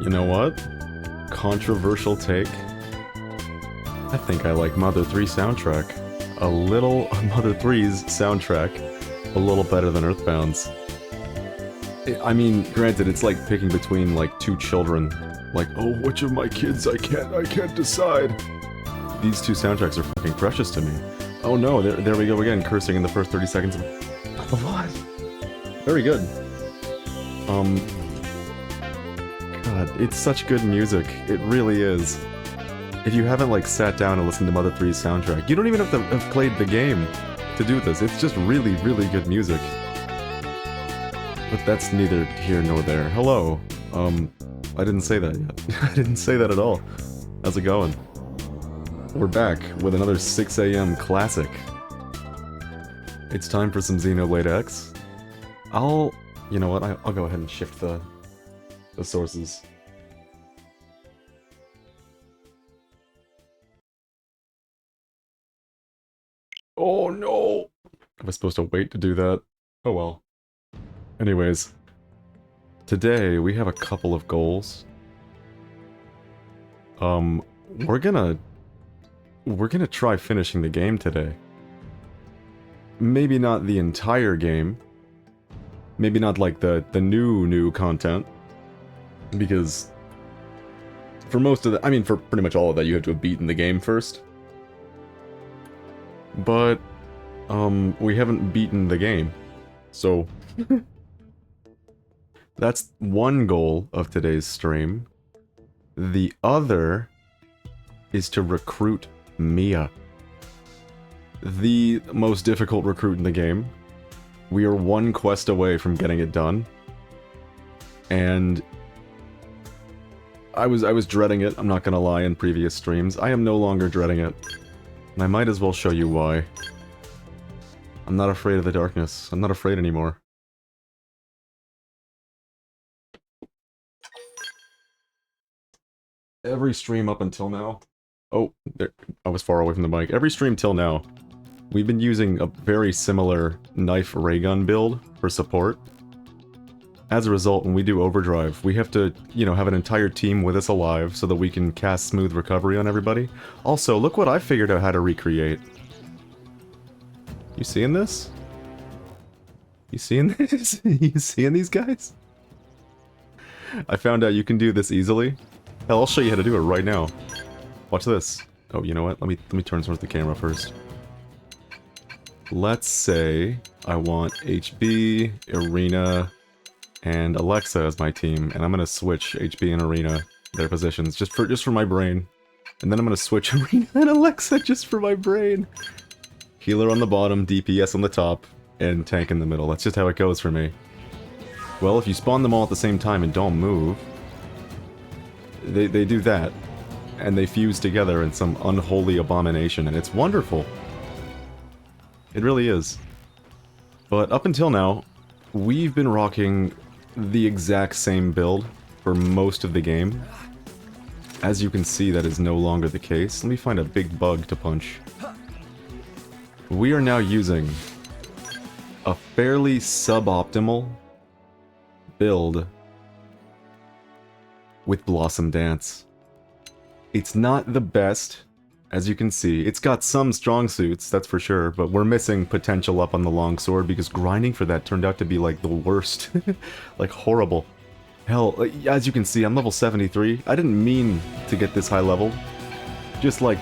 You know what? Controversial take. I think I like Mother 3 soundtrack. A little Mother 3's soundtrack a little better than Earthbound's. I mean, granted, it's like picking between like two children. Like, oh, which of my kids I can't decide. These two soundtracks are fucking precious to me. Oh no, there we go again, cursing in the first 30 seconds of what? Very good. God, it's such good music. It really is. If you haven't like sat down and listened to Mother 3's soundtrack, you don't even have to have played the game to do this. It's just really, really good music. But that's neither here nor there. Hello. I didn't say that yet. I didn't say that at all. How's it going? We're back with another 6 AM classic. It's time for some Xenoblade X. You know what, I'll go ahead and shift the sources. Oh no! I was supposed to wait to do that. Oh well. Anyways. Today, we have a couple of goals. We're gonna try finishing the game today. Maybe not the entire game. Maybe not like the new content. Because for most of the, I mean for pretty much all of that you have to have beaten the game first. But, we haven't beaten the game. So, that's one goal of today's stream. The other is to recruit Mia. The most difficult recruit in the game. We are one quest away from getting it done. And I was dreading it, I'm not gonna lie, in previous streams. I am no longer dreading it. And I might as well show you why. I'm not afraid of the darkness. I'm not afraid anymore. Every stream up until now... Oh, there, I was far away from the mic. Every stream till now, we've been using a very similar knife ray gun build for support. As a result, when we do overdrive, we have to, you know, have an entire team with us alive so that we can cast smooth recovery on everybody. Also, look what I figured out how to recreate. You seeing this? You seeing this? You seeing these guys? I found out you can do this easily. Hell, I'll show you how to do it right now. Watch this. Oh, you know what? Let me turn towards the camera first. Let's say I want HB, Arena, and Alexa as my team, and I'm gonna switch HB and Arena, their positions, just for my brain. And then I'm gonna switch Arena and Alexa just for my brain. Healer on the bottom, DPS on the top, and tank in the middle. That's just how it goes for me. Well, if you spawn them all at the same time and don't move, they do that, and they fuse together in some unholy abomination, and it's wonderful. It really is. But up until now, we've been rocking the exact same build for most of the game. As you can see, that is no longer the case. Let me find a big bug to punch. We are now using a fairly suboptimal build with Blossom Dance. It's not the best, as you can see. It's got some strong suits, that's for sure, but we're missing potential up on the longsword because grinding for that turned out to be like the worst. Like horrible. Hell, as you can see, I'm level 73. I didn't mean to get this high level. Just like,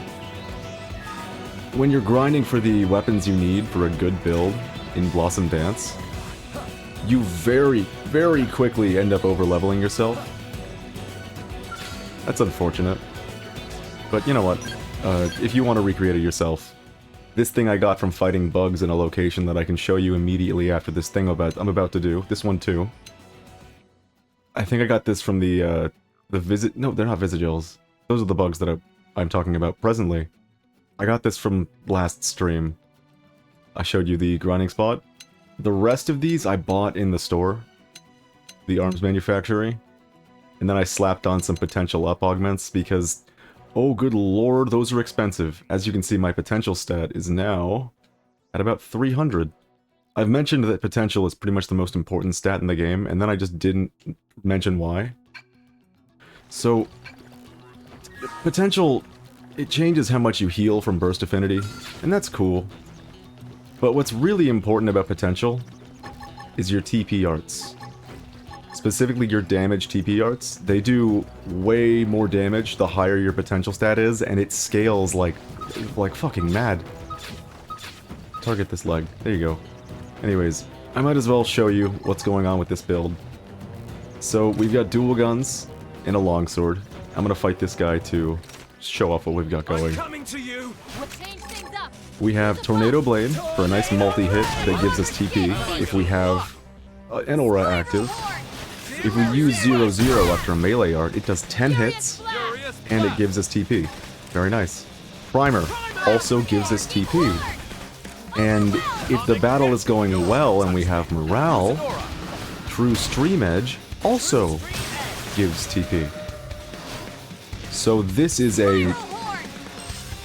when you're grinding for the weapons you need for a good build in Blossom Dance, you very, very quickly end up over-leveling yourself. That's unfortunate. But you know what? If you want to recreate it yourself, this thing I got from fighting bugs in a location that I can show you immediately after this thing I'm about to do. This one too. I think I got this from the visit... No, they're not Visigils. Those are the bugs that I'm talking about presently. I got this from last stream. I showed you the grinding spot. The rest of these I bought in the store. The arms manufacturing. And then I slapped on some potential up augments because, oh good lord, those are expensive. As you can see, my potential stat is now at about 300. I've mentioned that potential is pretty much the most important stat in the game, and then I just didn't mention why. So, potential, it changes how much you heal from burst affinity, and that's cool. But what's really important about potential is your TP arts. Specifically your damage TP arts. They do way more damage the higher your potential stat is, and it scales like fucking mad. Target this leg. There you go. Anyways, I might as well show you what's going on with this build. So we've got dual guns and a longsword. I'm gonna fight this guy to show off what we've got going. We have Tornado Blade for a nice multi-hit that gives us TP if we have an aura active. If we use 0-0 after a melee art, it does 10 hits and it gives us TP. Very nice. Primer also gives us TP. And if the battle is going well and we have morale, True Stream Edge also gives TP. So this is a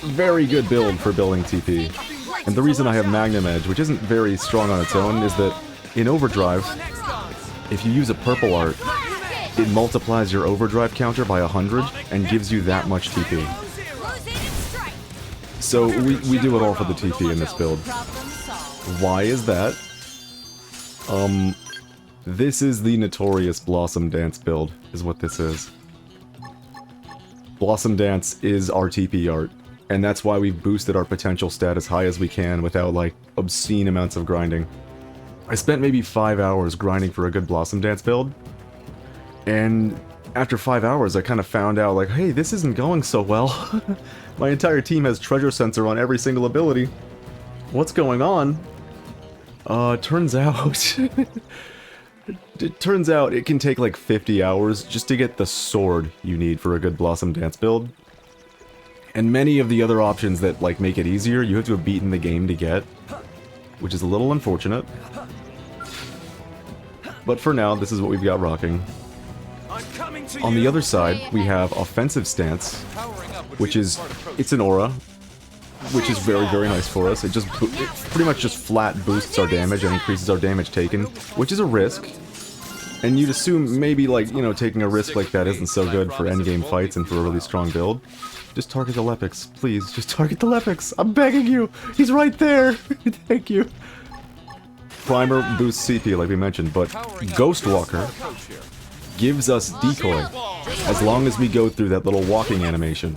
very good build for building TP. And the reason I have Magnum Edge, which isn't very strong on its own, is that in Overdrive, if you use a purple art, it multiplies your Overdrive counter by 100 and gives you that much TP. So we do it all for the TP in this build. Why is that? This is the notorious Blossom Dance build, is what this is. Blossom Dance is our TP art, and that's why we've boosted our potential stat as high as we can without, like, obscene amounts of grinding. I spent maybe 5 hours grinding for a good Blossom Dance build, and after 5 hours I kind of found out, like, hey, this isn't going so well. My entire team has treasure sensor on every single ability. What's going on? Turns out... It turns out it can take like 50 hours just to get the sword you need for a good Blossom Dance build. And many of the other options that like make it easier, you have to have beaten the game to get, which is a little unfortunate. But for now, this is what we've got rocking. On the other side, we have Offensive Stance, which is, it's an aura, which is very, very nice for us. It pretty much just flat boosts our damage and increases our damage taken, which is a risk. And you'd assume maybe, like, you know, taking a risk like that isn't so good for endgame fights and for a really strong build. Just target the Lepix, please. Just target the Lepix. I'm begging you. He's right there. Thank you. Primer boosts CP, like we mentioned, but Ghostwalker gives us Decoy as long as we go through that little walking animation.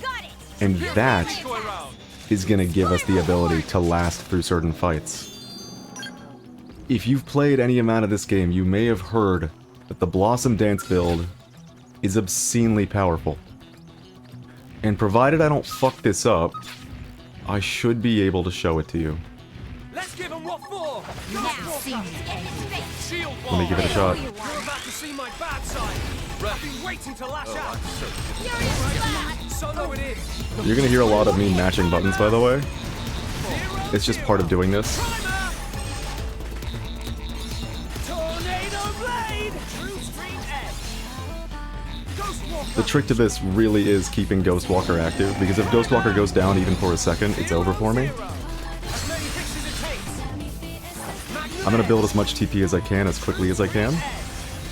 And that is gonna give us the ability to last through certain fights. If you've played any amount of this game, you may have heard that the Blossom Dance build is obscenely powerful. And provided I don't fuck this up, I should be able to show it to you. Let's give 'em what for. Let me give it a shot. You're about to see my bad side. I've been waiting to lash out. So no it is. You're gonna hear a lot of me matching buttons, by the way. It's just part of doing this. The trick to this really is keeping Ghostwalker active, because if Ghostwalker goes down even for a second, it's over for me. I'm gonna build as much TP as I can, as quickly as I can.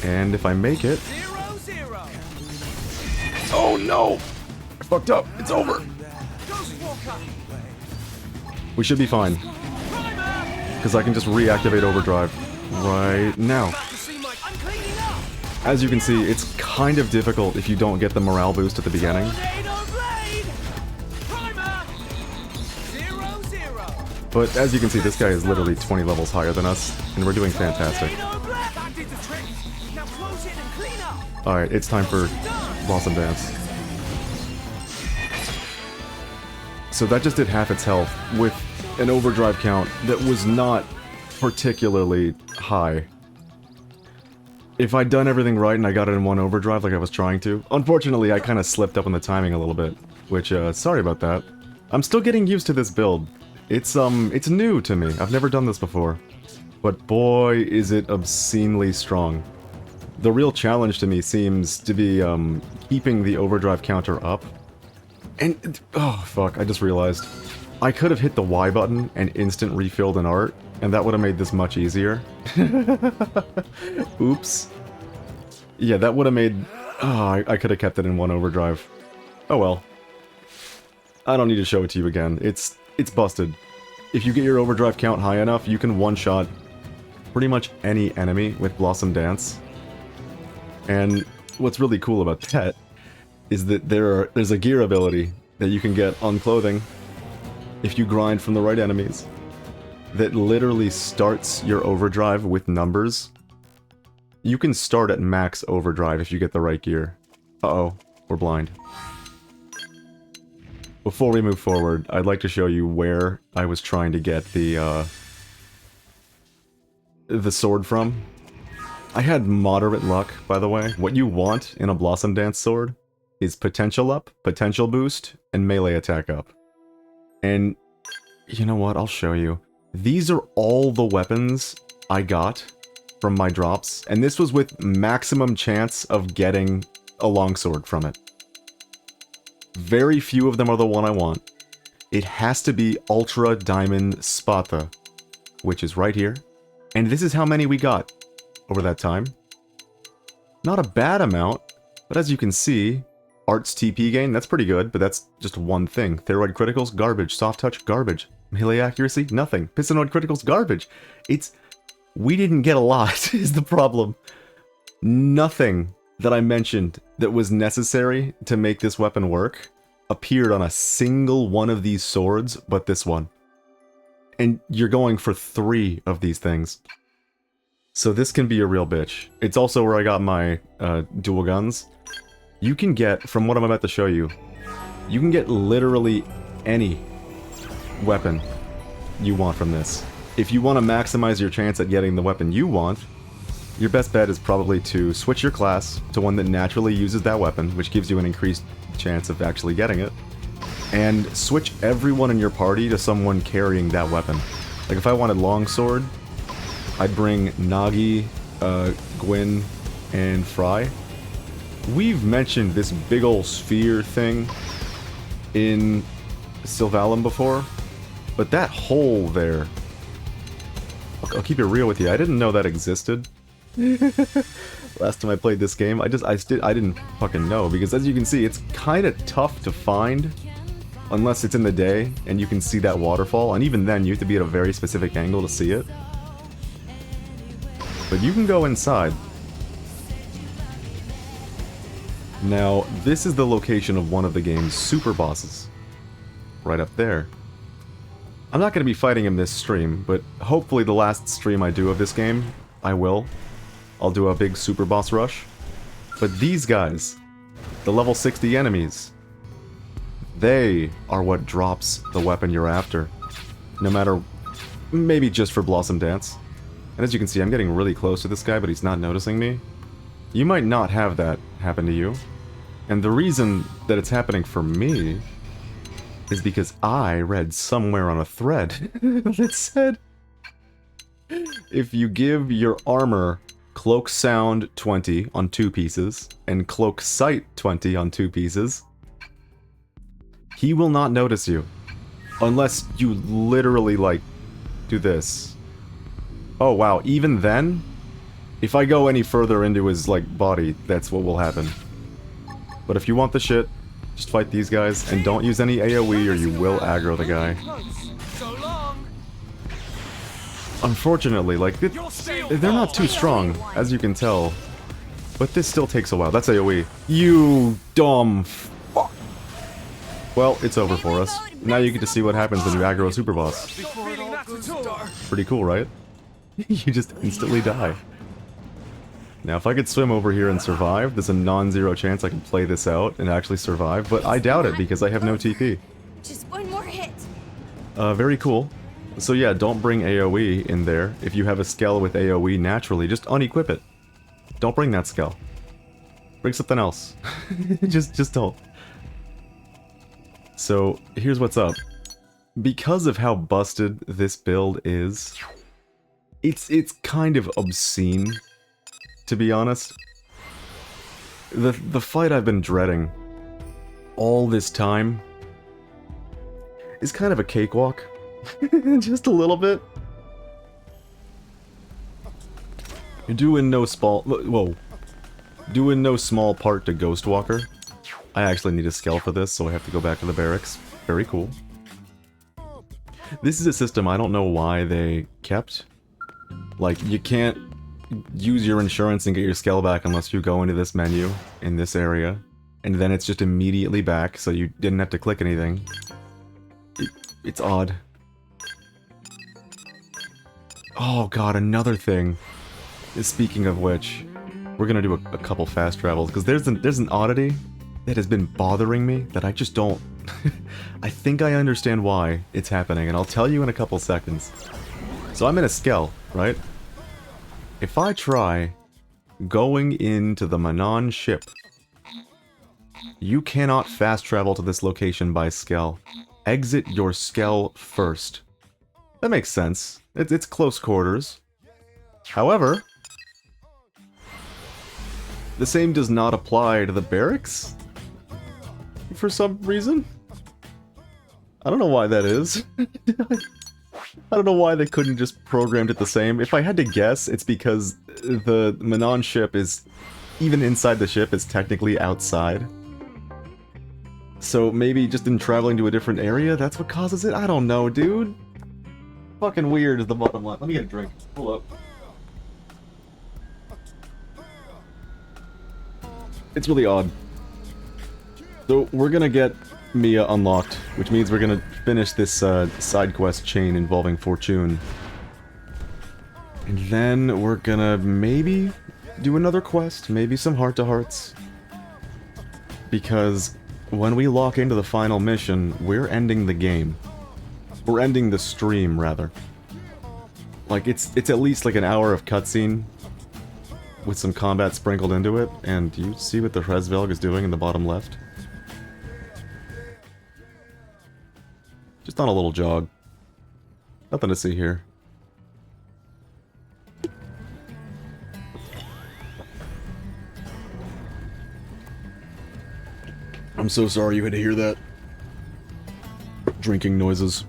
And if I make it... Oh no! I fucked up. It's over. We should be fine. Because I can just reactivate Overdrive right now. As you can see, it's kind of difficult if you don't get the morale boost at the beginning. But as you can see, this guy is literally 20 levels higher than us, and we're doing fantastic. Alright, it's time for Blossom Dance. So that just did half its health, with an overdrive count that was not particularly high. If I'd done everything right and I got it in one overdrive like I was trying to, unfortunately I kind of slipped up on the timing a little bit, which, sorry about that. I'm still getting used to this build. It's new to me. I've never done this before. But boy, is it obscenely strong. The real challenge to me seems to be, keeping the overdrive counter up. And, oh fuck, I just realized. I could have hit the Y button and instant refilled an art, and that would have made this much easier. Oops. Yeah, that would have made Oh, I could have kept it in one overdrive. Oh well. I don't need to show it to you again. It's busted. If you get your overdrive count high enough, you can one-shot pretty much any enemy with Blossom Dance. And what's really cool about that is that there's a gear ability that you can get on clothing if you grind from the right enemies that literally starts your overdrive with numbers. You can start at max overdrive if you get the right gear. Uh-oh, we're blind. Before we move forward, I'd like to show you where I was trying to get the sword from. I had moderate luck, by the way. What you want in a Blossom Dance sword is potential up, potential boost, and melee attack up. And you know what? I'll show you. These are all the weapons I got from my drops, and this was with maximum chance of getting a longsword from it. Very few of them are the one I want. It has to be Ultra Diamond Spada, which is right here. And this is how many we got over that time. Not a bad amount, but as you can see, Art's TP gain, that's pretty good, but that's just one thing. Thyroid criticals, garbage. Soft touch, garbage. Melee accuracy, nothing. Pistonoid criticals, garbage. We didn't get a lot, is the problem. Nothing that I mentioned that was necessary to make this weapon work appeared on a single one of these swords, but this one. And you're going for 3 of these things. So this can be a real bitch. It's also where I got my dual guns. You can get, from what I'm about to show you, you can get literally any weapon you want from this. If you want to maximize your chance at getting the weapon you want, your best bet is probably to switch your class to one that naturally uses that weapon, which gives you an increased chance of actually getting it, and switch everyone in your party to someone carrying that weapon. Like if I wanted longsword, I'd bring Nagi, Gwyn, and Fry. We've mentioned this big ol' sphere thing in Sylvalum before, but that hole there, I'll keep it real with you, I didn't know that existed. Last time I played this game, I didn't fucking know, because as you can see, it's kind of tough to find unless it's in the day and you can see that waterfall, and even then you have to be at a very specific angle to see it. But you can go inside. Now, this is the location of one of the game's super bosses. Right up there. I'm not going to be fighting him this stream, but hopefully the last stream I do of this game, I will. I'll do a big super boss rush. But these guys, the level 60 enemies, they are what drops the weapon you're after. No matter, maybe just for Blossom Dance. And as you can see, I'm getting really close to this guy, but he's not noticing me. You might not have that happen to you. And the reason that it's happening for me is because I read somewhere on a thread that said if you give your armor Cloak Sound 20 on 2 pieces and Cloak Sight 20 on 2 pieces, he will not notice you. Unless you literally, like, do this. Oh wow, even then? If I go any further into his, like, body, that's what will happen. But if you want the shit, just fight these guys, and don't use any AoE or you will aggro the guy. Unfortunately, like, they're not too strong, as you can tell. But this still takes a while. That's AoE. You dumb fuck. Well, it's over for us. Now you get to see what happens when you aggro a super boss. Pretty cool, right? You just instantly die. Now, if I could swim over here and survive, there's a non-zero chance I can play this out and actually survive, but I doubt it because I have no TP. Just one more hit. Very cool. So yeah, don't bring AoE in there. If you have a Skell with AoE naturally, just unequip it. Don't bring that Skell. Bring something else. just don't. So, here's what's up. Because of how busted this build is, it's kind of obscene, to be honest. The fight I've been dreading all this time is kind of a cakewalk. Just a little bit. You're doing no spall. Whoa. Due in no small part to Ghostwalker. I actually need a Skell for this, so I have to go back to the barracks. Very cool. This is a system I don't know why they kept. Like, you can't use your insurance and get your Skell back unless you go into this menu in this area. And then it's just immediately back, so you didn't have to click anything. It's odd. Oh god, another thing. Speaking of which, we're gonna do a couple fast travels, because there's an oddity that has been bothering me that I just don't... I think I understand why it's happening, and I'll tell you in a couple seconds. So I'm in a Skell, right? If I try going into the Manon ship, you cannot fast travel to this location by Skell. Exit your Skell first. That makes sense. It's close quarters. However, the same does not apply to the barracks? For some reason? I don't know why that is. I don't know why they couldn't just programmed it the same. If I had to guess, it's because the Manon ship is, even inside the ship, is technically outside. So maybe just in traveling to a different area, that's what causes it? I don't know, dude. Fucking weird is the bottom line. Let me get a drink. Hold up. It's really odd. So we're gonna get Mia unlocked, which means we're gonna finish this side quest chain involving Fortune. And then we're gonna maybe do another quest, maybe some heart-to-hearts. Because when we lock into the final mission, we're ending the game. We're ending the stream, rather. Like, it's at least like an hour of cutscene with some combat sprinkled into it, and you see what the Hresvelg is doing in the bottom left? Just on a little jog. Nothing to see here. I'm so sorry you had to hear that. Drinking noises.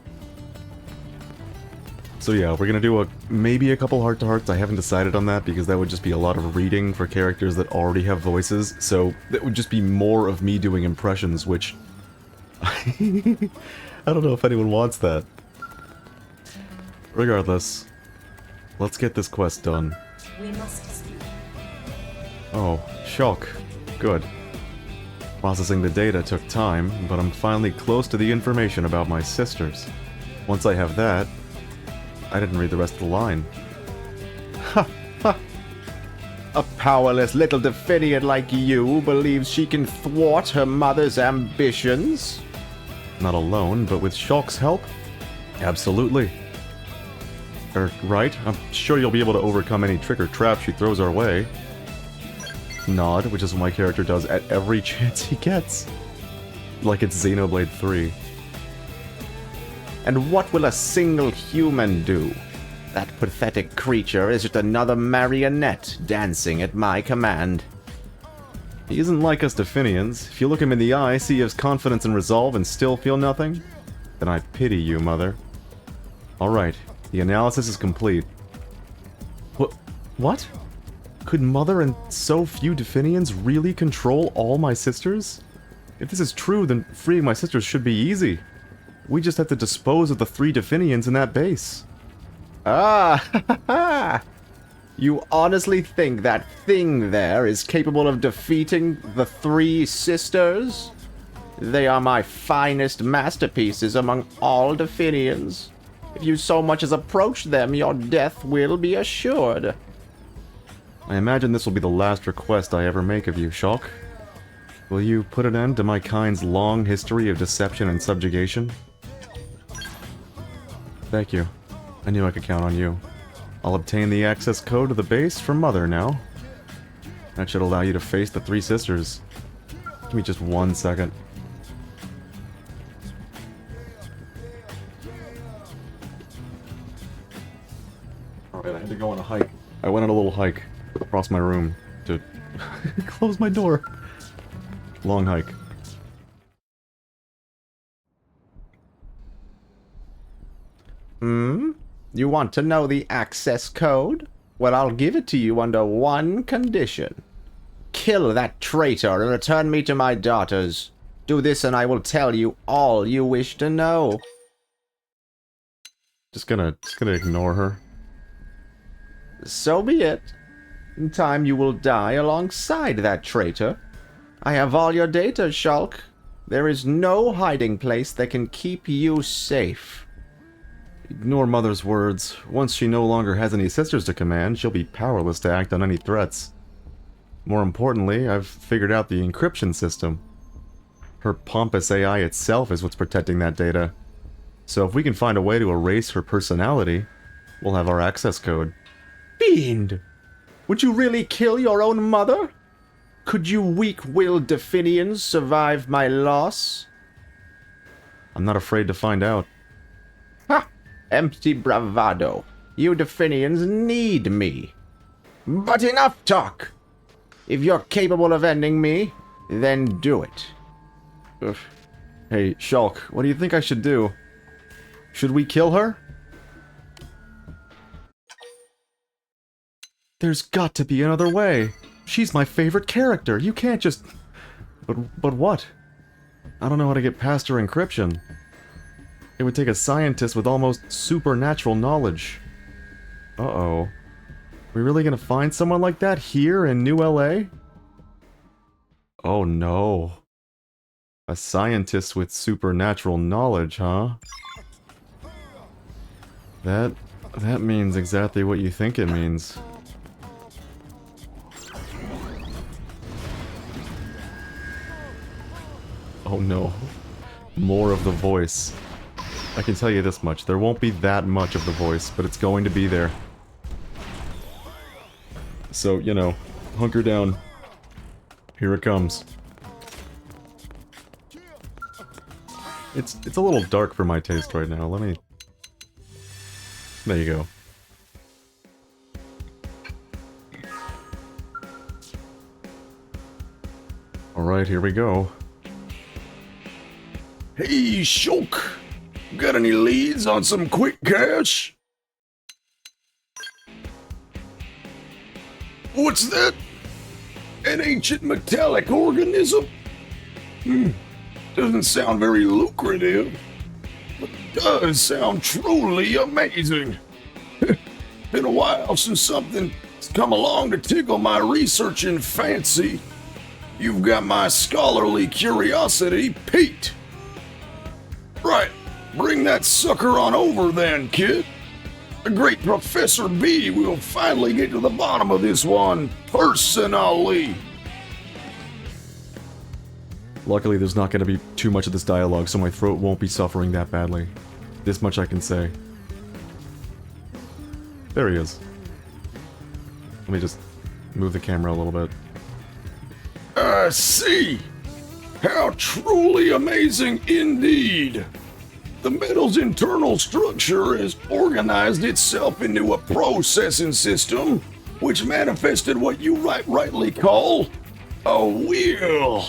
So yeah, we're gonna do maybe a couple heart-to-hearts. I haven't decided on that because that would just be a lot of reading for characters that already have voices. So that would just be more of me doing impressions, which... I don't know if anyone wants that. Regardless, let's get this quest done. We must speak. Oh, shock. Good. Processing the data took time, but I'm finally close to the information about my sisters. Once I have that... I didn't read the rest of the line. Ha! Ha! A powerless little Definian like you believes she can thwart her mother's ambitions? Not alone, but with Shulk's help? Absolutely. Right? I'm sure you'll be able to overcome any trick or trap she throws our way. Nod, which is what my character does at every chance he gets. Like it's Xenoblade 3. And what will a single human do? That pathetic creature is just another marionette dancing at my command. He isn't like us Definians. If you look him in the eye, see his confidence and resolve and still feel nothing, then I pity you, Mother. Alright, the analysis is complete. What? Could Mother and so few Definians really control all my sisters? If this is true, then freeing my sisters should be easy. We just have to dispose of the 3 Definians in that base. Ah, ha ha ha! You honestly think that thing there is capable of defeating the 3 sisters? They are my finest masterpieces among all Definians. If you so much as approach them, your death will be assured. I imagine this will be the last request I ever make of you, Shulk. Will you put an end to my kind's long history of deception and subjugation? Thank you. I knew I could count on you. I'll obtain the access code to the base from Mother now. That should allow you to face the 3 sisters. Give me just 1 second. Alright, I had to go on a hike. I went on a little hike across my room to close my door. Long hike. You want to know the access code? Well, I'll give it to you under one condition. Kill that traitor and return me to my daughters. Do this and I will tell you all you wish to know. Just gonna ignore her. So be it. In time you will die alongside that traitor. I have all your data, Shulk. There is no hiding place that can keep you safe. Ignore Mother's words. Once she no longer has any sisters to command, she'll be powerless to act on any threats. More importantly, I've figured out the encryption system. Her pompous AI itself is what's protecting that data. So if we can find a way to erase her personality, we'll have our access code. Fiend! Would you really kill your own mother? Could you weak-willed Definians survive my loss? I'm not afraid to find out. Ha! Empty bravado. You Definians need me. But enough talk! If you're capable of ending me, then do it. Ugh. Hey, Shulk, what do you think I should do? Should we kill her? There's got to be another way. She's my favorite character. You can't just... But what? I don't know how to get past her encryption. It would take a scientist with almost supernatural knowledge. Uh-oh. We really gonna find someone like that here in New LA? Oh no. A scientist with supernatural knowledge, huh? That means exactly what you think it means. Oh no. More of the voice. I can tell you this much, there won't be that much of the voice, but it's going to be there. So, you know, hunker down. Here it comes. It's a little dark for my taste right now, let me... There you go. Alright, here we go. Hey, Shulk! Got any leads on some quick cash? What's that? An ancient metallic organism? Doesn't sound very lucrative, but does sound truly amazing. Been a while since something's come along to tickle my researching fancy. You've got my scholarly curiosity piqued. Right, bring that sucker on over then, kid. The great Professor B will finally get to the bottom of this one personally. Luckily, there's not going to be too much of this dialogue, so my throat won't be suffering that badly. This much I can say. There he is. Let me just move the camera a little bit. I see. How truly amazing indeed. The metal's internal structure has organized itself into a processing system, which manifested what you rightly call a wheel.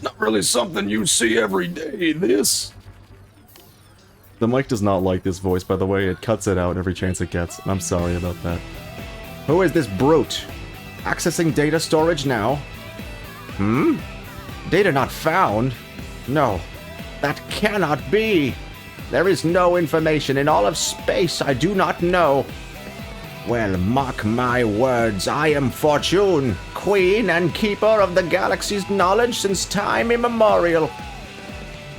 Not really something you see every day, this. The mic does not like this voice, by the way. It cuts it out every chance it gets, and I'm sorry about that. Who is this brute? Accessing data storage now? Data not found? No, that cannot be. There is no information in all of space I do not know. Well, mark my words, I am Fortune, queen and keeper of the galaxy's knowledge since time immemorial.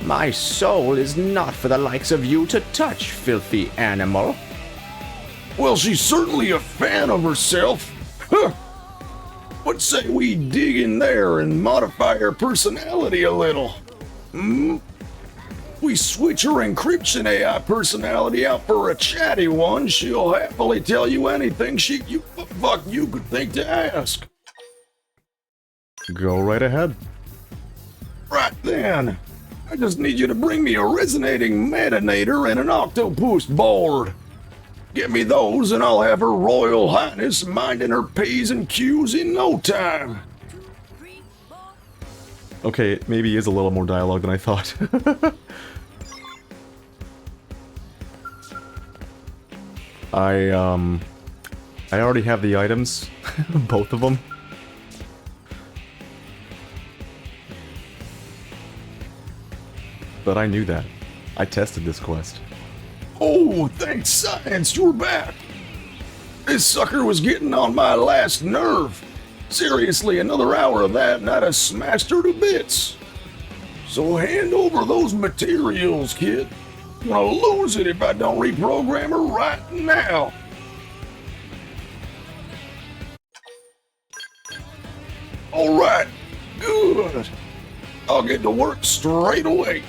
My soul is not for the likes of you to touch, filthy animal. Well, she's certainly a fan of herself. Huh. What say we dig in there and modify her personality a little? We switch her encryption AI personality out for a chatty one, she'll happily tell you anything you could think to ask. Go right ahead. Right then. I just need you to bring me a resonating metanator and an octopus board. Get me those and I'll have her Royal Highness minding her P's and Q's in no time. Okay, it maybe is a little more dialogue than I thought. I already have the items, both of them. but I knew that. I tested this quest. Oh, thanks science, you're back. This sucker was getting on my last nerve. Seriously, another hour of that and I'd have smashed her to bits. So hand over those materials, kid. I'm gonna lose it if I don't reprogram her right now. Alright, good. I'll get to work straight away.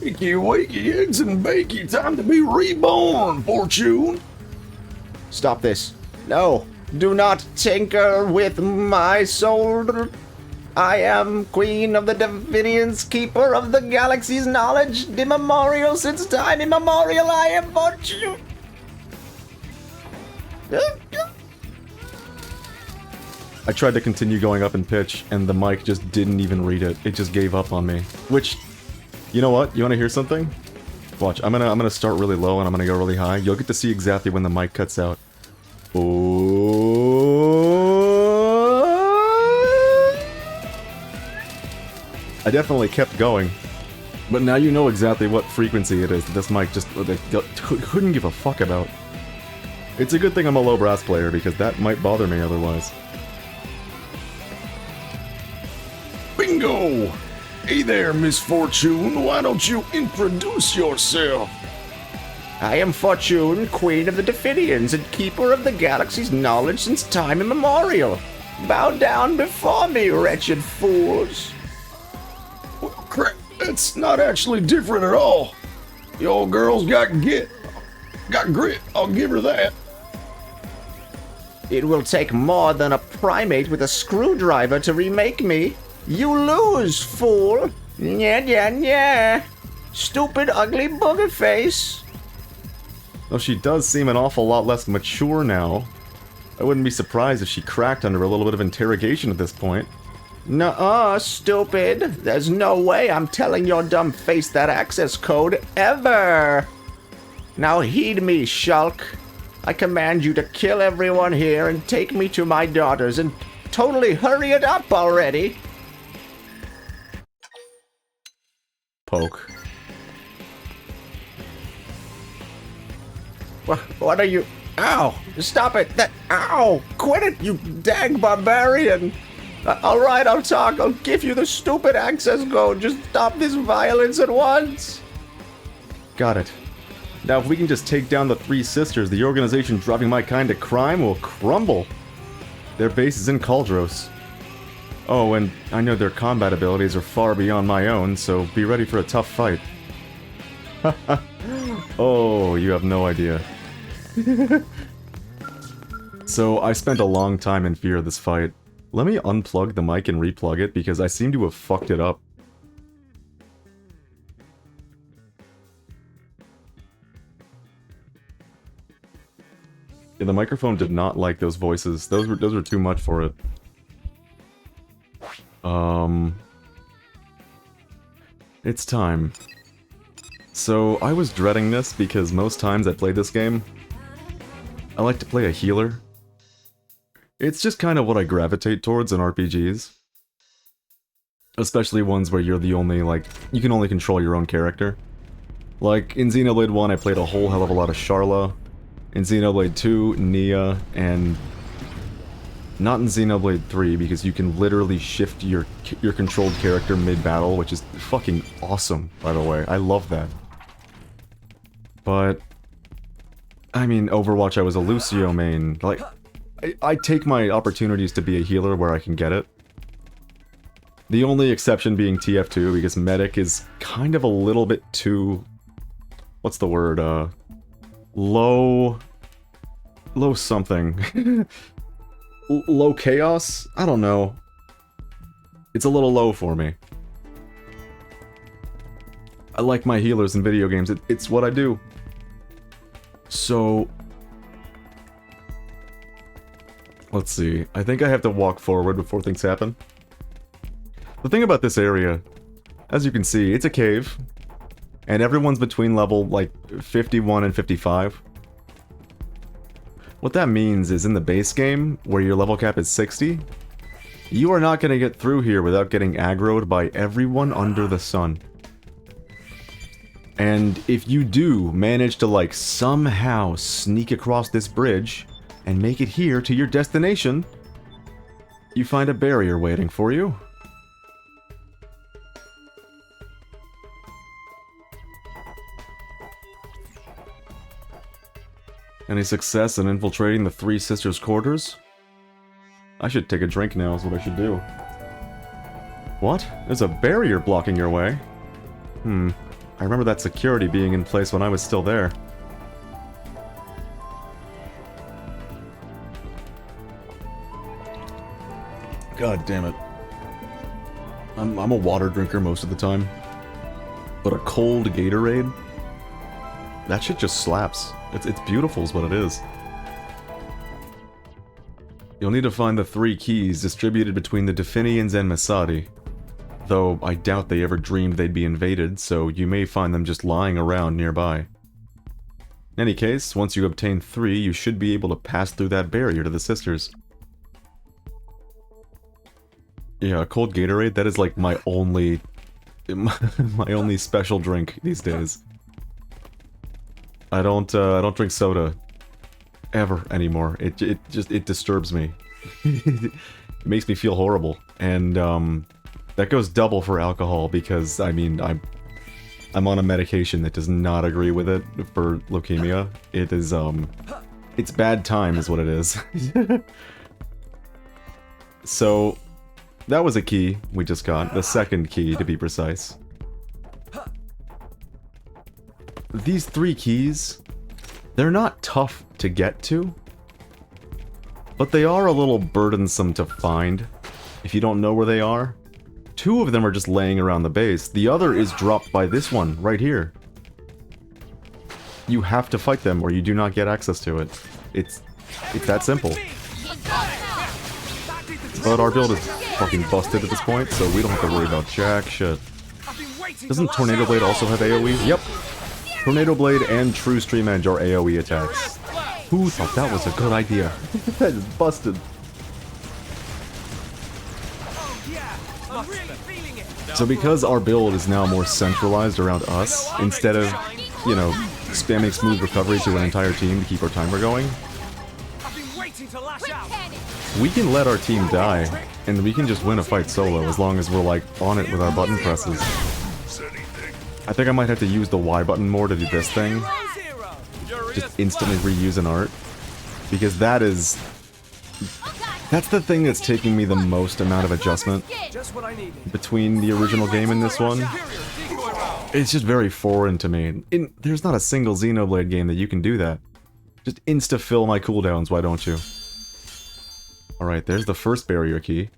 Wakey, wakey, eggs and bakey, time to be reborn, Fortune. Stop this. No, do not tinker with my soul. I am Queen of the Dividians, Keeper of the Galaxy's knowledge, immemorial since time immemorial, I am Fortune. I tried to continue going up in pitch, and the mic just didn't even read it. It just gave up on me. Which, you know what? You want to hear something? Watch. I'm gonna start really low, and I'm gonna go really high. You'll get to see exactly when the mic cuts out. Oh! I definitely kept going, but now you know exactly what frequency it is that this mic just couldn't give a fuck about. It's a good thing I'm a low brass player, because that might bother me otherwise. Bingo! Hey there, Miss Fortune, why don't you introduce yourself? I am Fortune, Queen of the Dividians, and Keeper of the Galaxy's knowledge since time immemorial. Bow down before me, wretched fools. Well, crap, that's not actually different at all. The old girl's got grit, I'll give her that. It will take more than a primate with a screwdriver to remake me. You lose, fool! Nya nya nya! Stupid, ugly booger face! Though she does seem an awful lot less mature now. I wouldn't be surprised if she cracked under a little bit of interrogation at this point. Nuh-uh, stupid! There's no way I'm telling your dumb face that access code ever! Now heed me, Shulk. I command you to kill everyone here and take me to my daughters and totally hurry it up already! Poke. What are you... Ow! Stop it! Ow! Quit it, you dang barbarian! Alright, I'll talk. I'll give you the stupid access code. Just stop this violence at once! Got it. Now if we can just take down the three sisters, the organization driving my kind of crime will crumble. Their base is in Caldros. Oh, and I know their combat abilities are far beyond my own, so be ready for a tough fight. Oh, you have no idea. So, I spent a long time in fear of this fight. Let me unplug the mic and replug it, because I seem to have fucked it up. Yeah, the microphone did not like those voices. Those were too much for it. It's time. So, I was dreading this because most times I play this game, I like to play a healer. It's just kind of what I gravitate towards in RPGs. Especially ones where you're the only, you can only control your own character. Like, in Xenoblade 1 I played a whole hell of a lot of Sharla. In Xenoblade 2, Nia, and... not in Xenoblade 3, because you can literally shift your controlled character mid-battle, which is fucking awesome, by the way. I love that. But... I mean, Overwatch I was a Lucio main. Like, I take my opportunities to be a healer where I can get it. The only exception being TF2, because Medic is kind of a little bit too... what's the word, low something. Low chaos? I don't know. It's a little low for me. I like my healers in video games. It's what I do. So... let's see. I think I have to walk forward before things happen. The thing about this area, as you can see, it's a cave. And everyone's between level, 51 and 55. What that means is in the base game, where your level cap is 60, You are not going to get through here without getting aggroed by everyone under the sun. And if you do manage to, like, somehow sneak across this bridge and make it here to your destination, you find a barrier waiting for you. Any success in infiltrating the Three Sisters' quarters? I should take a drink now is what I should do. What? There's a barrier blocking your way? I remember that security being in place when I was still there. God damn it. I'm a water drinker most of the time. But a cold Gatorade? That shit just slaps. It's beautiful is what it is. You'll need to find the 3 keys distributed between the Definians and Masadi. Though I doubt they ever dreamed they'd be invaded, so you may find them just lying around nearby. In any case, once you obtain 3, you should be able to pass through that barrier to the sisters. Yeah, a cold Gatorade, that is like my only... my only special drink these days. I don't drink soda ever anymore. It disturbs me. It makes me feel horrible. And that goes double for alcohol because I mean I'm on a medication that does not agree with it for leukemia. It is it's bad time is what it is. So that was a key we just got, the second key to be precise. These 3 keys, they're not tough to get to, but they are a little burdensome to find if you don't know where they are. 2 of them are just laying around the base, the other is dropped by this one, right here. You have to fight them or you do not get access to it. It's that simple. But our build is fucking busted at this point, so we don't have to worry about jack shit. Doesn't Tornado Blade also have AoE? Yep. Tornado Blade and True Stream Edge are AoE attacks. Who thought that was a good idea? That is busted. So because our build is now more centralized around us, instead of, you know, spamming smooth recovery to an entire team to keep our timer going, we can let our team die, and we can just win a fight solo as long as we're, like, on it with our button presses. I think I might have to use the Y button more to do this thing. Just instantly reuse an art. Because that's the thing that's taking me the most amount of adjustment between the original game and this one. It's just very foreign to me. There's not a single Xenoblade game that you can do that. Just insta-fill my cooldowns, why don't you? Alright, there's the first barrier key.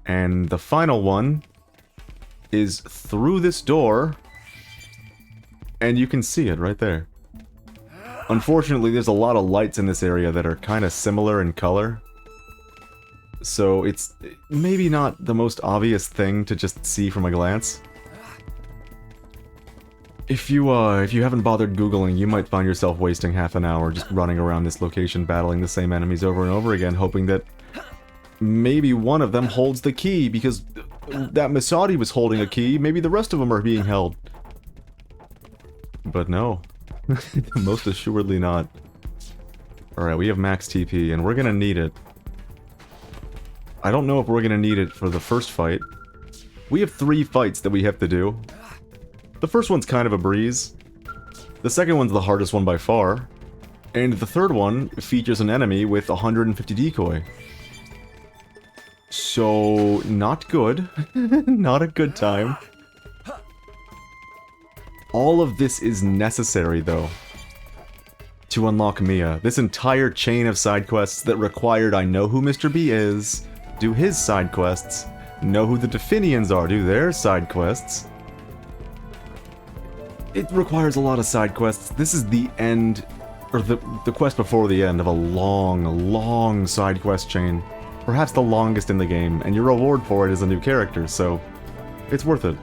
And the final one is through this door. And you can see it right there. Unfortunately, there's a lot of lights in this area that are kind of similar in color. So it's maybe not the most obvious thing to just see from a glance. If you haven't bothered Googling, you might find yourself wasting half an hour just running around this location battling the same enemies over and over again, hoping that maybe one of them holds the key, because that Masadi was holding a key, maybe the rest of them are being held. But no. Most assuredly not. Alright, we have max TP, and we're gonna need it. I don't know if we're gonna need it for the first fight. We have 3 fights that we have to do. The first one's kind of a breeze. The second one's the hardest one by far. And the third one features an enemy with 150 decoy. So, not good. Not a good time. All of this is necessary, though, to unlock Mia. This entire chain of side quests that required I know who Mr. B is, do his side quests, know who the Definians are, do their side quests. It requires a lot of side quests. This is the end, or the quest before the end of a long, long side quest chain. Perhaps the longest in the game, and your reward for it is a new character, so it's worth it.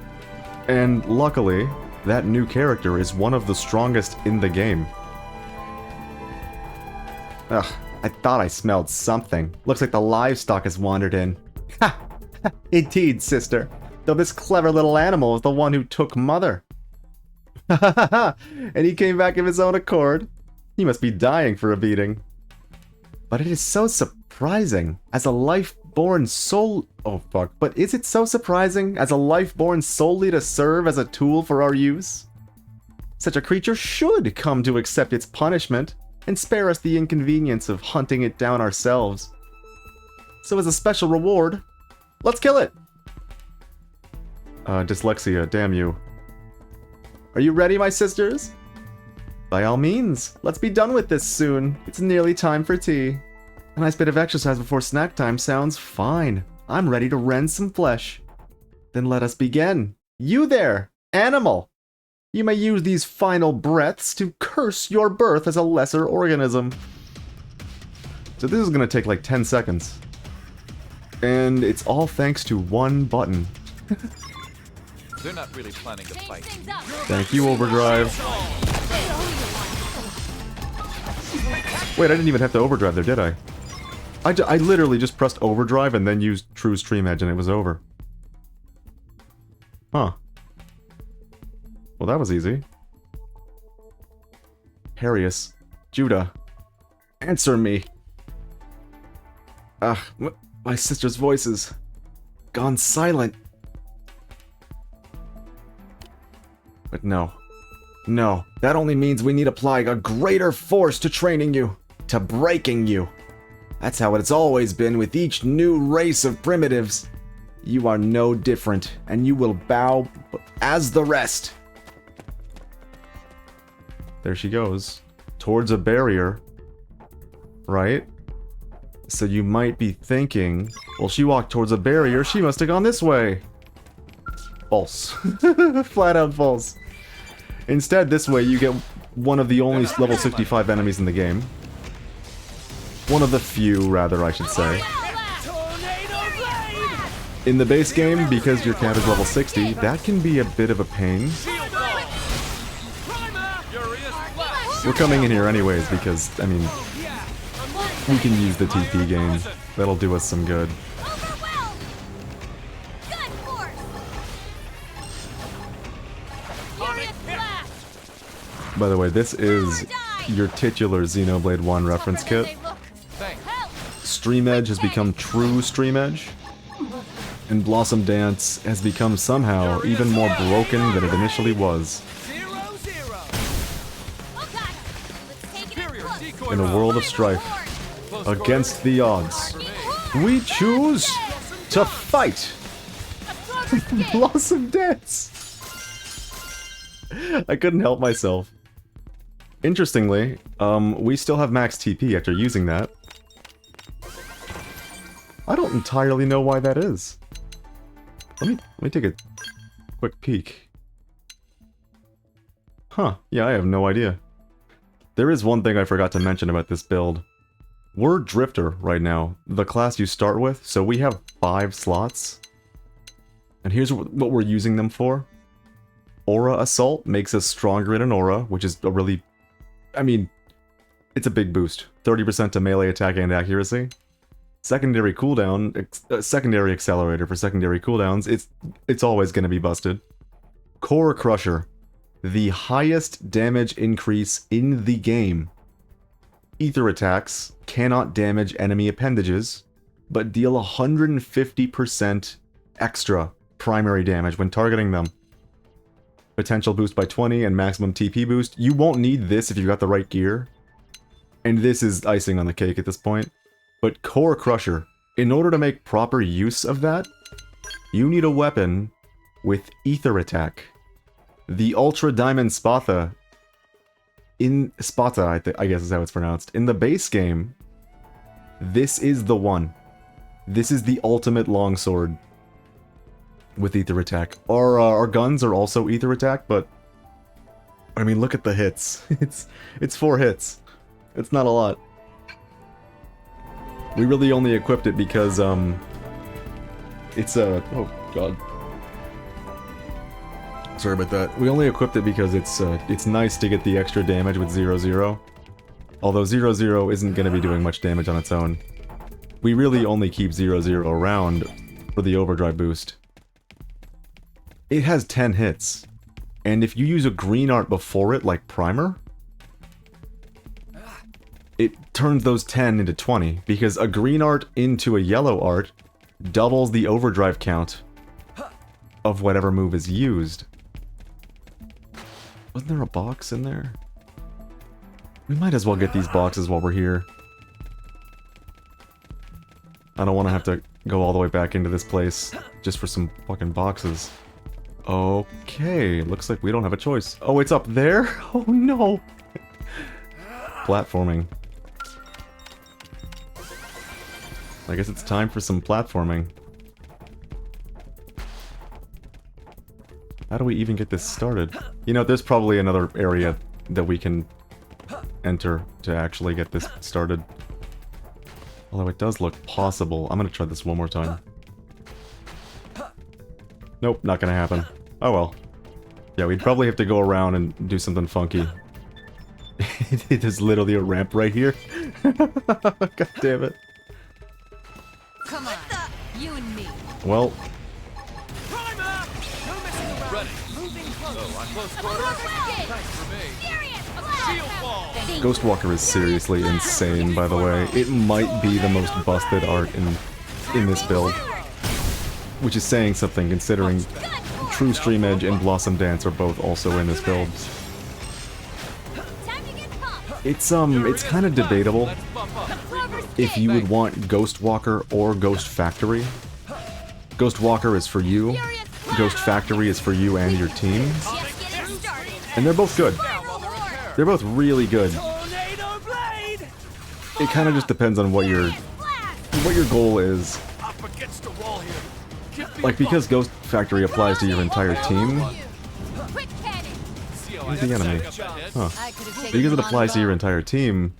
And luckily, that new character is one of the strongest in the game. Ugh, I thought I smelled something. Looks like the livestock has wandered in. Ha! Indeed, sister. Though this clever little animal is the one who took mother. And he came back of his own accord. He must be dying for a beating. But it is so surprising, as a life born soul... Oh fuck, but is it so surprising, as a life born solely to serve as a tool for our use? Such a creature should come to accept its punishment, and spare us the inconvenience of hunting it down ourselves. So as a special reward, let's kill it! Dyslexia, damn you. Are you ready, my sisters? By all means, let's be done with this soon. It's nearly time for tea. A nice bit of exercise before snack time sounds fine. I'm ready to rend some flesh. Then let us begin. You there, animal! You may use these final breaths to curse your birth as a lesser organism. So this is gonna take like 10 seconds. And it's all thanks to one button. They're not really planning to fight. Thank you, Overdrive. Wait, I didn't even have to overdrive there, did I? I literally just pressed overdrive and then used True Stream Edge and it was over. Huh. Well, that was easy. Harius. Judah. Answer me. My sister's voice is gone silent. But no. No, that only means we need to apply a greater force to training you, to breaking you. That's how it's always been with each new race of primitives. You are no different, and you will bow as the rest. There she goes. Towards a barrier. Right? So you might be thinking, well, she walked towards a barrier, she must have gone this way. False. Flat out false. Instead, this way you get one of the only level 65 enemies in the game. One of the few, rather, I should say. In the base game, because your camp is level 60, that can be a bit of a pain. We're coming in here anyways because, I mean, we can use the TP game. That'll do us some good. By the way, this is your titular Xenoblade 1 reference kit. Stream Edge has become true Stream Edge, and Blossom Dance has become somehow even more broken than it initially was. In a world of strife, against the odds, we choose to fight! Blossom Dance! I couldn't help myself. Interestingly, we still have max TP after using that. I don't entirely know why that is. Let me take a quick peek. Huh, yeah, I have no idea. There is one thing I forgot to mention about this build. We're Drifter right now, the class you start with, so we have 5 slots. And here's what we're using them for. Aura Assault makes us stronger in an aura, which is a really... I mean, it's a big boost. 30% to melee attack and accuracy. Secondary cooldown, secondary accelerator for secondary cooldowns, it's always going to be busted. Core Crusher, the highest damage increase in the game. Ether attacks cannot damage enemy appendages, but deal 150% extra primary damage when targeting them. Potential boost by 20 and maximum TP boost. You won't need this if you got the right gear. And this is icing on the cake at this point. But Core Crusher, in order to make proper use of that, you need a weapon with Ether attack. The Ultra Diamond Spatha, I guess is how it's pronounced. In the base game, this is the one. This is the ultimate longsword with Ether attack. Our guns are also Ether attack, but I mean, look at the hits. It's 4 hits. It's not a lot. We really only equipped it because it's a oh god. Sorry about that. We only equipped it because it's nice to get the extra damage with 0-0. Although 0-0 isn't going to be doing much damage on its own. We really only keep 0-0 around for the overdrive boost. It has 10 hits. And if you use a green art before it, like primer, it turns those 10 into 20, because a green art into a yellow art doubles the overdrive count of whatever move is used. Wasn't there a box in there? We might as well get these boxes while we're here. I don't want to have to go all the way back into this place just for some fucking boxes. Okay, looks like we don't have a choice. Oh, it's up there? Oh no! Platforming. I guess it's time for some platforming. How do we even get this started? You know, there's probably another area that we can enter to actually get this started. Although it does look possible. I'm gonna try this one more time. Nope, not gonna happen. Oh well. Yeah, we'd probably have to go around and do something funky. It is literally a ramp right here. God damn it. Come on, you and me. Well, Primer! No messing around. Ready. Moving close. Oh, on close quarters? Thanks for me. Shield wall! Ghostwalker is seriously insane, by the way. It might be the most busted art in this build. Which is saying something, considering True Stream Edge and Blossom Dance are both also in this build. It's kind of debatable Let's bump up. if you would want Ghostwalker or Ghost Factory. Ghostwalker is for you, Ghost Factory is for you and your team. And they're both good. They're both really good. Tornado blade! It kind of just depends on what your goal is. Up against the wall here. Give me Like, because Ghost Factory applies to your entire team, See how where's I the enemy? stack up ahead? Huh. I could have taken Because it him on applies to your the entire team,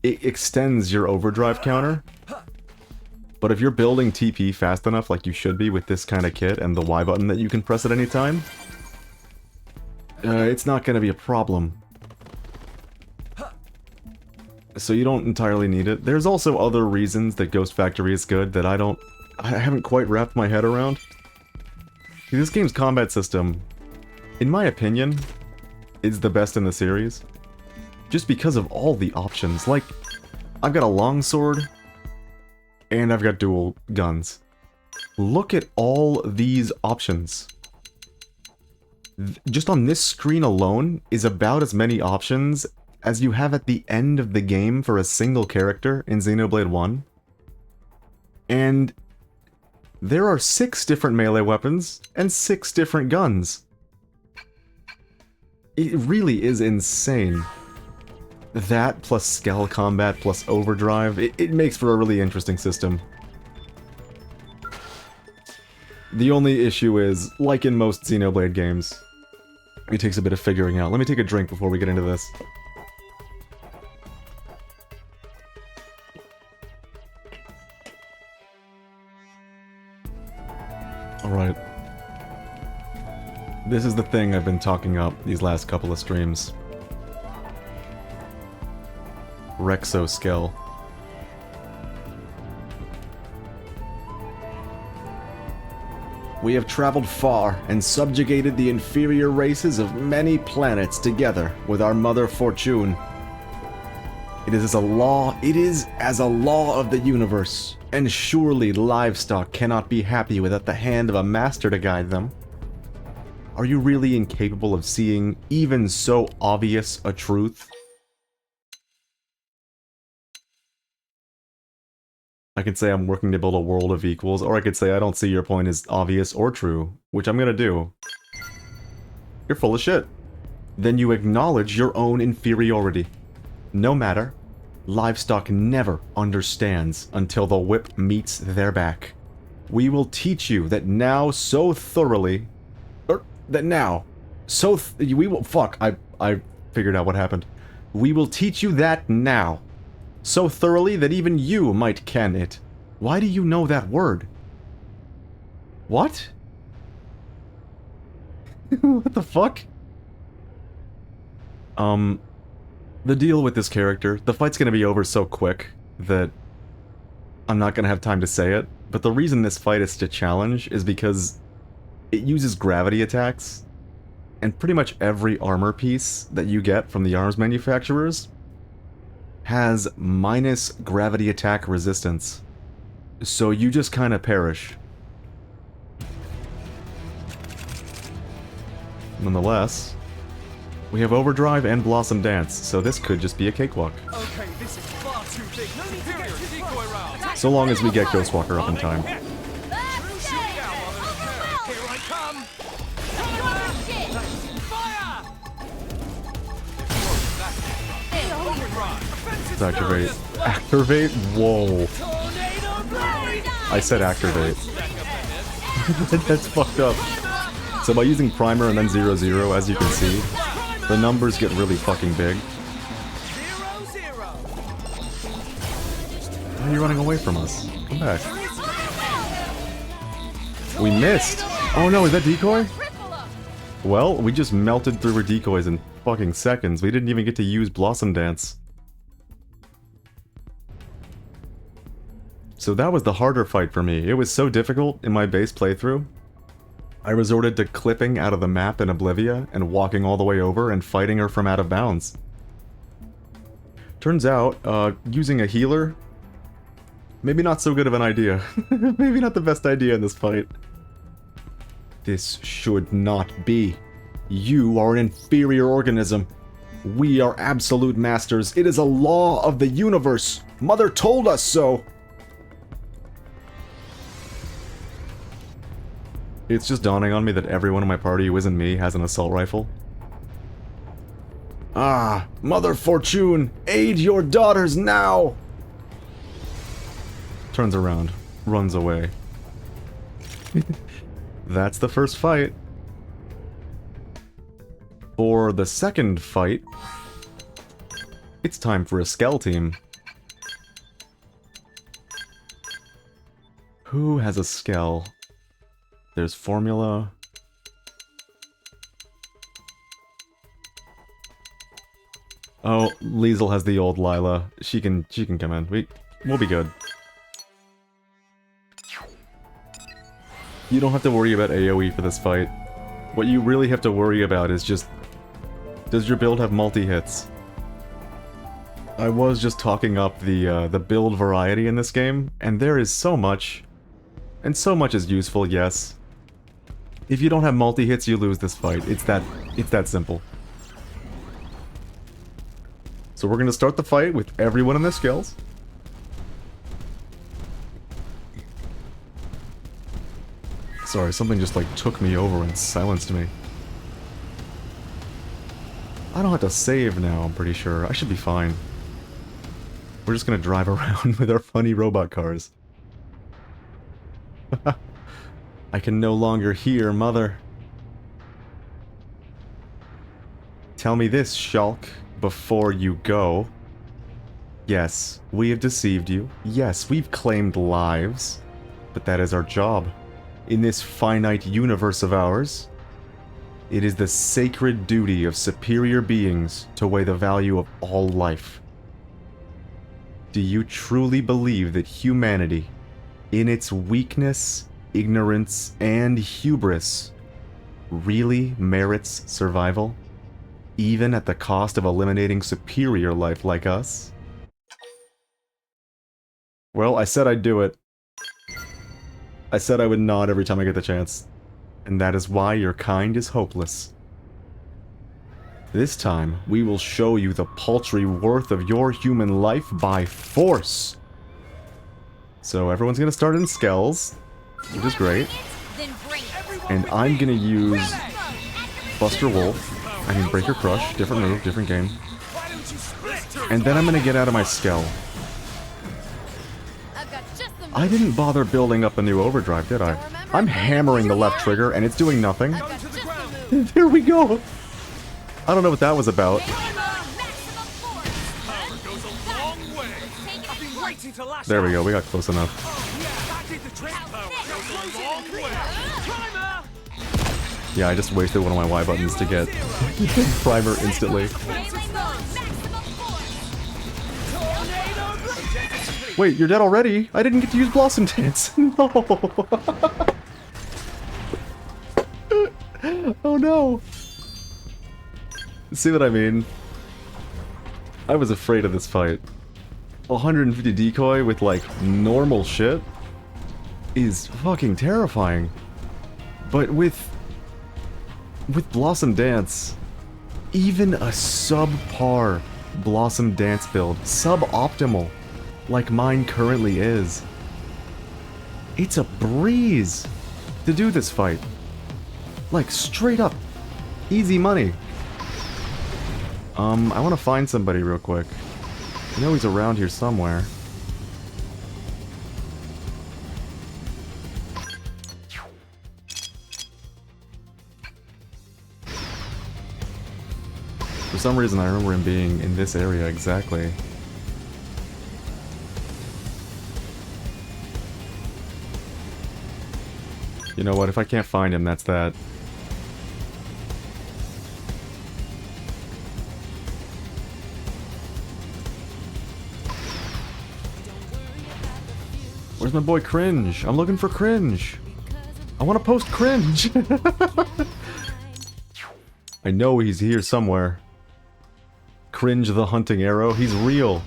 it extends your overdrive counter. But if you're building TP fast enough, like you should be with this kind of kit and the Y button that you can press at any time, it's not going to be a problem. So you don't entirely need it. There's also other reasons that Ghost Factory is good that I haven't quite wrapped my head around. This game's combat system, in my opinion, is the best in the series. Just because of all the options. Like, I've got a longsword, and I've got dual guns. Look at all these options. Just on this screen alone is about as many options as you have at the end of the game for a single character in Xenoblade 1. And there are 6 different melee weapons and 6 different guns. It really is insane. That plus Skell Combat plus Overdrive, it makes for a really interesting system. The only issue is, like in most Xenoblade games, it takes a bit of figuring out. Let me take a drink before we get into this. Alright. This is the thing I've been talking up these last couple of streams. Rexo Skell. We have traveled far and subjugated the inferior races of many planets together with our mother Fortune. It is as a law of the universe, and surely livestock cannot be happy without the hand of a master to guide them. Are you really incapable of seeing even so obvious a truth? I could say I'm working to build a world of equals, or I could say I don't see your point as obvious or true, which I'm gonna do. You're full of shit. Then you acknowledge your own inferiority. No matter. Livestock never understands until the whip meets their back. We will teach you that now so thoroughly... I figured out what happened. We will teach you that now. So thoroughly that even you might ken it. Why do you know that word? What? What the fuck? The deal with this character, the fight's gonna be over so quick that I'm not gonna have time to say it, But the reason this fight is such a challenge is because it uses gravity attacks, and pretty much every armor piece that you get from the arms manufacturers has minus gravity attack resistance. So you just kind of perish. Nonetheless, we have Overdrive and Blossom Dance, so this could just be a cakewalk. Okay, this is far too big. No need to get too decoy round. So long as we get Ghostwalker up in time. Here I come. Fire! Let's activate. Activate? Whoa. Tornado blade! I said activate. That's fucked up. So by using Primer and then 0-0, as you can see, the numbers get really fucking big. 0-0. Why are you running away from us? Come back. We missed! Oh no, is that decoy? Well, we just melted through her decoys in fucking seconds. We didn't even get to use Blossom Dance. So that was the harder fight for me. It was so difficult in my base playthrough. I resorted to clipping out of the map in Oblivia and walking all the way over and fighting her from out of bounds. Turns out, using a healer, maybe not so good of an idea. Maybe not the best idea in this fight. This should not be. You are an inferior organism. We are absolute masters. It is a law of the universe. Mother told us so. It's just dawning on me that everyone in my party who isn't me has an assault rifle. Ah, Mother Fortune, aid your daughters now! Turns around, runs away. That's the first fight. For the second fight, it's time for a Skell team. Who has a Skell? There's Formula. Oh, Liesel has the old Lila. She can come in. We'll be good. You don't have to worry about AoE for this fight. What you really have to worry about is just, does your build have multi-hits? I was just talking up the build variety in this game, and there is so much. And so much is useful, yes. If you don't have multi-hits, you lose this fight. It's that simple. So we're gonna start the fight with everyone in their skills. Sorry, something just like took me over and silenced me. I don't have to save now, I'm pretty sure. I should be fine. We're just gonna drive around with our funny robot cars. I can no longer hear Mother. Tell me this, Shulk, before you go. Yes, we have deceived you. Yes, we've claimed lives. But that is our job. In this finite universe of ours, it is the sacred duty of superior beings to weigh the value of all life. Do you truly believe that humanity, in its weakness, ignorance, and hubris, really merits survival, even at the cost of eliminating superior life like us? Well, I said I'd do it. I said I would nod every time I get the chance. And that is why your kind is hopeless. This time, we will show you the paltry worth of your human life by force. So everyone's gonna start in Skells, which is great. And I'm gonna use Buster Wolf, Breaker Crush, different move, different game. And then I'm gonna get out of my Skell. I didn't bother building up a new overdrive, did I? I'm hammering the left trigger and it's doing nothing. There we go! I don't know what that was about. There we go, we got close enough. Yeah, I just wasted one of my Y buttons to get Primer instantly. Wait, you're dead already? I didn't get to use Blossom Dance. No. Oh no. See what I mean? I was afraid of this fight. 150 decoy with like normal shit is fucking terrifying. But with Blossom Dance, even a subpar Blossom Dance build, suboptimal, like mine currently is, it's a breeze to do this fight. Like, straight up, easy money. I want to find somebody real quick. I know he's around here somewhere. For some reason, I remember him being in this area exactly. You know what? If I can't find him, that's that. Where's my boy Cringe? I'm looking for Cringe. I want to post Cringe. I know he's here somewhere. Cringe the hunting arrow. He's real.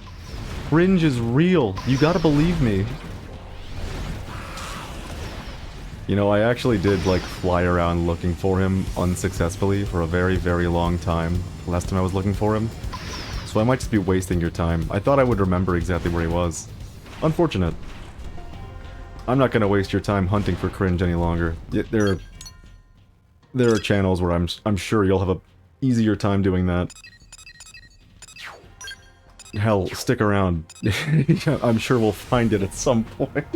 Cringe is real. You gotta believe me. You know, I actually did like fly around looking for him unsuccessfully for a very, very long time. Last time I was looking for him. So I might just be wasting your time. I thought I would remember exactly where he was. Unfortunate. I'm not gonna waste your time hunting for Cringe any longer. There are channels where I'm sure you'll have a easier time doing that. Hell, stick around. I'm sure we'll find it at some point.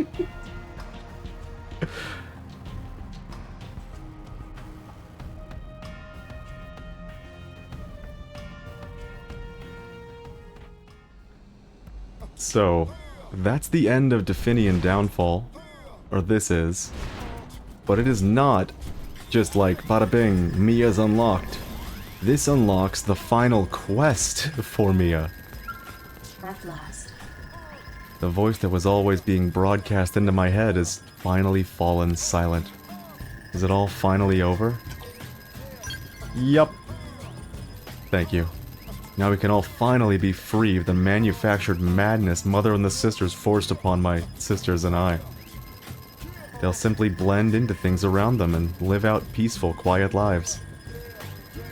So, that's the end of Definian Downfall. Or this is. But it is not just like, bada bing, Mia's unlocked. This unlocks the final quest for Mia. At last. The voice that was always being broadcast into my head has finally fallen silent. Is it all finally over? Yup. Thank you. Now we can all finally be free of the manufactured madness Mother and the Sisters forced upon my sisters and I. They'll simply blend into things around them and live out peaceful, quiet lives.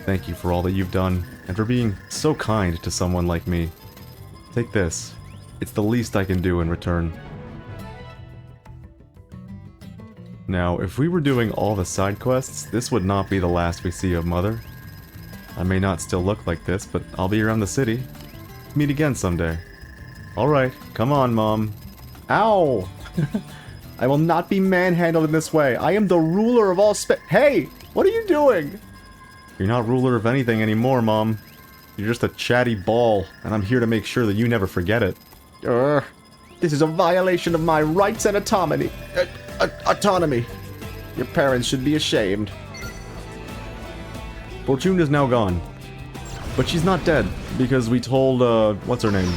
Thank you for all that you've done, and for being so kind to someone like me. Take this. It's the least I can do in return. Now, if we were doing all the side quests, this would not be the last we see of Mother. I may not still look like this, but I'll be around the city. Meet again someday. Alright, come on, Mom. Ow! I will not be manhandled in this way. I am the ruler of all Hey! What are you doing? You're not ruler of anything anymore, Mom. You're just a chatty ball, and I'm here to make sure that you never forget it. This is a violation of my rights and autonomy. Autonomy. Your parents should be ashamed. Fortune is now gone. But she's not dead, because we told, what's her name?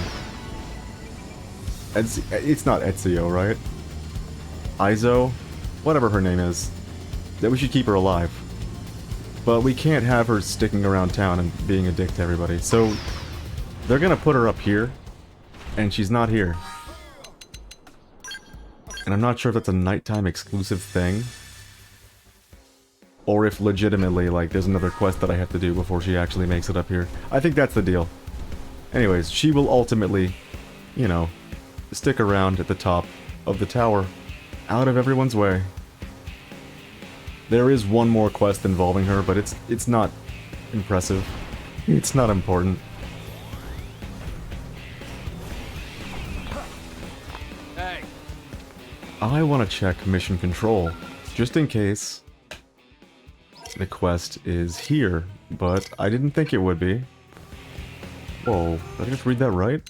It's not Ezio, right? Izo? Whatever her name is. That we should keep her alive. But we can't have her sticking around town and being a dick to everybody, so they're gonna put her up here, and she's not here. And I'm not sure if that's a nighttime exclusive thing, or if legitimately, like, there's another quest that I have to do before she actually makes it up here. I think that's the deal. Anyways, she will ultimately, you know, stick around at the top of the tower, out of everyone's way. There is one more quest involving her, but it's not impressive. It's not important. Hey. I want to check mission control, just in case the quest is here, but I didn't think it would be. Whoa, did I just read that right?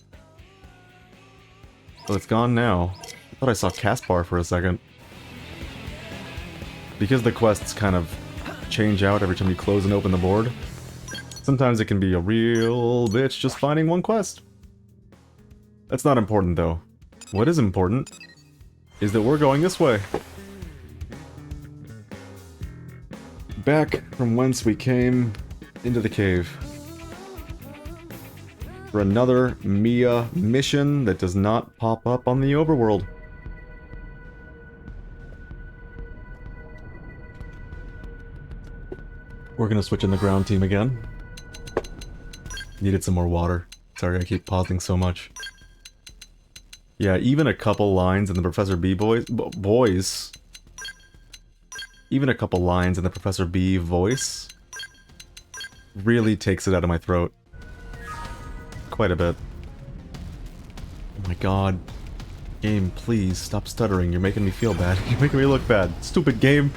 Oh, it's gone now. I thought I saw Caspar for a second. Because the quests kind of change out every time you close and open the board, sometimes it can be a real bitch just finding one quest. That's not important, though. What is important is that we're going this way. Back from whence we came into the cave. For another Mia mission that does not pop up on the overworld. We're gonna switch in the ground team again. Needed some more water. Sorry I keep pausing so much. Yeah, even a couple lines in the Professor B voice. Even a couple lines in the Professor B voice really takes it out of my throat. Quite a bit. Oh my god. Game, please, stop stuttering. You're making me feel bad. You're making me look bad. Stupid game.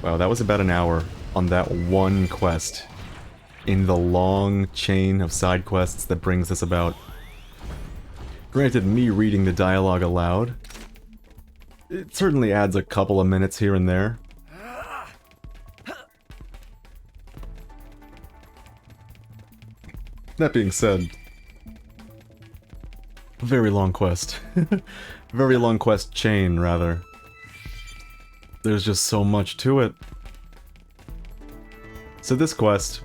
Wow, that was about an hour on that one quest. In the long chain of side quests that brings this about. Granted, me reading the dialogue aloud, it certainly adds a couple of minutes here and there. That being said, very long quest. Very long quest chain, rather. There's just so much to it. So this quest,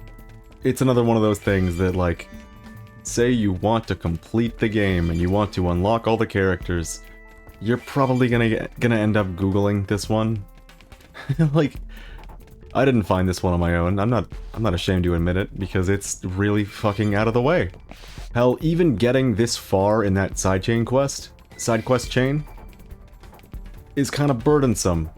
it's another one of those things that, like, say you want to complete the game and you want to unlock all the characters, you're probably gonna end up Googling this one. Like, I didn't find this one on my own. I'm not ashamed to admit it, because it's really fucking out of the way. Hell, even getting this far in that side quest chain, is kind of burdensome.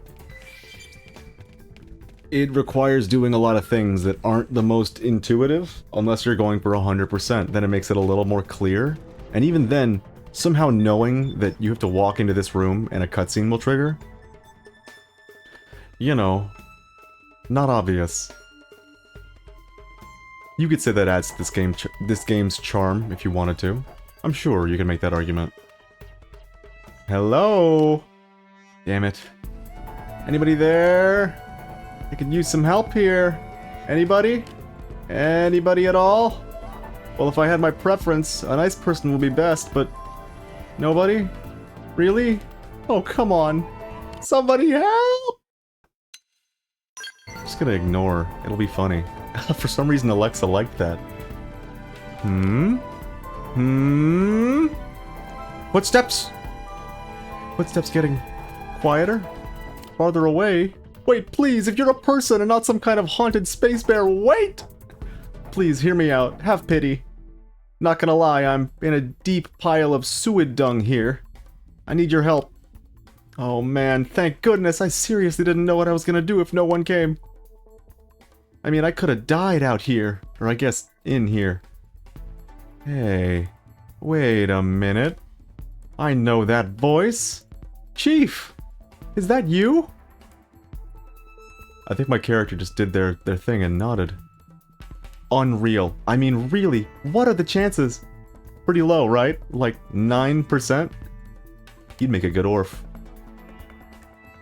It requires doing a lot of things that aren't the most intuitive, unless you're going for 100%, then it makes it a little more clear. And even then, somehow knowing that you have to walk into this room and a cutscene will trigger, you know, not obvious. You could say that adds to this game's charm if you wanted to. I'm sure you can make that argument. Hello? Damn it. Anybody there? I could use some help here. Anybody? Anybody at all? Well, if I had my preference, a nice person would be best, but... Nobody? Really? Oh, come on. Somebody help! I'm just gonna ignore. It'll be funny. For some reason, Alexa liked that. Footsteps? Footsteps getting quieter? Farther away? Wait, please, if you're a person and not some kind of haunted space bear, wait! Please, hear me out. Have pity. Not gonna lie, I'm in a deep pile of suid dung here. I need your help. Oh man, thank goodness, I seriously didn't know what I was gonna do if no one came. I mean, I could have died out here. Or I guess, in here. Hey, wait a minute. I know that voice. Chief! Is that you? I think my character just did their thing and nodded. Unreal. I mean, really, what are the chances? Pretty low, right? Like 9%? You'd make a good orph.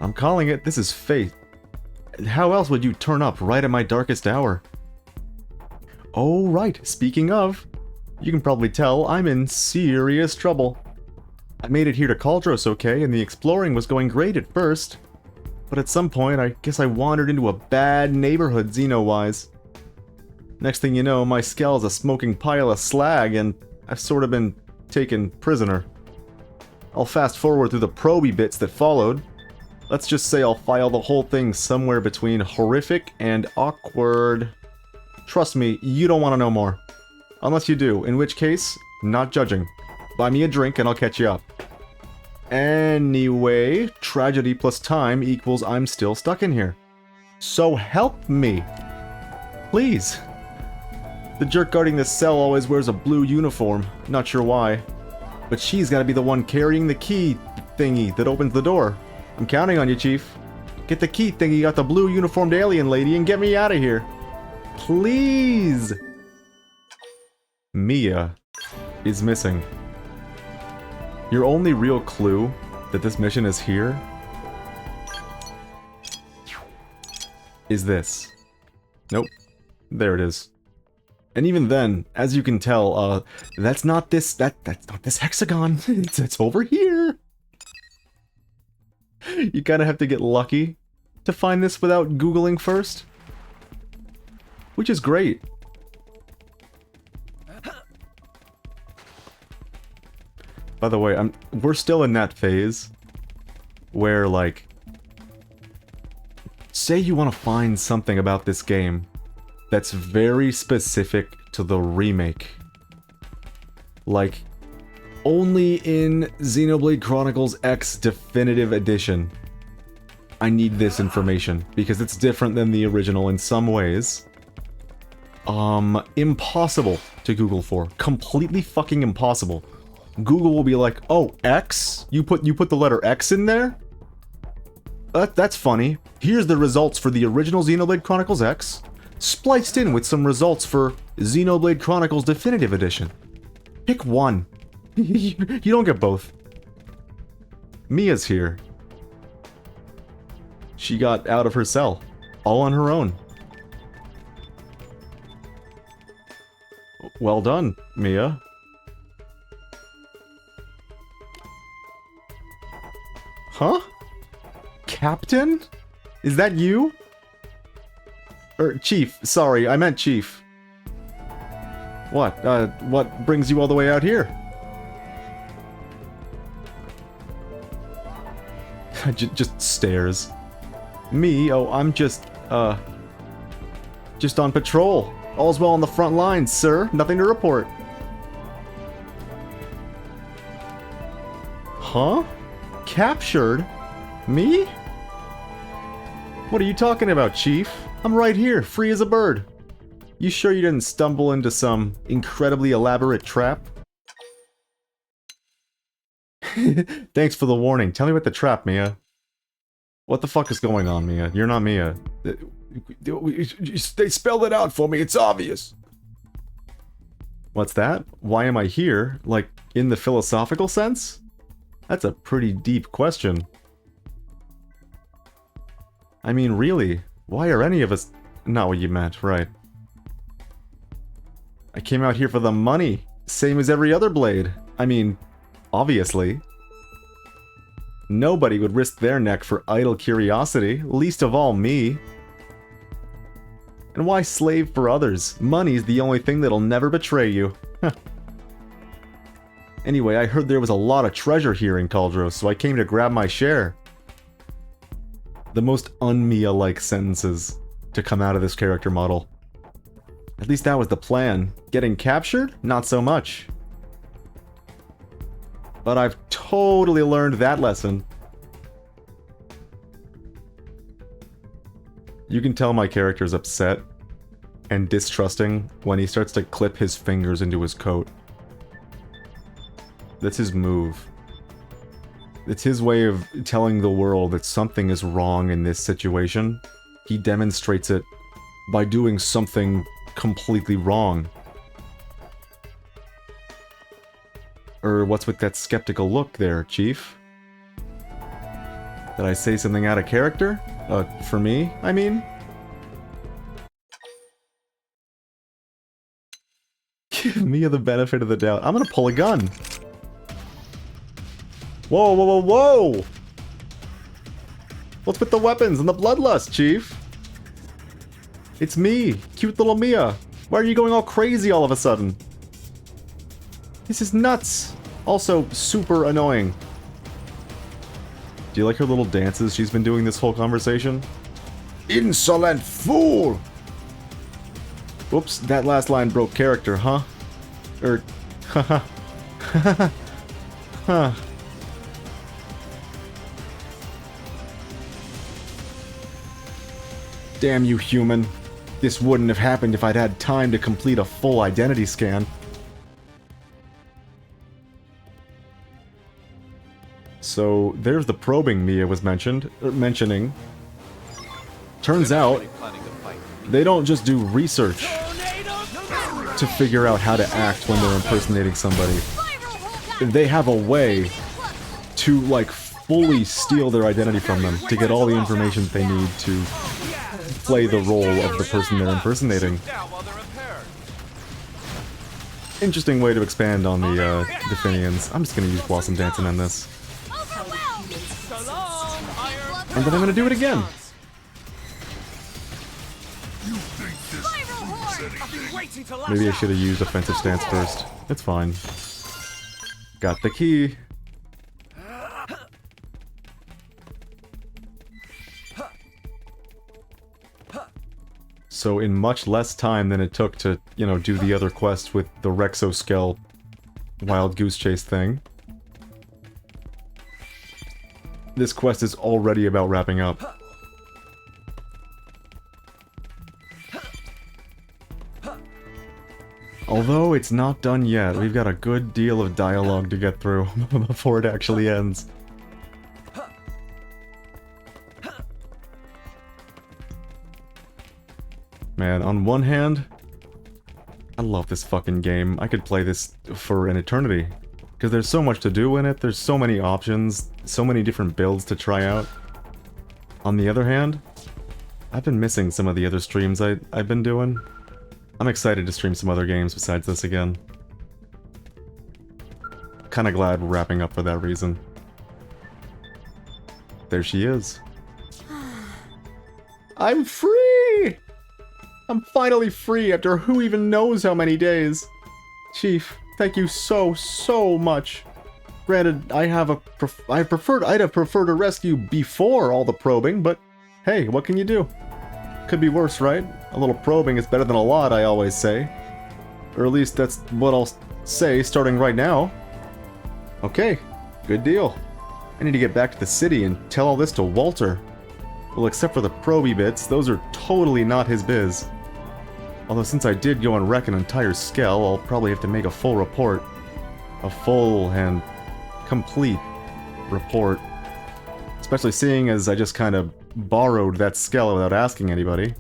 I'm calling it. This is fate. How else would you turn up right at my darkest hour? Oh, right. Speaking of, you can probably tell I'm in serious trouble. I made it here to Cauldros okay, and the exploring was going great at first. But at some point, I guess I wandered into a bad neighborhood Xeno-wise. Next thing you know, my skull's a smoking pile of slag, and I've sort of been taken prisoner. I'll fast forward through the proby bits that followed. Let's just say I'll file the whole thing somewhere between horrific and awkward. Trust me, you don't want to know more. Unless you do, in which case, not judging. Buy me a drink and I'll catch you up. Anyway, tragedy plus time equals I'm still stuck in here. So help me. Please. The jerk guarding this cell always wears a blue uniform. Not sure why. But she's gotta be the one carrying the key thingy that opens the door. I'm counting on you, Chief. Get the key thingy out the blue uniformed alien lady and get me out of here. Please! Mia is missing. Your only real clue that this mission is here is this. Nope. There it is. And even then, as you can tell, that's not this, that's not this hexagon. It's over here. You kind of have to get lucky to find this without Googling first. Which is great. By the way, we're still in that phase where, like, say you want to find something about this game that's very specific to the remake. Like, only in Xenoblade Chronicles X Definitive Edition, I need this information, because it's different than the original in some ways. Impossible to Google for. Completely fucking impossible. Google will be like, oh, X? You put the letter X in there? That's funny. Here's the results for the original Xenoblade Chronicles X, spliced in with some results for Xenoblade Chronicles Definitive Edition. Pick one. You don't get both. Mia's here. She got out of her cell, all on her own. Well done, Mia. Huh? Captain? Is that you? Chief, sorry, I meant Chief. What brings you all the way out here? Just stares. Me? Oh, I'm just on patrol. All's well on the front lines, sir. Nothing to report. Huh? Captured? Me? What are you talking about, Chief? I'm right here, free as a bird. You sure you didn't stumble into some incredibly elaborate trap? Thanks for the warning. Tell me about the trap, Mia. What the fuck is going on, Mia? You're not Mia. They spelled it out for me, it's obvious. What's that? Why am I here? Like, in the philosophical sense? That's a pretty deep question. I mean, really, why are any of us... Not what you meant, right. I came out here for the money, same as every other blade. I mean, obviously. Nobody would risk their neck for idle curiosity, least of all me. And why slave for others? Money's the only thing that'll never betray you. Anyway, I heard there was a lot of treasure here in Caldros, so I came to grab my share. The most un-Mia-like sentences to come out of this character model. At least that was the plan. Getting captured? Not so much. But I've totally learned that lesson. You can tell my character's upset and distrusting when he starts to clip his fingers into his coat. That's his move. It's his way of telling the world that something is wrong in this situation. He demonstrates it by doing something completely wrong. What's with that skeptical look there, Chief? Did I say something out of character? For me, I mean? Give Mia the benefit of the doubt. I'm gonna pull a gun. Whoa, whoa, whoa, whoa! What's with the weapons and the bloodlust, Chief? It's me, cute little Mia. Why are you going all crazy all of a sudden? This is nuts! Also, super annoying. Do you like her little dances she's been doing this whole conversation? Insolent fool! Whoops, that last line broke character, huh? Haha. Huh. Damn you, human. This wouldn't have happened if I'd had time to complete a full identity scan. So, there's the probing Mia was mentioning. Turns out, they don't just do research to figure out how to act when they're impersonating somebody. They have a way to, like, fully steal their identity from them, to get all the information they need to play the role of the person they're impersonating. interesting way to expand on the Definians. I'm just gonna use Blossom Dancing on this. Overwhelmed! So long, Iron. And then I'm gonna do it again. Spiral horn! I've been waiting to lash Maybe I out. should have used Offensive Stance first. It's fine. Got the key. So in much less time than it took to, you know, do the other quest with the Rexoskull Wild Goose Chase thing, this quest is already about wrapping up. Although it's not done yet, we've got a good deal of dialogue to get through before it actually ends. Man, on one hand, I love this fucking game. I could play this for an eternity. Because there's so much to do in it, there's so many options, so many different builds to try out. On the other hand, I've been missing some of the other streams I've been doing. I'm excited to stream some other games besides this again. Kinda glad we're wrapping up for that reason. There she is. I'm free! I'm finally free after who even knows how many days. Chief, thank you so much. Granted, I'd have preferred a rescue before all the probing, but hey, what can you do? Could be worse, right? A little probing is better than a lot, I always say. Or at least that's what I'll say starting right now. Okay, good deal. I need to get back to the city and tell all this to Walter. Well, except for the proby bits, those are totally not his biz. Although since I did go and wreck an entire skell, I'll probably have to make a full report. A full and complete report. Especially seeing as I just kind of borrowed that skell without asking anybody.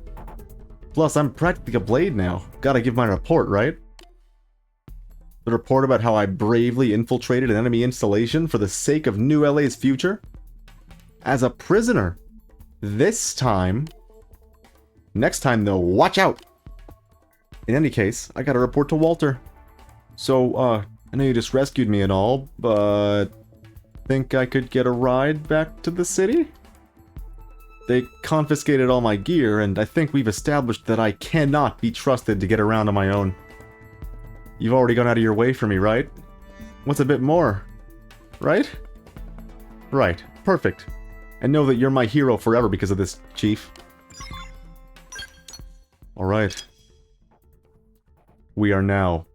Plus, I'm practically a blade now. Gotta give my report, right? The report about how I bravely infiltrated an enemy installation for the sake of New LA's future? As a prisoner. This time. Next time, though, watch out! In any case, I gotta report to Walter. So, I know you just rescued me and all, but... think I could get a ride back to the city? They confiscated all my gear, and I think we've established that I cannot be trusted to get around on my own. You've already gone out of your way for me, right? What's a bit more? Right? Right. Perfect. And know that you're my hero forever because of this, Chief. Alright. We are now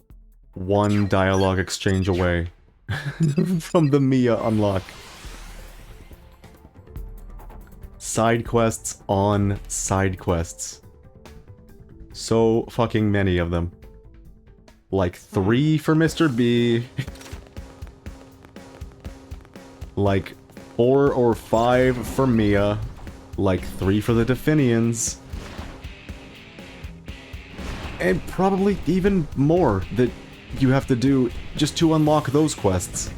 one dialogue exchange away from the Mia unlock. Side quests on side quests. So fucking many of them. Like 3 for Mr. B. Like 4 or 5 for Mia. Like 3 for the Definians. And probably even more that you have to do just to unlock those quests.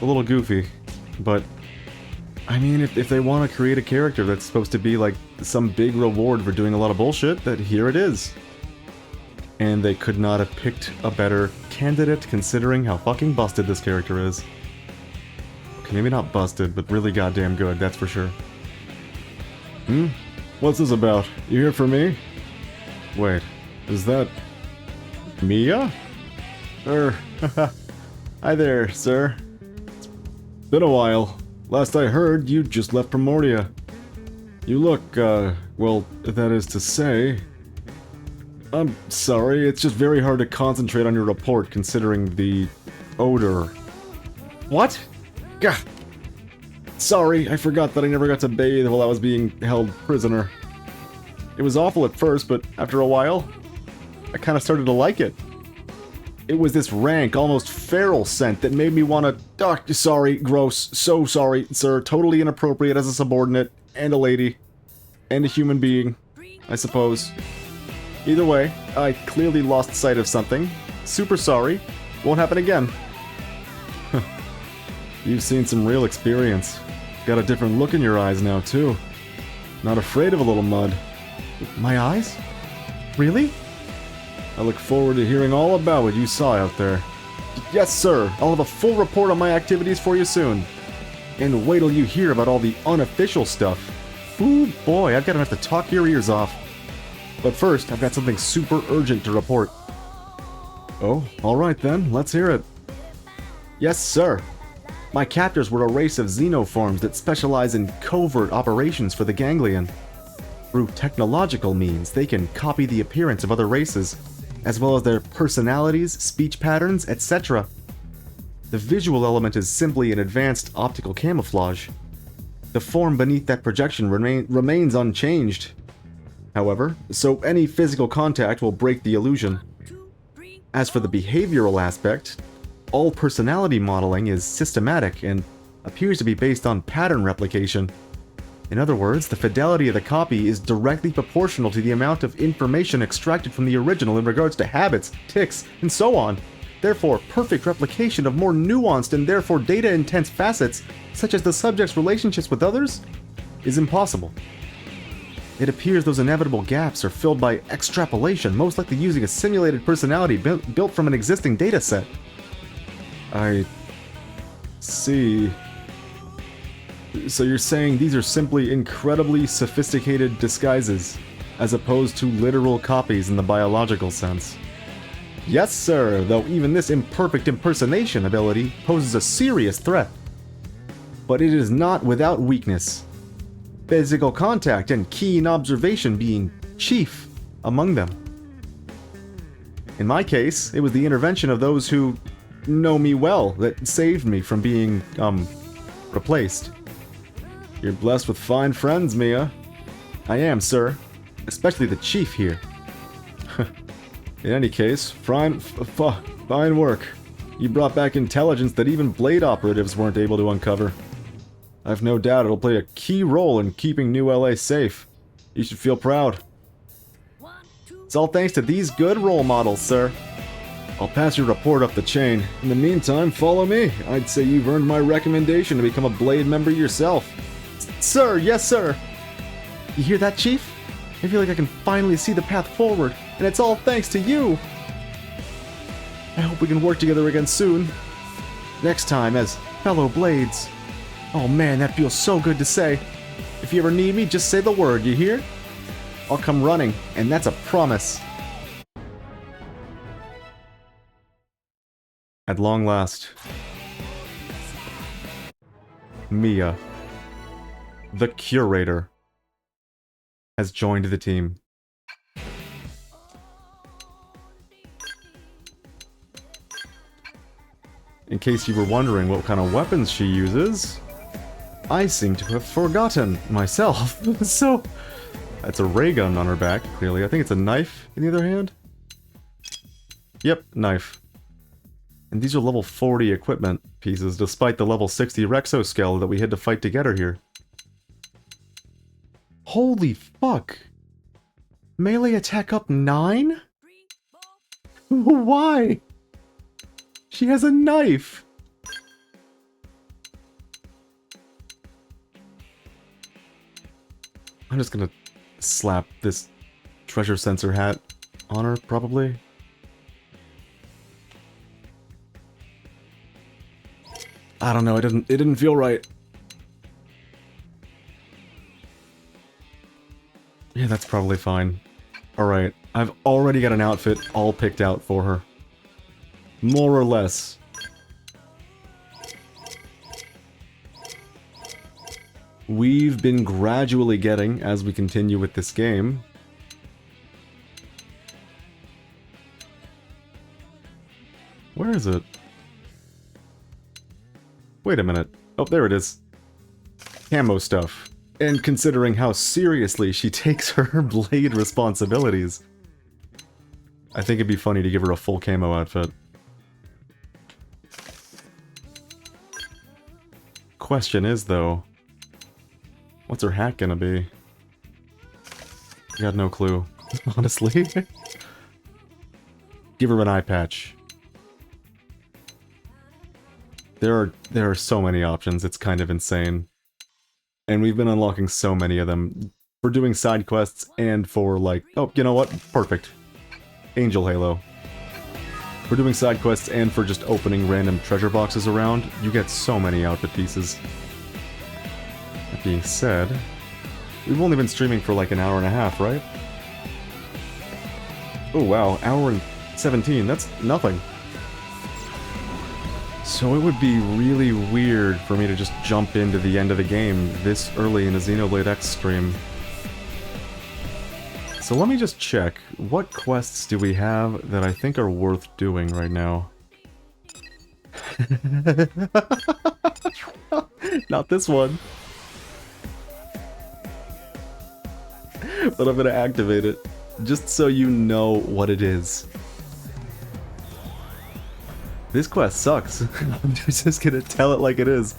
A little goofy, but I mean, if they want to create a character that's supposed to be like some big reward for doing a lot of bullshit, that here it is. And they could not have picked a better candidate considering how fucking busted this character is. Okay, maybe not busted, but really goddamn good, that's for sure. What's this about? You here for me? Wait, is that... Mia? Hi there, sir. It's been a while. Last I heard, you just left Primordia. You look, well, that is to say... I'm sorry, it's just very hard to concentrate on your report considering the odor. What? Gah! Sorry, I forgot that I never got to bathe while I was being held prisoner. It was awful at first, but after a while, I kind of started to like it. It was this rank, almost feral scent that made me want to... Oh, sorry, gross. So sorry, sir. Totally inappropriate as a subordinate, and a lady, and a human being, I suppose. Either way, I clearly lost sight of something. Super sorry. Won't happen again. You've seen some real experience. Got a different look in your eyes now, too. Not afraid of a little mud. My eyes? Really? I look forward to hearing all about what you saw out there. Yes, sir. I'll have a full report on my activities for you soon. And wait till you hear about all the unofficial stuff. Ooh, boy, I've got enough to talk your ears off. But first, I've got something super urgent to report. Oh, alright then, let's hear it. Yes, sir. My captors were a race of xenoforms that specialize in covert operations for the Ganglion. Through technological means, they can copy the appearance of other races, as well as their personalities, speech patterns, etc. The visual element is simply an advanced optical camouflage. The form beneath that projection remains unchanged, however, so any physical contact will break the illusion. As for the behavioral aspect, all personality modeling is systematic and appears to be based on pattern replication. In other words, the fidelity of the copy is directly proportional to the amount of information extracted from the original in regards to habits, tics, and so on. Therefore, perfect replication of more nuanced and therefore data-intense facets, such as the subject's relationships with others, is impossible. It appears those inevitable gaps are filled by extrapolation, most likely using a simulated personality built from an existing dataset. I see. So you're saying these are simply incredibly sophisticated disguises, as opposed to literal copies in the biological sense? Yes, sir, though even this imperfect impersonation ability poses a serious threat. But it is not without weakness. Physical contact and keen observation being chief among them. In my case, it was the intervention of those who know me well that saved me from being, replaced. You're blessed with fine friends, Mia. I am, sir. Especially the chief here. In any case, fine work. You brought back intelligence that even Blade operatives weren't able to uncover. I've no doubt it'll play a key role in keeping New LA safe. You should feel proud. It's all thanks to these good role models, sir. I'll pass your report up the chain. In the meantime, follow me. I'd say you've earned my recommendation to become a Blade member yourself. Sir, yes, sir. You hear that, Chief? I feel like I can finally see the path forward, and it's all thanks to you. I hope we can work together again soon. Next time as fellow Blades. Oh man, that feels so good to say. If you ever need me, just say the word, you hear? I'll come running, and that's a promise. At long last, Mia, the Curator, has joined the team. In case you were wondering what kind of weapons she uses, I seem to have forgotten myself. So, that's a ray gun on her back, clearly. I think it's a knife in the other hand. Yep, knife. And these are level 40 equipment pieces, despite the level 60 Rexoscale that we had to fight to get her here. Holy fuck! Melee attack up 9? Why? She has a knife! I'm just gonna slap this treasure sensor hat on her, probably. I don't know, it didn't feel right. Yeah, that's probably fine. Alright, I've already got an outfit all picked out for her. More or less. We've been gradually getting, as we continue with this game, where is it? Wait a minute. Oh, there it is. Camo stuff. And considering how seriously she takes her Blade responsibilities, I think it'd be funny to give her a full camo outfit. Question is, though, what's her hat gonna be? Got no clue, honestly. Give her an eye patch. There are so many options, it's kind of insane. And we've been unlocking so many of them for doing side quests and for like, oh, you know what? Perfect. Angel Halo. For doing side quests and for just opening random treasure boxes around, you get so many outfit pieces. That being said, we've only been streaming for like an hour and a half, right? Oh wow, hour and 17, that's nothing. So it would be really weird for me to just jump into the end of the game this early in a Xenoblade X stream. So let me just check, what quests do we have that I think are worth doing right now? Not this one. But I'm gonna activate it, just so you know what it is. This quest sucks. I'm just gonna tell it like it is.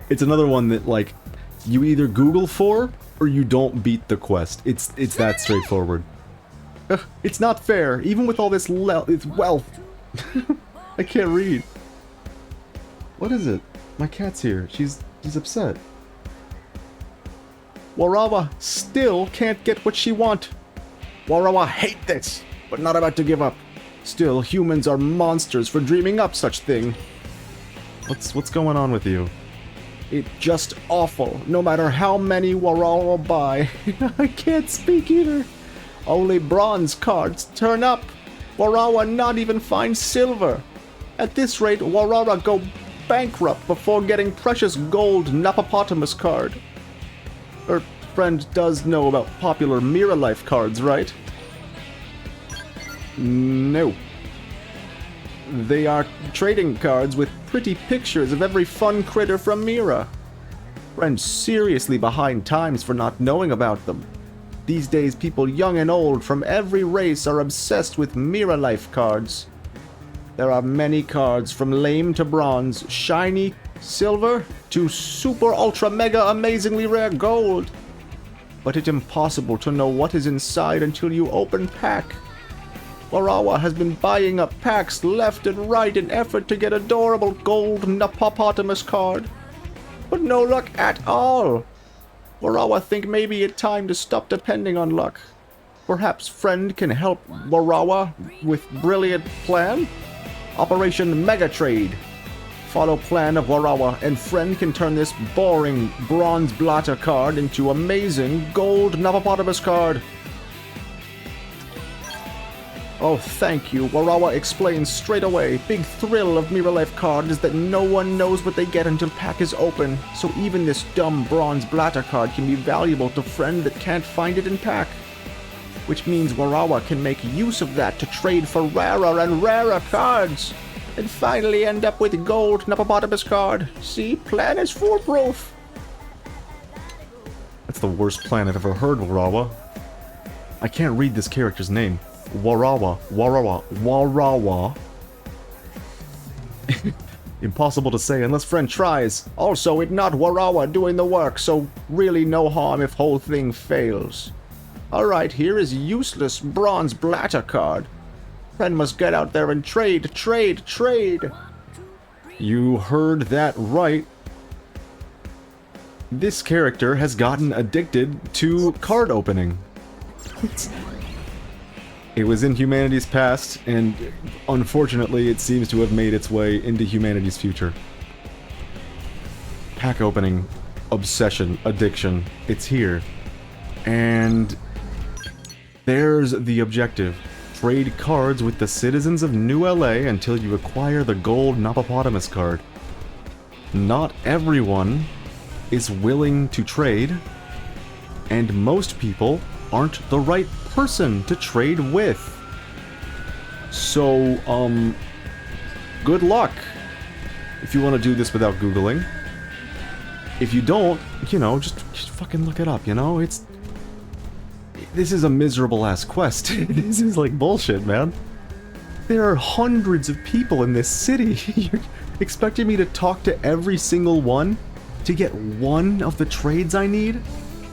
It's another one that, like, you either Google for, or you don't beat the quest. It's that straightforward. Ugh, it's not fair, even with all this wealth. I can't read. What is it? My cat's here. She's upset. Warawa still can't get what she want. Warawa hate this, but not about to give up. Still, humans are monsters for dreaming up such thing. What's going on with you? It's just awful, no matter how many Warawa buy. I can't speak either. Only bronze cards turn up. Warawa not even find silver. At this rate, Warawa go bankrupt before getting precious gold Napopotamus card. Her friend does know about popular Mira Life cards, right? No. They are trading cards with pretty pictures of every fun critter from Mira. Friend's seriously behind times for not knowing about them. These days, people young and old from every race are obsessed with Mira Life cards. There are many cards from lame to bronze, shiny silver to super ultra mega amazingly rare gold. But it's impossible to know what is inside until you open pack. Warawa has been buying up packs left and right in effort to get adorable gold Napopotamus card. But no luck at all. Warawa think maybe it's time to stop depending on luck. Perhaps friend can help Warawa with brilliant plan? Operation Mega Trade. Follow plan of Warawa and friend can turn this boring bronze blatter card into amazing gold Napopotamus card. Oh, thank you. Warawa explains straight away. Big thrill of Mira Life card is that no one knows what they get until pack is open. So even this dumb bronze blatter card can be valuable to friend that can't find it in pack. Which means Warawa can make use of that to trade for rarer and rarer cards. And finally end up with gold Napopotamus card. See, plan is foolproof. That's the worst plan I've ever heard, Warawa. I can't read this character's name. Warawa. Impossible to say unless friend tries. Also, it's not Warawa doing the work, so really no harm if whole thing fails. Alright, here is useless bronze blatter card. Friend must get out there and trade. You heard that right. This character has gotten addicted to card opening. It was in humanity's past, and unfortunately it seems to have made its way into humanity's future. Pack opening, obsession, addiction, it's here. And there's the objective. Trade cards with the citizens of New LA until you acquire the gold Napopotamus card. Not everyone is willing to trade, and most people aren't the right person to trade with. So, good luck if you want to do this without Googling. If you don't, you know, just fucking look it up, you know? This is a miserable ass quest. This is like bullshit, man. There are hundreds of people in this city. You're expecting me to talk to every single one to get one of the trades I need?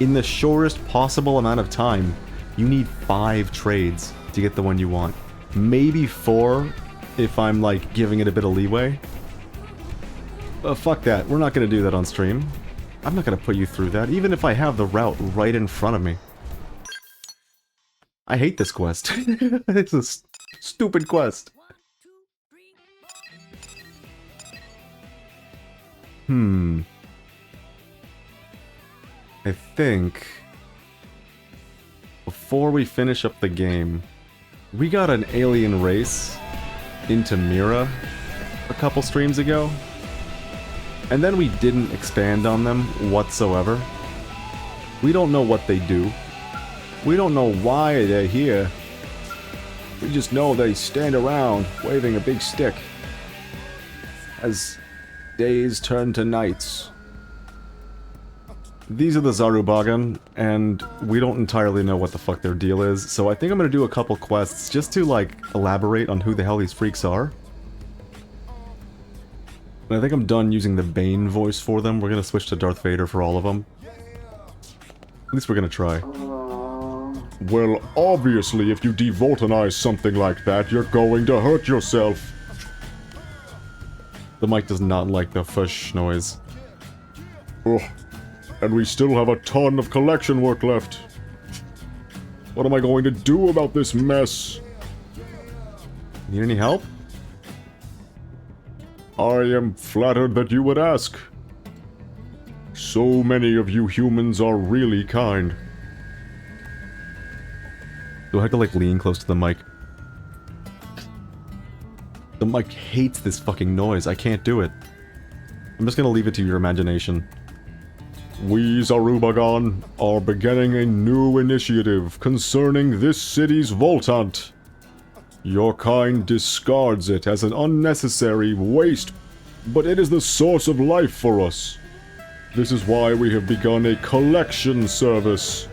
In the shortest possible amount of time. You need 5 trades to get the one you want. Maybe 4 if I'm like giving it a bit of leeway. Fuck that. We're not gonna do that on stream. I'm not gonna put you through that, even if I have the route right in front of me. I hate this quest. It's Stupid quest. I think before we finish up the game, we got an alien race into Mira a couple streams ago, and then we didn't expand on them whatsoever. We don't know what they do. We don't know why they're here. We just know they stand around waving a big stick as days turn to nights. These are the Zarubagan, and we don't entirely know what the fuck their deal is, so I think I'm gonna do a couple quests just to, like, elaborate on who the hell these freaks are. And I think I'm done using the Bane voice for them. We're gonna switch to Darth Vader for all of them. At least we're gonna try. Well, obviously, if you devoltanize something like that, you're going to hurt yourself. The mic does not like the fush noise. Ugh. And we still have a ton of collection work left. What am I going to do about this mess? Need any help? I am flattered that you would ask. So many of you humans are really kind. Do I have to, like, lean close to the mic? The mic hates this fucking noise. I can't do it. I'm just gonna leave it to your imagination. We Zarubagan are beginning a new initiative concerning this city's vault hunt. Your kind discards it as an unnecessary waste, but it is the source of life for us. This is why we have begun a collection service.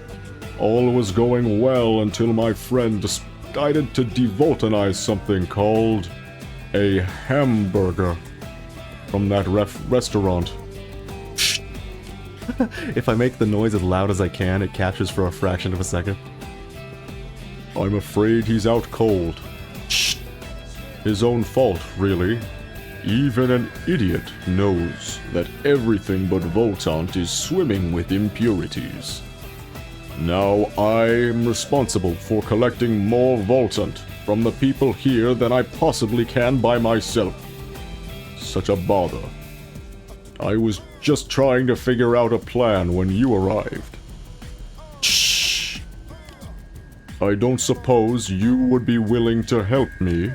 All was going well until my friend decided to devoltanize something called a hamburger from that restaurant. If I make the noise as loud as I can, it captures for a fraction of a second. I'm afraid he's out cold. His own fault, really. Even an idiot knows that everything but Voltant is swimming with impurities. Now I'm responsible for collecting more Voltant from the people here than I possibly can by myself. Such a bother. I was just trying to figure out a plan when you arrived. Shh. I don't suppose you would be willing to help me.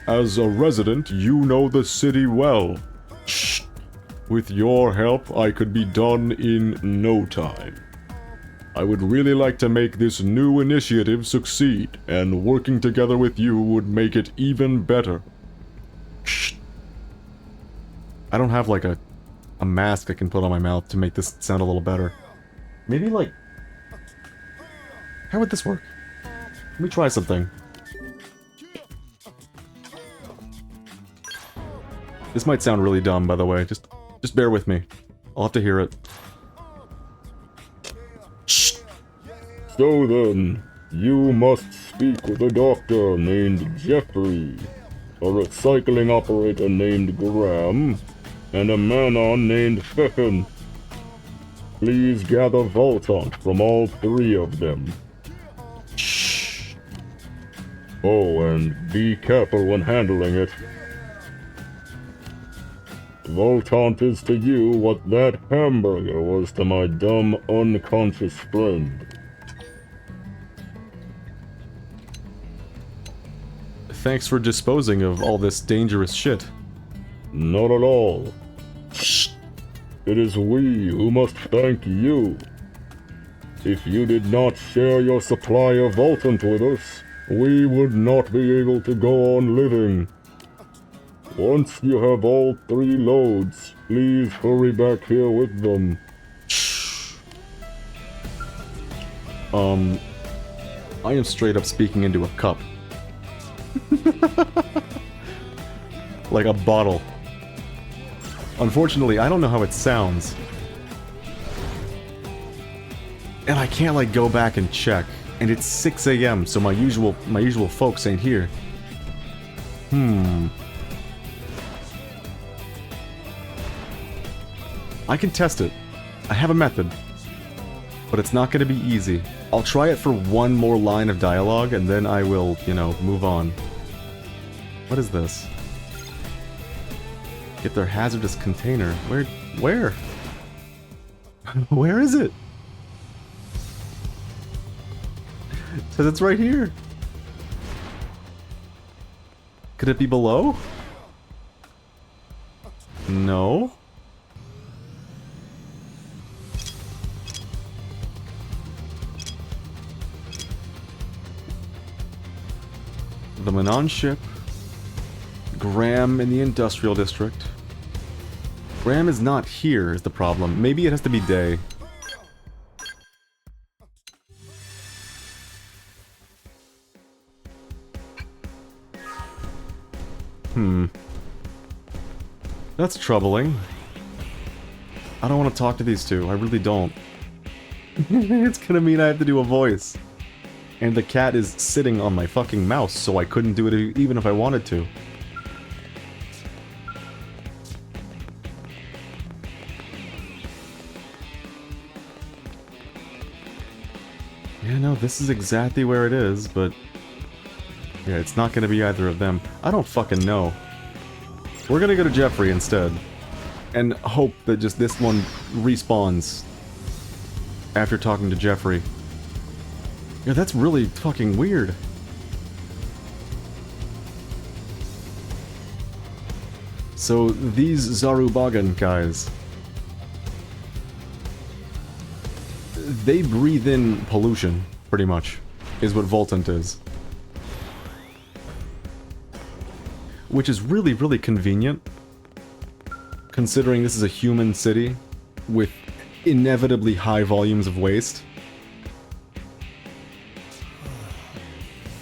As a resident, you know the city well. Shh. With your help, I could be done in no time. I would really like to make this new initiative succeed, and working together with you would make it even better. Shh. I don't have, like, a mask I can put on my mouth to make this sound a little better. Maybe, like... How would this work? Let me try something. This might sound really dumb, by the way. Just bear with me. I'll have to hear it. Shh. So then, you must speak with a doctor named Jeffrey, a recycling operator named Graham, and a man-on named Feffen. Please gather Voltant from all three of them. Shh. Oh, and be careful when handling it. Voltant is to you what that hamburger was to my dumb, unconscious friend. Thanks for disposing of all this dangerous shit. Not at all. It is we who must thank you. If you did not share your supply of Voltant with us, we would not be able to go on living. Once you have all 3 loads, please hurry back here with them. I am straight up speaking into a cup. Like a bottle. Unfortunately, I don't know how it sounds. And I can't, like, go back and check. And it's 6 AM, so my usual folks ain't here. I can test it. I have a method. But it's not gonna be easy. I'll try it for one more line of dialogue, and then I will, you know, move on. What is this? Get their hazardous container. Where? Where? Where is it? It says it's right here. Could it be below? No. The Manon ship. Graham in the industrial district. Graham is not here is the problem. Maybe it has to be day. That's troubling. I don't want to talk to these two. I really don't. It's gonna mean I have to do a voice. And the cat is sitting on my fucking mouse, so I couldn't do it even if I wanted to. Yeah, no, this is exactly where it is, but... yeah, it's not gonna be either of them. I don't fucking know. We're gonna go to Jeffrey instead. And hope that just this one respawns. After talking to Jeffrey. Yeah, that's really fucking weird. So, these Zarubagan guys... they breathe in pollution, pretty much, is what Voltant is. Which is really, really convenient, considering this is a human city with inevitably high volumes of waste.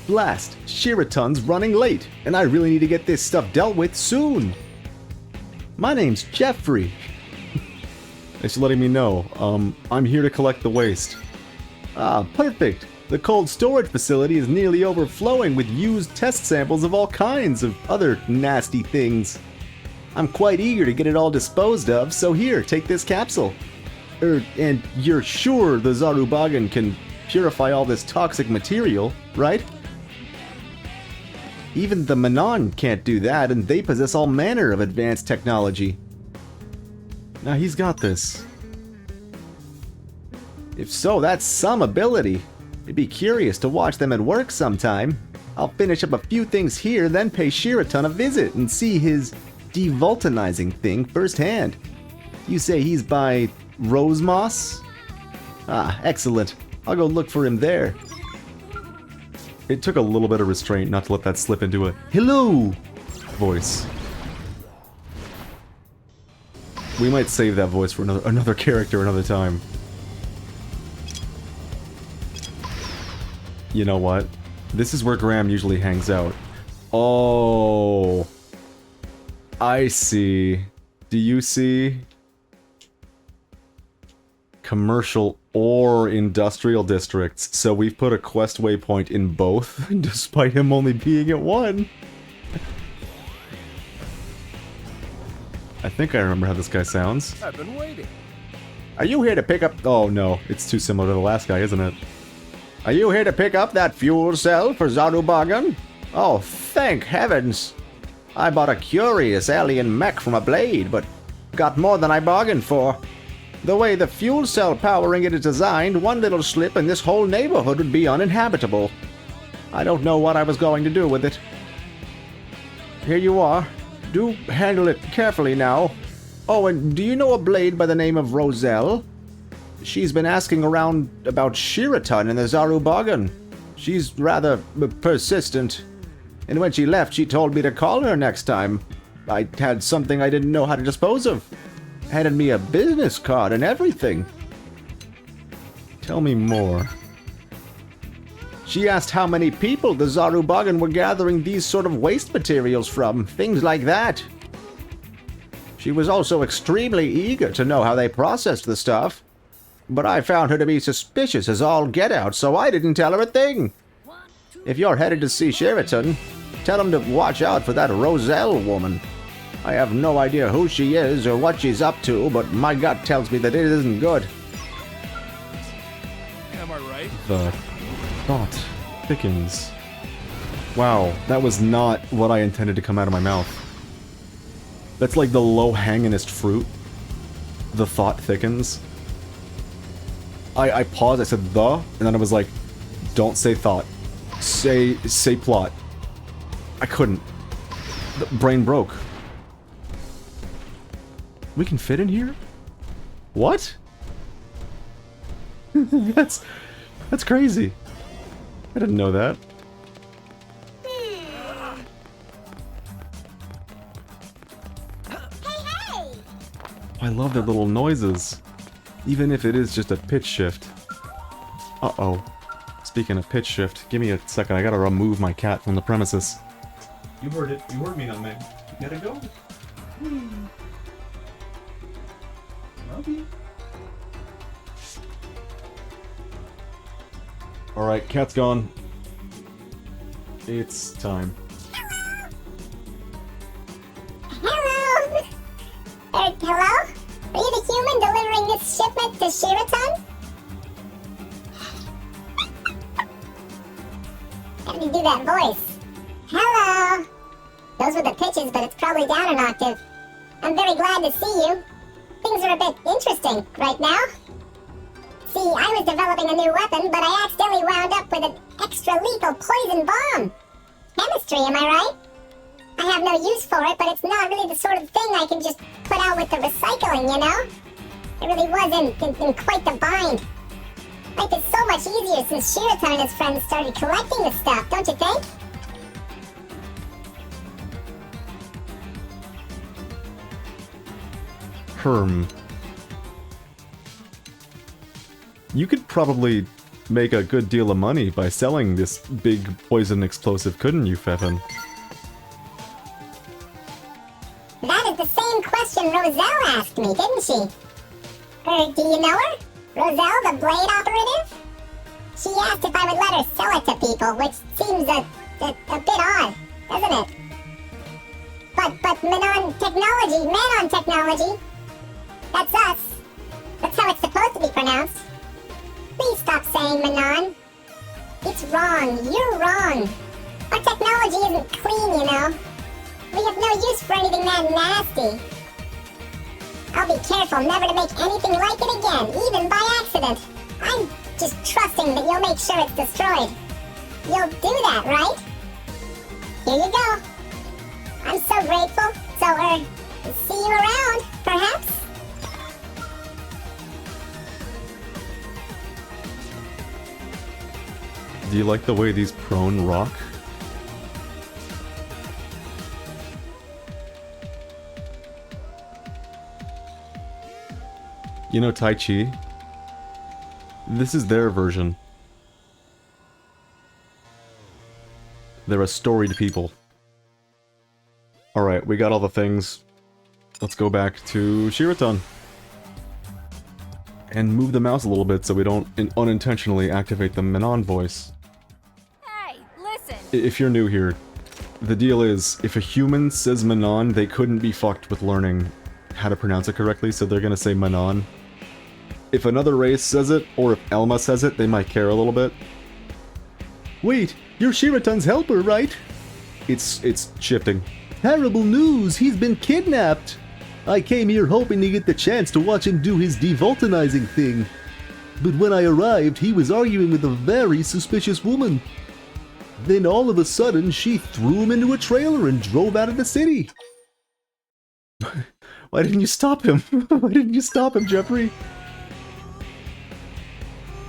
Blast! Shiraton's running late, and I really need to get this stuff dealt with soon! My name's Jeffrey. Thanks for letting me know. I'm here to collect the waste. Ah, perfect! The cold storage facility is nearly overflowing with used test samples of all kinds of other nasty things. I'm quite eager to get it all disposed of, so here, take this capsule. And you're sure the Zarubagan can purify all this toxic material, right? Even the Manon can't do that, and they possess all manner of advanced technology. Now he's got this. If so, that's some ability. It'd be curious to watch them at work sometime. I'll finish up a few things here, then pay Shiraton a visit and see his devulcanizing thing firsthand. You say he's by Rosemoss? Ah, excellent. I'll go look for him there. It took a little bit of restraint not to let that slip into a hello voice. We might save that voice for another character another time. You know what? This is where Graham usually hangs out. Oh. I see. Do you see? Commercial or industrial districts. So we've put a quest waypoint in both, despite him only being at one. I think I remember how this guy sounds. I've been waiting. Are you here to pick up... oh no, it's too similar to the last guy, isn't it? Are you here to pick up that fuel cell for Zarubagan? Oh, thank heavens. I bought a curious alien mech from a blade, but got more than I bargained for. The way the fuel cell powering it is designed, one little slip and this whole neighborhood would be uninhabitable. I don't know what I was going to do with it. Here you are. Do handle it carefully now. Oh, and do you know a blade by the name of Roselle? She's been asking around about Shiraton and the Zarubagan. She's rather persistent. And when she left, she told me to call her next time. I had something I didn't know how to dispose of. Handed me a business card and everything. Tell me more. She asked how many people the Zarubagan were gathering these sort of waste materials from, things like that. She was also extremely eager to know how they processed the stuff. But I found her to be suspicious as all get out, so I didn't tell her a thing. If you're headed to see Sheraton, tell him to watch out for that Roselle woman. I have no idea who she is or what she's up to, but my gut tells me that it isn't good. Am I right? The thought thickens. Wow, that was not what I intended to come out of my mouth. That's like the low-hangingest fruit. The thought thickens. I paused, I said the, and then I was like, don't say thought. Say plot. I couldn't. The brain broke. We can fit in here? What? That's crazy. I didn't know that. I love their little noises. Even if it is just a pitch shift. Uh-oh. Speaking of pitch shift, give me a second. I gotta remove my cat from the premises. You heard it. You heard me, young man. You gotta go. Love you. Alright, cat's gone. It's time. Hello? Hello? Are you the human delivering this shipment to Shiraton? How did you do that voice? Hello? Those were the pitches, but it's probably down an octave. I'm very glad to see you. Things are a bit interesting right now. See, I was developing a new weapon, but I accidentally wound up with an extra lethal poison bomb. Chemistry, am I right? I have no use for it, but it's not really the sort of thing I can just put out with the recycling, you know? It really was in quite the bind. Life is so much easier since Shiraton and his friends started collecting the stuff, don't you think? You could probably make a good deal of money by selling this big poison explosive, couldn't you, Feffin? That is the same question Roselle asked me, didn't she? Do you know her? Roselle, the blade operative? She asked if I would let her sell it to people, which seems a bit odd, doesn't it? But Manon technology, that's us. That's how it's supposed to be pronounced. Please stop saying Manon. It's wrong. You're wrong. Our technology isn't clean, you know. We have no use for anything that nasty. I'll be careful never to make anything like it again, even by accident. I'm just trusting that you'll make sure it's destroyed. You'll do that, right? Here you go. I'm so grateful. So, see you around, perhaps? Do you like the way these prone rock? You know Tai Chi? This is their version. They're a storied people. Alright, we got all the things. Let's go back to Shiraton. And move the mouse a little bit so we don't unintentionally activate the Manon voice. Hey, listen! If you're new here, the deal is, if a human says Manon, they couldn't be fucked with learning how to pronounce it correctly, so they're gonna say Manon. If another race says it, or if Elma says it, they might care a little bit. Wait, you're Shiraton's helper, right? It's shifting. Terrible news, he's been kidnapped! I came here hoping to get the chance to watch him do his devulcanizing thing. But when I arrived, he was arguing with a very suspicious woman. Then all of a sudden, she threw him into a trailer and drove out of the city. Why didn't you stop him? Why didn't you stop him, Jeffrey?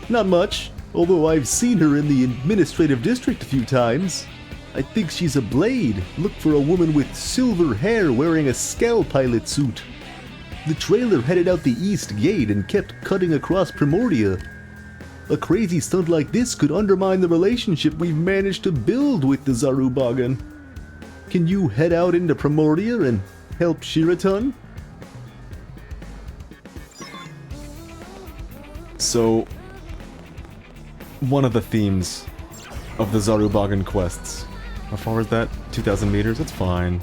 Not much, although I've seen her in the administrative district a few times. I think she's a blade. Look for a woman with silver hair wearing a Skell pilot suit. The trailer headed out the east gate and kept cutting across Primordia. A crazy stunt like this could undermine the relationship we've managed to build with the Zarubagan. Can you head out into Primordia and help Shiraton? So, one of the themes of the Zarubagan quests, how far is that? 2,000 meters? That's fine.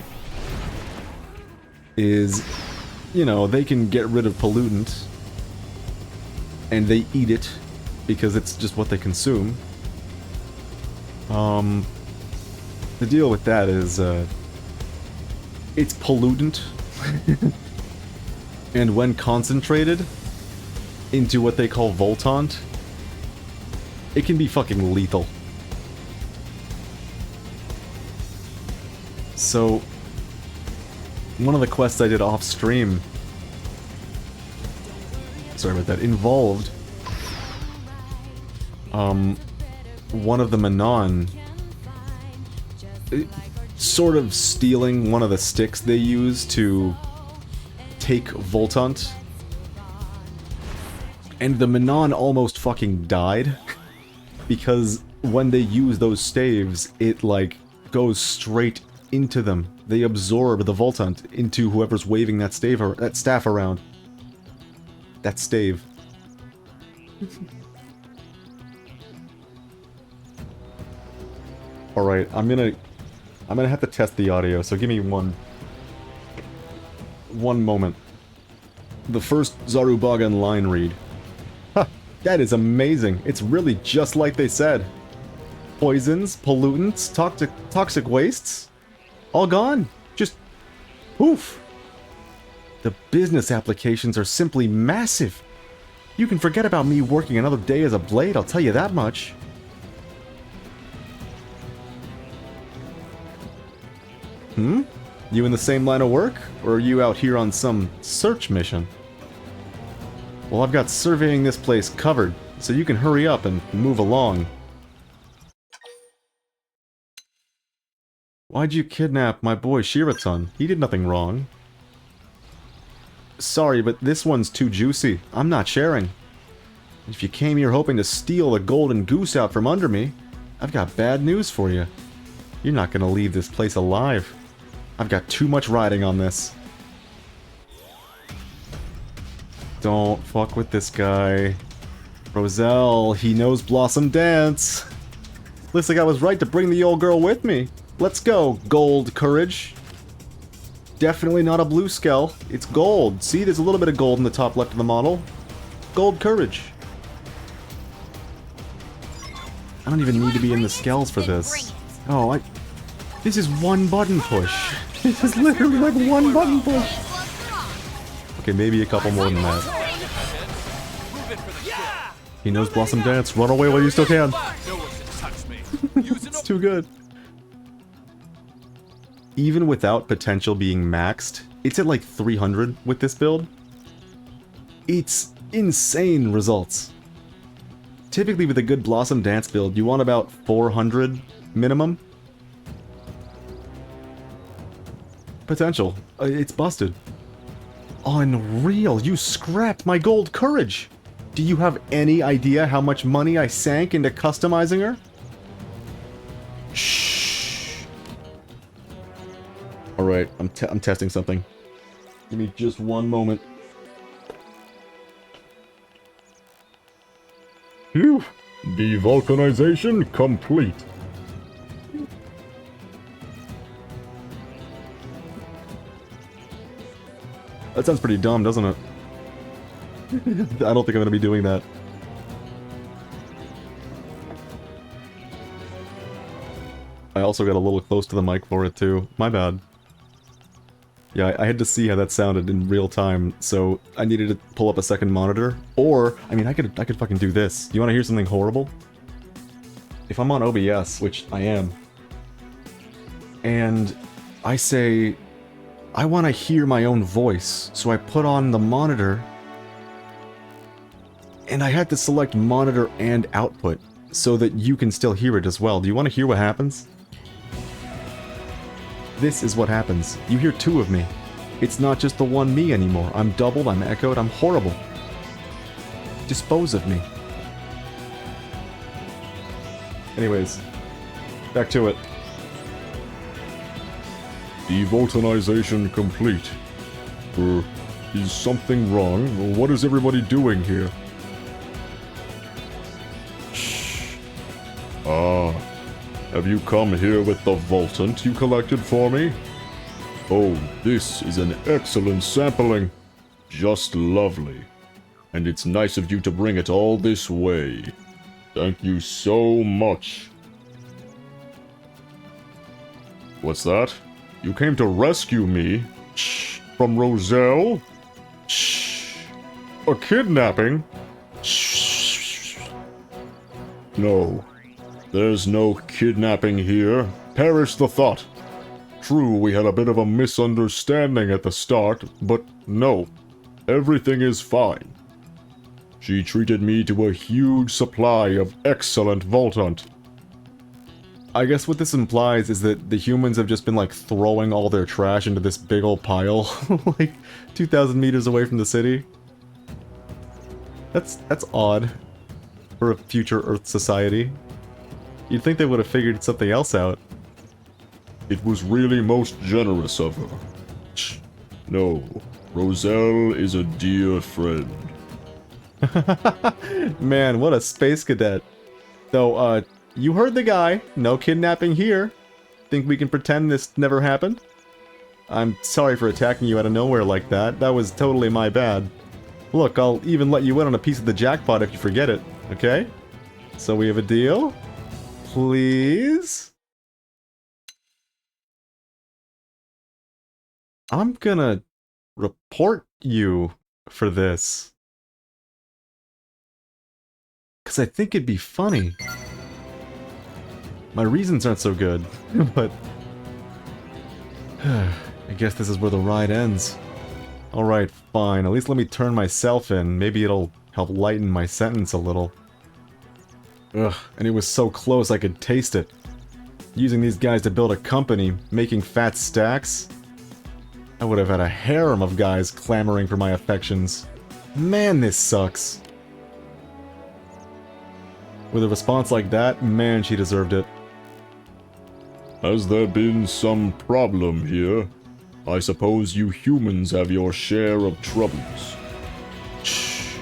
Is, you know, they can get rid of pollutant, and they eat it, because it's just what they consume. the deal with that is, it's pollutant. And when concentrated into what they call Voltant, it can be fucking lethal. So, one of the quests I did off stream, sorry about that, involved one of the Manon sort of stealing one of the sticks they use to take Voltant. And the Manon almost fucking died because when they use those staves, it like goes straight into them. They absorb the Voltant into whoever's waving that staff around. That stave. Alright, I'm gonna have to test the audio, so give me one moment. The first Zarubagan line read. Ha! That is amazing. It's really just like they said. Poisons, pollutants, toxic wastes, all gone. Just poof. The business applications are simply massive. You can forget about me working another day as a blade, I'll tell you that much. Hmm? You in the same line of work? Or are you out here on some search mission? Well, I've got surveying this place covered, so you can hurry up and move along. Why'd you kidnap my boy Shiraton? He did nothing wrong. Sorry, but this one's too juicy. I'm not sharing. If you came here hoping to steal the golden goose out from under me, I've got bad news for you. You're not gonna leave this place alive. I've got too much riding on this. Don't fuck with this guy. Roselle, he knows Blossom Dance. Looks like I was right to bring the old girl with me. Let's go, gold courage. Definitely not a blue skull. It's gold. See, there's a little bit of gold in the top left of the model. Gold courage. I don't even need to be in the skulls for this. Oh, this is one button push. This is literally like one button push. Okay, maybe a couple more than that. He knows Blossom Dance. Run away while you still can. It's too good. Even without potential being maxed, it's at like 300 with this build. It's insane results. Typically with a good Blossom Dance build, you want about 400 minimum. Potential. It's busted. Unreal, you scrapped my gold courage! Do you have any idea how much money I sank into customizing her? Shh. Alright, I'm testing something. Give me just one moment. Phew. Devulcanization complete. That sounds pretty dumb, doesn't it? I don't think I'm gonna be doing that. I also got a little close to the mic for it too. My bad. Yeah, I had to see how that sounded in real time, so I needed to pull up a second monitor. Or, I mean, I could fucking do this. You wanna hear something horrible? If I'm on OBS, which I am, and I say, I want to hear my own voice, so I put on the monitor, and I had to select monitor and output, so that you can still hear it as well. Do you want to hear what happens? This is what happens. You hear two of me. It's not just the one me anymore. I'm doubled, I'm echoed, I'm horrible. Dispose of me. Anyways, back to it. Devulcanization complete. Is something wrong? What is everybody doing here? Shh. Ah, have you come here with the Voltant you collected for me? Oh, this is an excellent sampling. Just lovely. And it's nice of you to bring it all this way. Thank you so much. What's that? You came to rescue me? Shh. From Roselle? Shh. A kidnapping? Shh. No. There's no kidnapping here. Perish the thought. True, we had a bit of a misunderstanding at the start, but no. Everything is fine. She treated me to a huge supply of excellent Voltant. I guess what this implies is that the humans have just been, like, throwing all their trash into this big old pile, like, 2,000 meters away from the city. That's odd for a future Earth society. You'd think they would have figured something else out. It was really most generous of her. Shh. No, Roselle is a dear friend. Man, what a space cadet. So, you heard the guy. No kidnapping here. Think we can pretend this never happened? I'm sorry for attacking you out of nowhere like that. That was totally my bad. Look, I'll even let you in on a piece of the jackpot if you forget it, okay? So we have a deal? Please? I'm gonna report you for this. 'Cause I think it'd be funny. My reasons aren't so good, but... I guess this is where the ride ends. Alright, fine. At least let me turn myself in. Maybe it'll help lighten my sentence a little. Ugh, and it was so close I could taste it. Using these guys to build a company, making fat stacks. I would have had a harem of guys clamoring for my affections. Man, this sucks. With a response like that, man, she deserved it. Has there been some problem here? I suppose you humans have your share of troubles. Shh.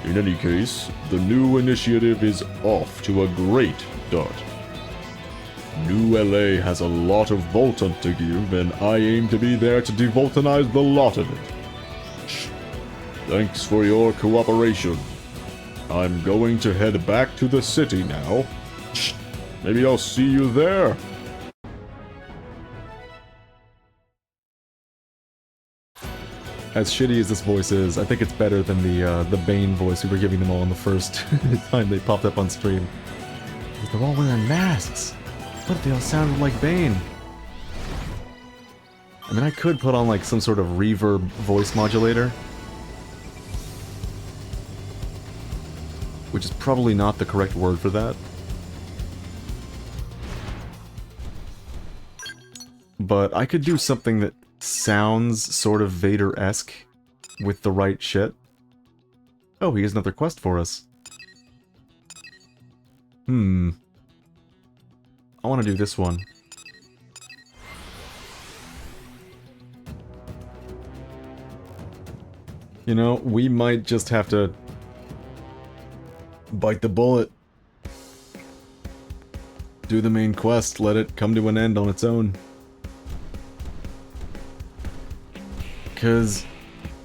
In any case, the new initiative is off to a great start. New LA has a lot of Voltant to give, and I aim to be there to devoltanize the lot of it. Shh. Thanks for your cooperation. I'm going to head back to the city now. Shh. Maybe I'll see you there. As shitty as this voice is, I think it's better than the Bane voice we were giving them all in the first time they popped up on stream. They're all wearing masks. What if they all sounded like Bane? I mean, I could put on like some sort of reverb voice modulator. Which is probably not the correct word for that. But I could do something that sounds sort of Vader-esque with the right shit. Oh, he has another quest for us. I want to do this one. You know, we might just have to bite the bullet. Do the main quest, let it come to an end on its own. Because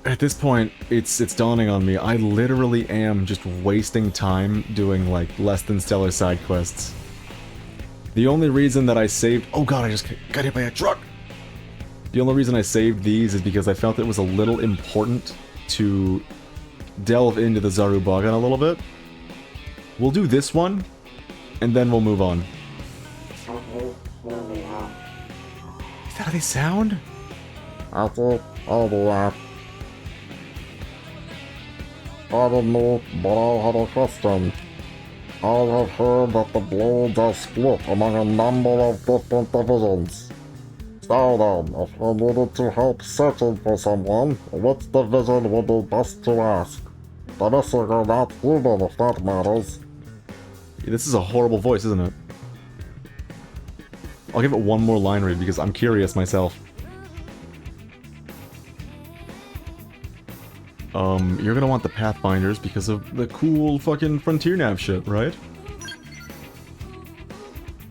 at this point, it's dawning on me, I literally am just wasting time doing, like, less than stellar side quests. The only reason that I saved... Oh god, I just got hit by a truck! The only reason I saved these is because I felt it was a little important to delve into the Zarubagan a little bit. We'll do this one, and then we'll move on. Is that how they sound? I don't know, but I had a question. I have heard that the Blades are split among a number of different divisions. So then, if I needed to help searching for someone, which division would be best to ask? The missing are not human, if that matters. Yeah, this is a horrible voice, isn't it? I'll give it one more line read because I'm curious myself. You're gonna want the Pathfinders because of the cool fucking Frontier Nav shit, right?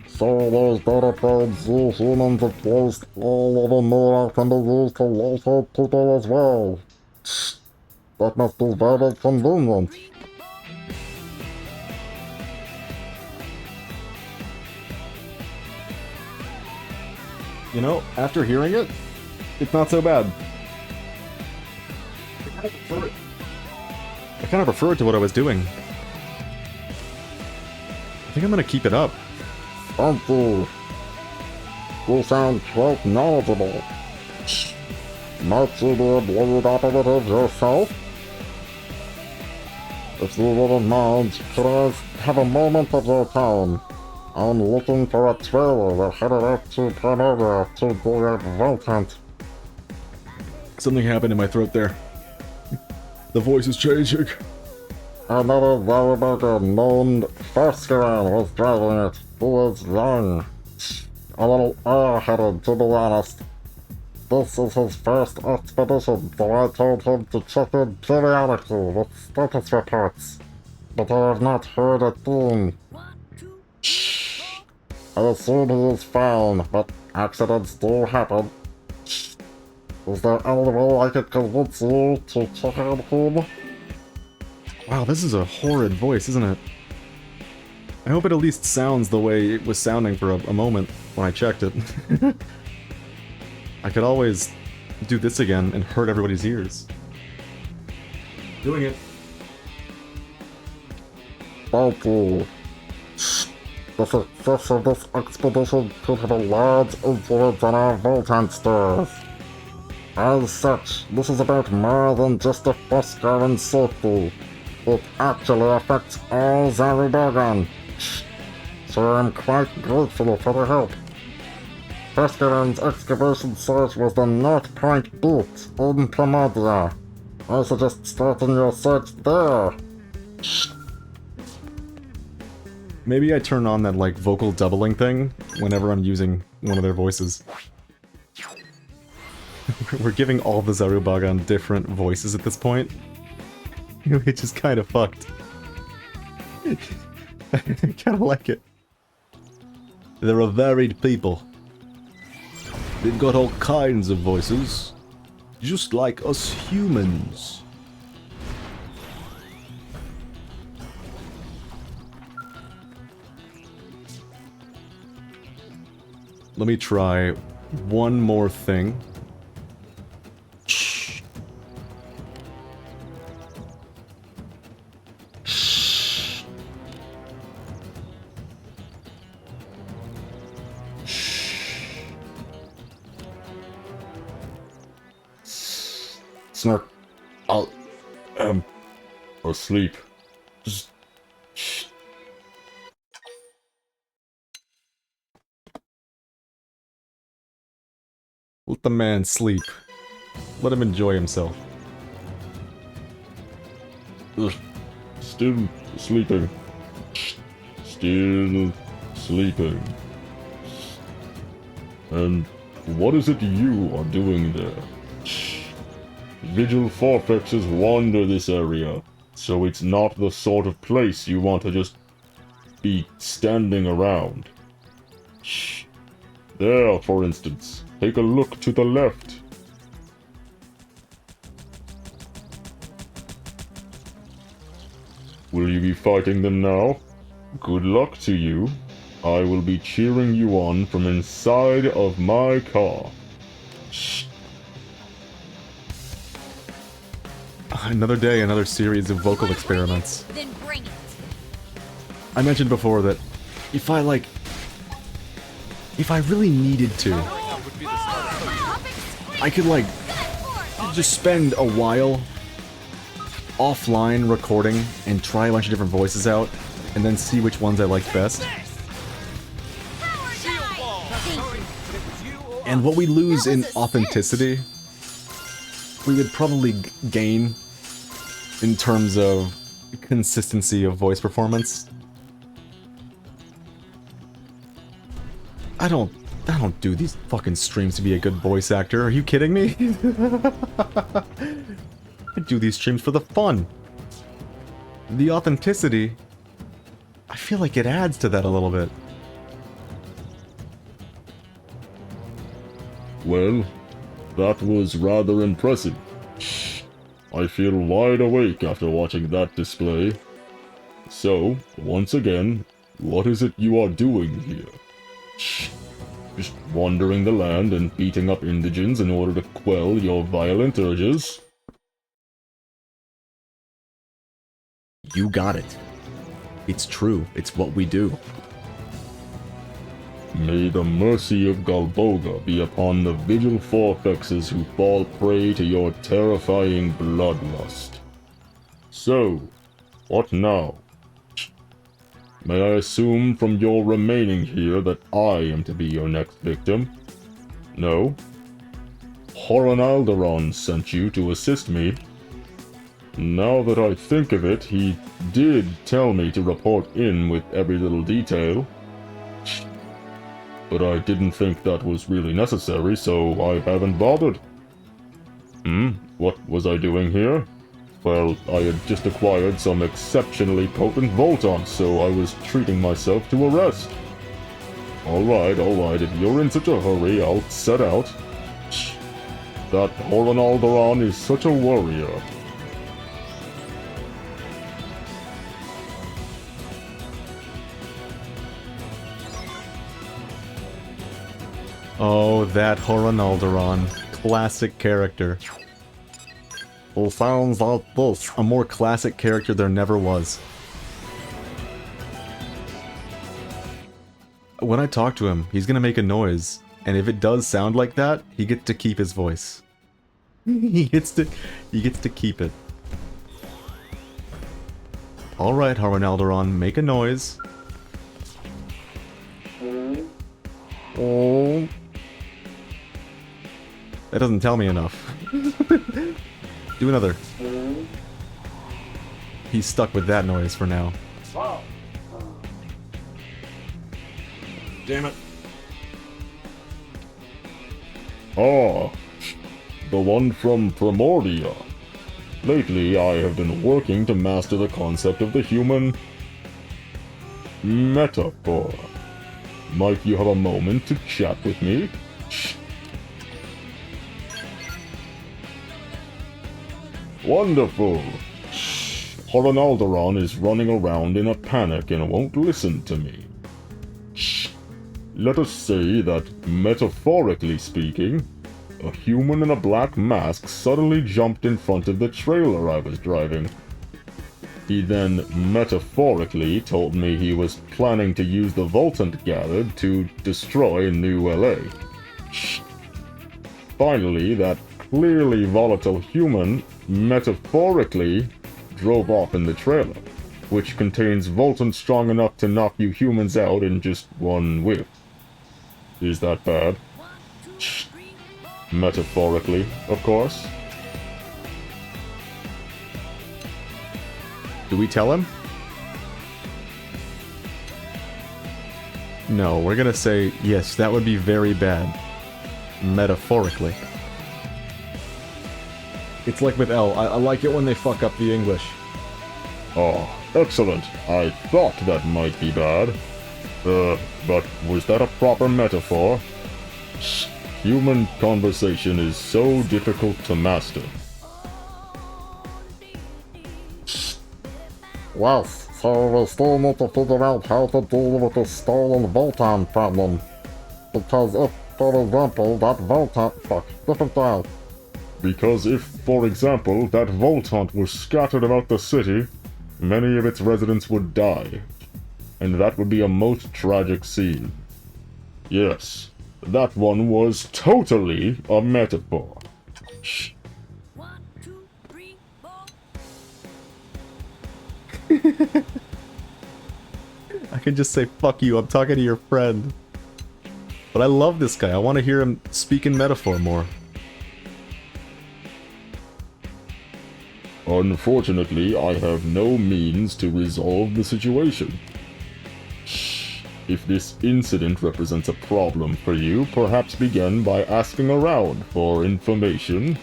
So those data zoo humans have placed all over Murak can be used to locate people as well. That must be very convenient. You know, after hearing it, it's not so bad. I kind of prefer it to what I was doing. I think I'm gonna keep it up. Thank you. You sound quite knowledgeable. Might you be a blade operative yourself? If you wouldn't mind, could I have a moment of your time? I'm looking for a trailer that headed out to Panera to do a vault hunt. Something happened in my throat there. The voice is changing. Another Zarabugger named Farscaran was driving it. He was young. A little airheaded, to be honest. This is his first expedition, so I told him to check in periodically with status reports. But I have not heard a thing. I assume he is fine, but accidents do happen. Is there any way I could convince you to check on him? Wow, this is a horrid voice, isn't it? I hope it at least sounds the way it was sounding for a moment when I checked it. I could always do this again and hurt everybody's ears. Doing it. Thank you. The success of this expedition could have a large influence on our Voltant stores. As such, this is about more than just a Foscaran safety. It actually affects all Zarubogan. So I'm quite grateful for the help. Foscaran's excavation site was the North Point Beach in Primodia. I suggest starting your search there. Maybe I turn on that, like, vocal doubling thing whenever I'm using one of their voices. We're giving all the Zarubagan different voices at this point. Which is kind of fucked. I kind of like it. They're a varied people. They've got all kinds of voices. Just like us humans. Let me try one more thing. Snark, I am asleep. Just shh. Let the man sleep. Let him enjoy himself. Still sleeping. Still sleeping. And what is it you are doing there? Vigil forfexes wander this area, so it's not the sort of place you want to just be standing around. Shh. There, for instance, take a look to the left. Will you be fighting them now? Good luck to you. I will be cheering you on from inside of my car. Shh. Another day, another series of vocal experiments. Then bring it. I mentioned before that if I really needed to, I could just spend a while offline recording and try a bunch of different voices out and then see which ones I liked best. And what we lose in authenticity, we would probably gain in terms of consistency of voice performance. I don't do these fucking streams to be a good voice actor. Are you kidding me? I do these streams for the fun. The authenticity, I feel like it adds to that a little bit. Well, that was rather impressive. I feel wide awake after watching that display. So, once again, what is it you are doing here? Just wandering the land and beating up indigents in order to quell your violent urges? You got it. It's true. It's what we do. May the mercy of Galboga be upon the vigil forfexes who fall prey to your terrifying bloodlust. So, what now? May I assume from your remaining here that I am to be your next victim? No? Horan Alderon sent you to assist me. Now that I think of it, he did tell me to report in with every little detail. But I didn't think that was really necessary, so I haven't bothered. What was I doing here? Well, I had just acquired some exceptionally potent Voltons, so I was treating myself to a rest. Alright, if you're in such a hurry, I'll set out. That Horan Alderon is such a warrior. Oh, that Horan Alderon. Classic character. Well, sounds like this. A more classic character there never was. When I talk to him, he's gonna make a noise, and if it does sound like that, he gets to keep his voice. he gets to keep it. Alright, Horan Alderon, make a noise. Oh. That doesn't tell me enough. Do another. He's stuck with that noise for now. Damn it. Oh, the one from Primordia. Lately, I have been working to master the concept of the human metaphor. Might you have a moment to chat with me? Wonderful. Horan Alderon is running around in a panic and won't listen to me. Let us say that, metaphorically speaking, a human in a black mask suddenly jumped in front of the trailer I was driving. He then metaphorically told me he was planning to use the Voltant gathered to destroy New LA. Finally, that clearly volatile human metaphorically drove off in the trailer, which contains Voltant strong enough to knock you humans out in just one whiff. Is that bad? Metaphorically, of course. Do we tell him? No, we're gonna say, yes, that would be very bad. Metaphorically. It's like with L. I like it when they fuck up the English. Oh, excellent. I thought that might be bad. But was that a proper metaphor? Human conversation is so difficult to master. Yes, so we still need to figure out how to deal with the stolen Voltan problem. Because if, for example, that Voltan... different guy. Because if, for example, that Voltant was scattered about the city, many of its residents would die. And that would be a most tragic scene. Yes, that one was totally a metaphor. Shh. 1, 2, 3, 4. I can just say, fuck you, I'm talking to your friend. But I love this guy, I want to hear him speak in metaphor more. Unfortunately, I have no means to resolve the situation. If this incident represents a problem for you, perhaps begin by asking around for information.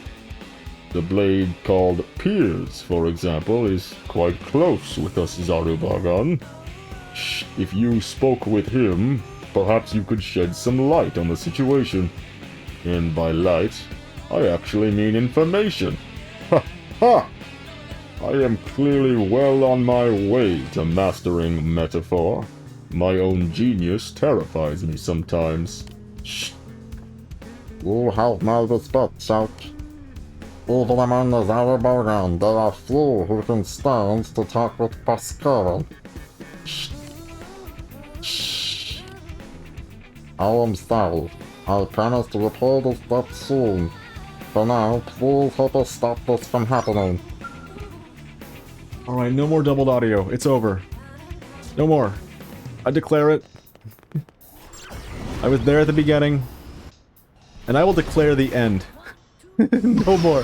The blade called Piers, for example, is quite close with us Zarubagan. If you spoke with him, perhaps you could shed some light on the situation. And by light, I actually mean information. Ha ha! I am clearly well on my way to mastering metaphor. My own genius terrifies me sometimes. Shh. You have my respect, Shout. Even among the Zarabogan, there are few who can stand to talk with Pascal. Shh. Shh. I am sorry. I promise to repair this debt soon. For now, please help us stop this from happening. Alright, no more doubled audio. It's over. No more. I declare it. I was there at the beginning. And I will declare the end. No more.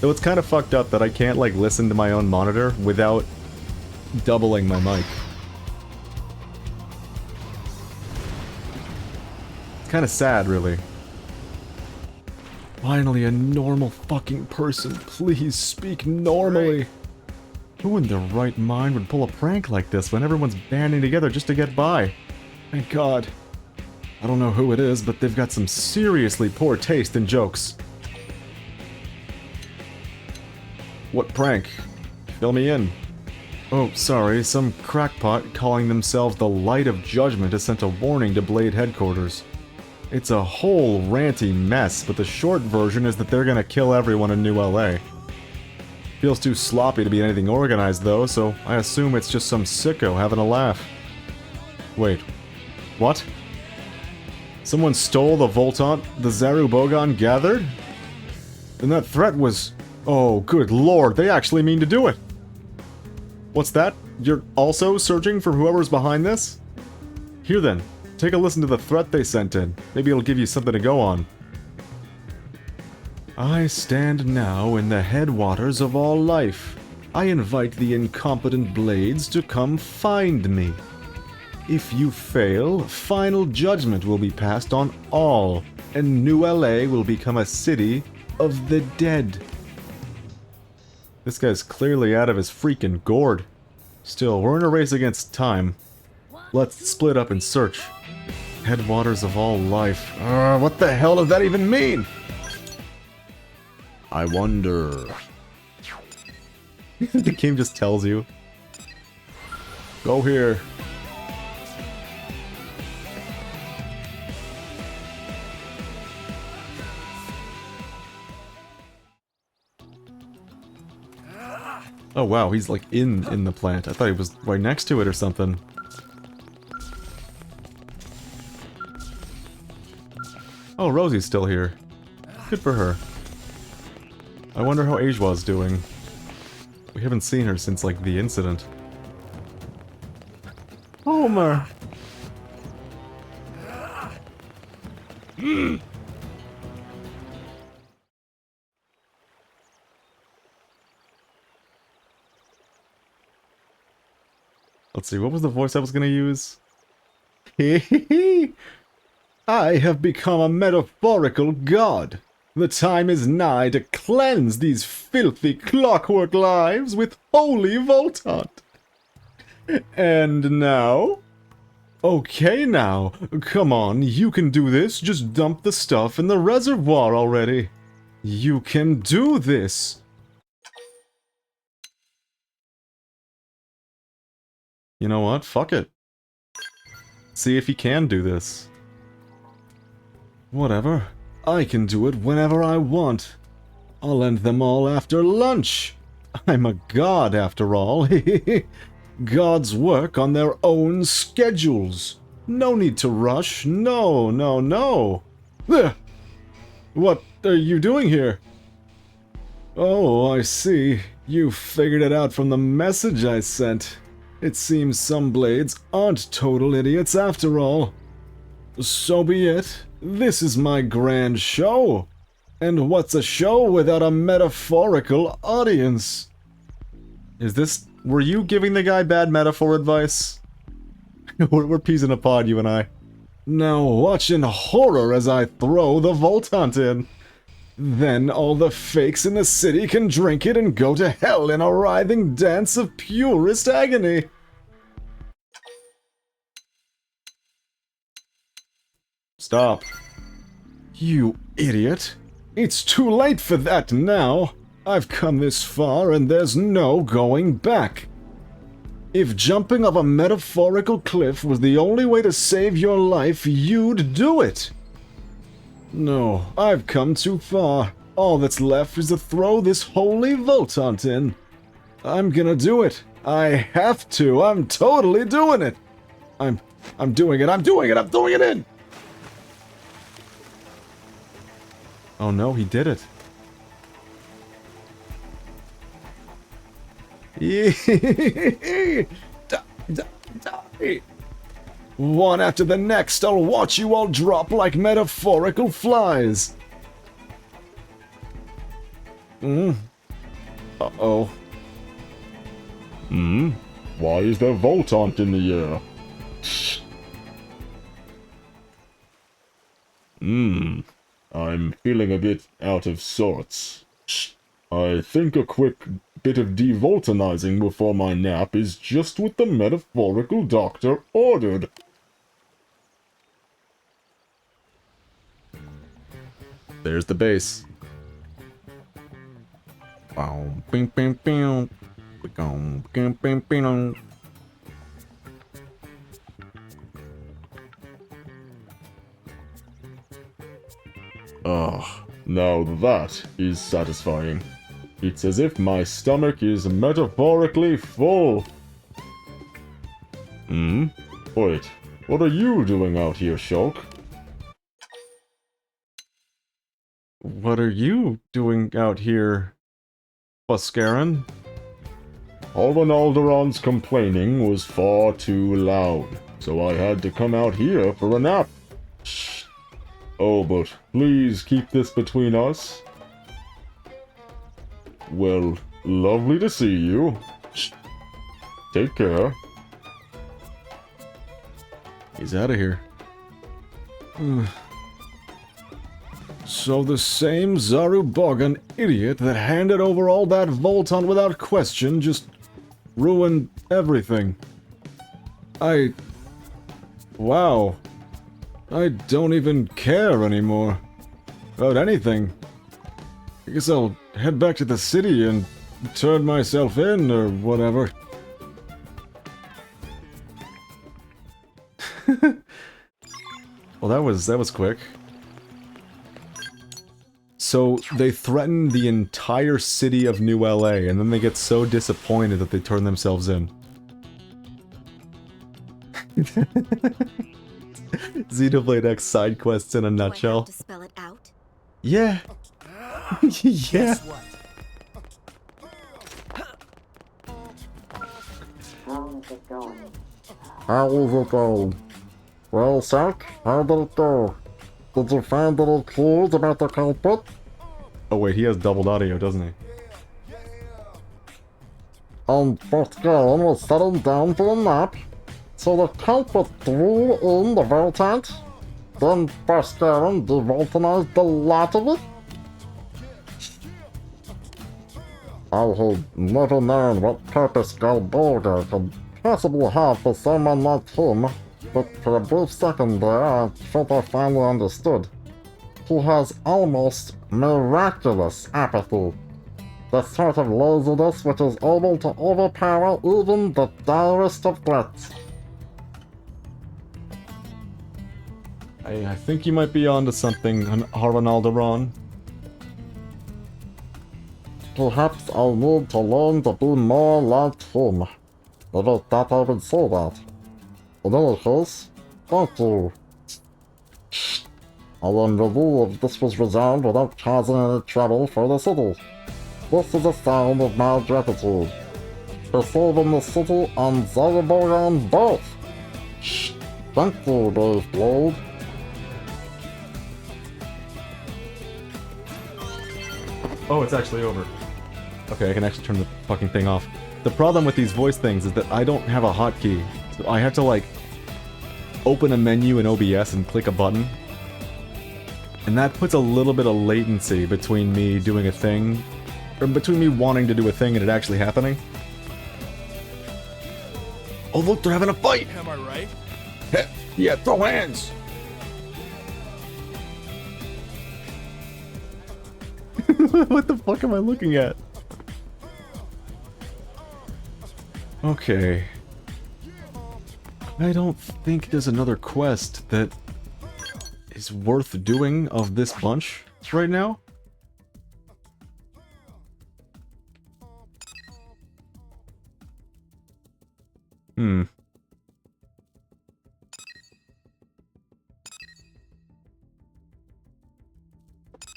Though it's kind of fucked up that I can't, like, listen to my own monitor without doubling my mic. It's kind of sad, really. Finally, a normal fucking person. Please speak normally. Who in their right mind would pull a prank like this when everyone's banding together just to get by? Thank God. I don't know who it is, but they've got some seriously poor taste in jokes. What prank? Fill me in. Oh, sorry, some crackpot calling themselves the Light of Judgment has sent a warning to Blade headquarters. It's a whole ranty mess, but the short version is that they're gonna kill everyone in New LA. Feels too sloppy to be anything organized though, so I assume it's just some sicko having a laugh. Wait, what? Someone stole the Voltant the Zarubogan gathered? And that threat was... Oh, good lord, they actually mean to do it! What's that? You're also searching for whoever's behind this? Here then, take a listen to the threat they sent in. Maybe it'll give you something to go on. I stand now in the headwaters of all life. I invite the incompetent Blades to come find me. If you fail, final judgment will be passed on all, and New LA will become a city of the dead. This guy's clearly out of his freaking gourd. Still, we're in a race against time. Let's split up and search. Headwaters of all life. What the hell does that even mean? I wonder... The game just tells you. Go here. Oh wow, he's like in the plant. I thought he was right next to it or something. Oh, Rosie's still here. Good for her. I wonder how Ajoa's doing. We haven't seen her since, like, the incident. Homer! Let's see, what was the voice I was gonna use? I have become a metaphorical god. The time is nigh to cleanse these filthy clockwork lives with holy Voltant. And now? Okay now, come on, you can do this, just dump the stuff in the reservoir already. You can do this. You know what? Fuck it. See if he can do this. Whatever. I can do it whenever I want. I'll end them all after lunch. I'm a god after all. Gods work on their own schedules. No need to rush. No, no, no. Ugh. What are you doing here? Oh, I see. You figured it out from the message I sent. It seems some Blades aren't total idiots after all. So be it. This is my grand show. And what's a show without a metaphorical audience? Is this... Were you giving the guy bad metaphor advice? We're peas in a pod, you and I. Now watch in horror as I throw the Voltant in. Then all the fakes in the city can drink it and go to hell in a writhing dance of purest agony. Stop. You idiot. It's too late for that now. I've come this far and there's no going back. If jumping off a metaphorical cliff was the only way to save your life, you'd do it. No, I've come too far. All that's left is to throw this holy Voltaunt in. I'm gonna do it. I have to. I'm totally doing it. I'm doing it. I'm doing it. I'm throwing it in. Oh no, he did it. Die. One after the next, I'll watch you all drop like metaphorical flies. Uh-oh. Why is there Voltaunt in the air? I'm feeling a bit out of sorts. I think a quick bit of devoltanizing before my nap is just what the metaphorical doctor ordered. There's the base. Bing, bing, bing. Bing, bing, bing. Now that is satisfying. It's as if my stomach is metaphorically full. Wait, what are you doing out here, Shulk? What are you doing out here, Buscaron? Alderon's complaining was far too loud, so I had to come out here for a nap. Shh. Oh, but please keep this between us. Well, lovely to see you. Shh. Take care. He's out of here. So the same Zarubogan idiot that handed over all that Voltaunt without question just ruined everything. Wow. I don't even care anymore. About anything. I guess I'll head back to the city and turn myself in or whatever. Well, that was quick. So, they threaten the entire city of New LA, and then they get so disappointed that they turn themselves in. Xenoblade X side quests in a nutshell. To spell it out? Yeah. Yeah. How is it going? Well, Sark, how did it go? Did you find little clues about the culprit? Oh wait, he has doubled audio, doesn't he? Buscaron was settling down for a nap, so the culprit threw in the Voltaunt. Then Buscaron devoltanized the lot of it? I had never known what purpose Galborga could possibly have for someone like him, but for a brief second there I felt I finally understood. He has almost miraculous apathy. The sort of laziness which is able to overpower even the direst of threats. I think you might be onto something, Alderon. Perhaps I need to learn to be more like him. Never thought I would say that. In any case, thank you. I am relieved this was resolved without causing any trouble for the city. This is a sign of my gratitude. For saving the city and Zarubogan both. Thank you, Brave Blade. Oh, it's actually over. Okay, I can actually turn the fucking thing off. The problem with these voice things is that I don't have a hotkey. So I have to, like, open a menu in OBS and click a button. And that puts a little bit of latency between me doing a thing, or between me wanting to do a thing and it actually happening. Oh look, they're having a fight! Am I right? Yeah, throw hands! What the fuck am I looking at? Okay. I don't think there's another quest that is worth doing of this bunch right now.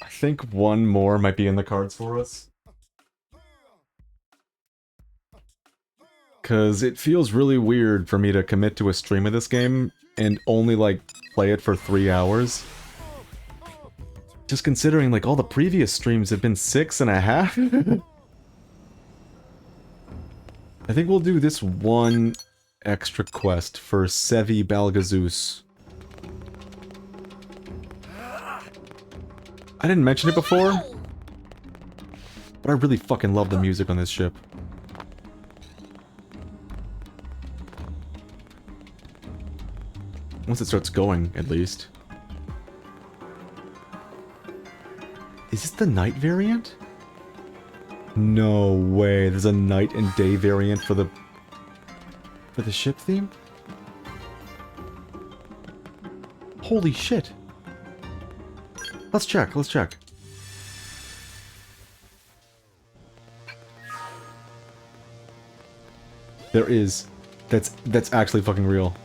I think one more might be in the cards for us. Because it feels really weird for me to commit to a stream of this game and only, like, play it for 3 hours. Just considering, like, all the previous streams have been 6.5. I think we'll do this one extra quest for Sevi Balgazus. I didn't mention it before, but I really fucking love the music on this ship. Once it starts going, at least. Is this the night variant? No way, there's a night and day variant for the ship theme? Holy shit. Let's check, let's check. There is. That's actually fucking real.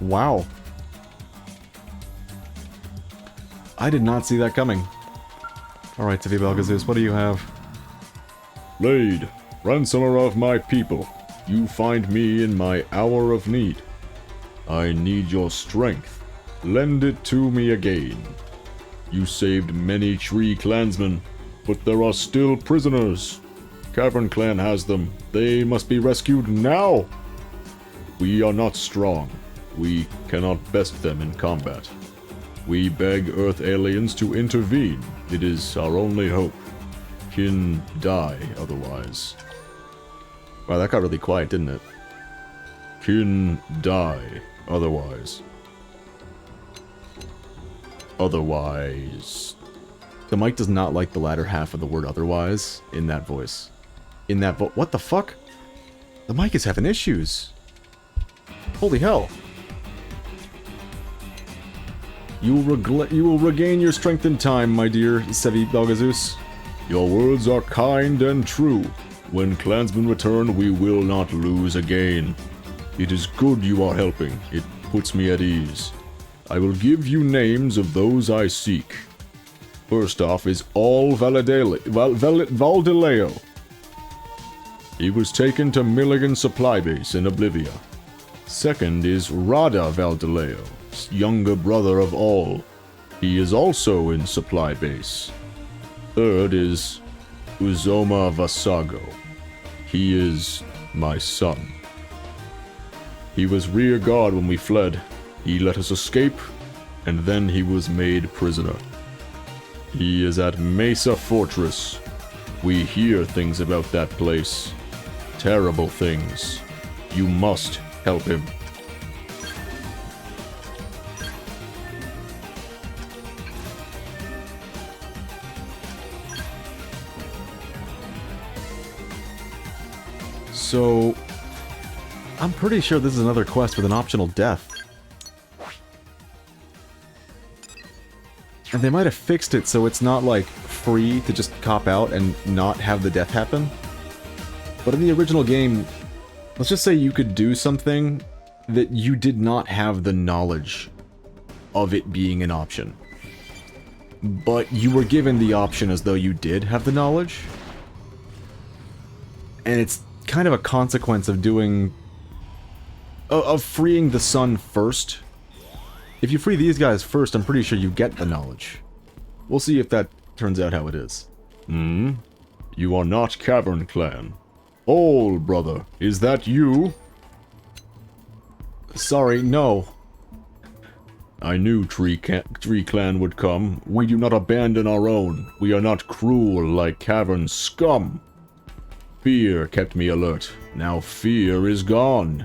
Wow. I did not see that coming. Alright, Tivi Belgazus, what do you have? Blade, ransomer of my people, you find me in my hour of need. I need your strength. Lend it to me again. You saved many tree clansmen, but there are still prisoners. Cavern Clan has them. They must be rescued now. We are not strong. We cannot best them in combat. We beg Earth aliens to intervene. It is our only hope. Kin die otherwise. Wow, that got really quiet, didn't it? Kin die otherwise. Otherwise. The mic does not like the latter half of the word otherwise in that voice. In that what the fuck? The mic is having issues. Holy hell. You will regain your strength in time, my dear Sevi Belgazus. Your words are kind and true. When clansmen return, we will not lose again. It is good you are helping. It puts me at ease. I will give you names of those I seek. First off is All Valdileo. He was taken to Milligan's supply base in Oblivia. Second is Rada Valdileo, younger brother of All. He is also in supply base. Third is Uzoma Vasago. He is my son. He was rear guard when we fled. He let us escape, and then he was made prisoner. He is at Mesa Fortress. We hear things about that place. Terrible things. You must help him. So, I'm pretty sure this is another quest with an optional death. And they might have fixed it so it's not, like, free to just cop out and not have the death happen. But in the original game, let's just say you could do something that you did not have the knowledge of it being an option. But you were given the option as though you did have the knowledge. And it's kind of a consequence of doing... of freeing the sun first. If you free these guys first, I'm pretty sure you get the knowledge. We'll see if that turns out how it is. You are not Cavern Clan. All, brother, is that you? Sorry, no. I knew Tree Clan would come. We do not abandon our own. We are not cruel like Cavern scum. Fear kept me alert. Now fear is gone.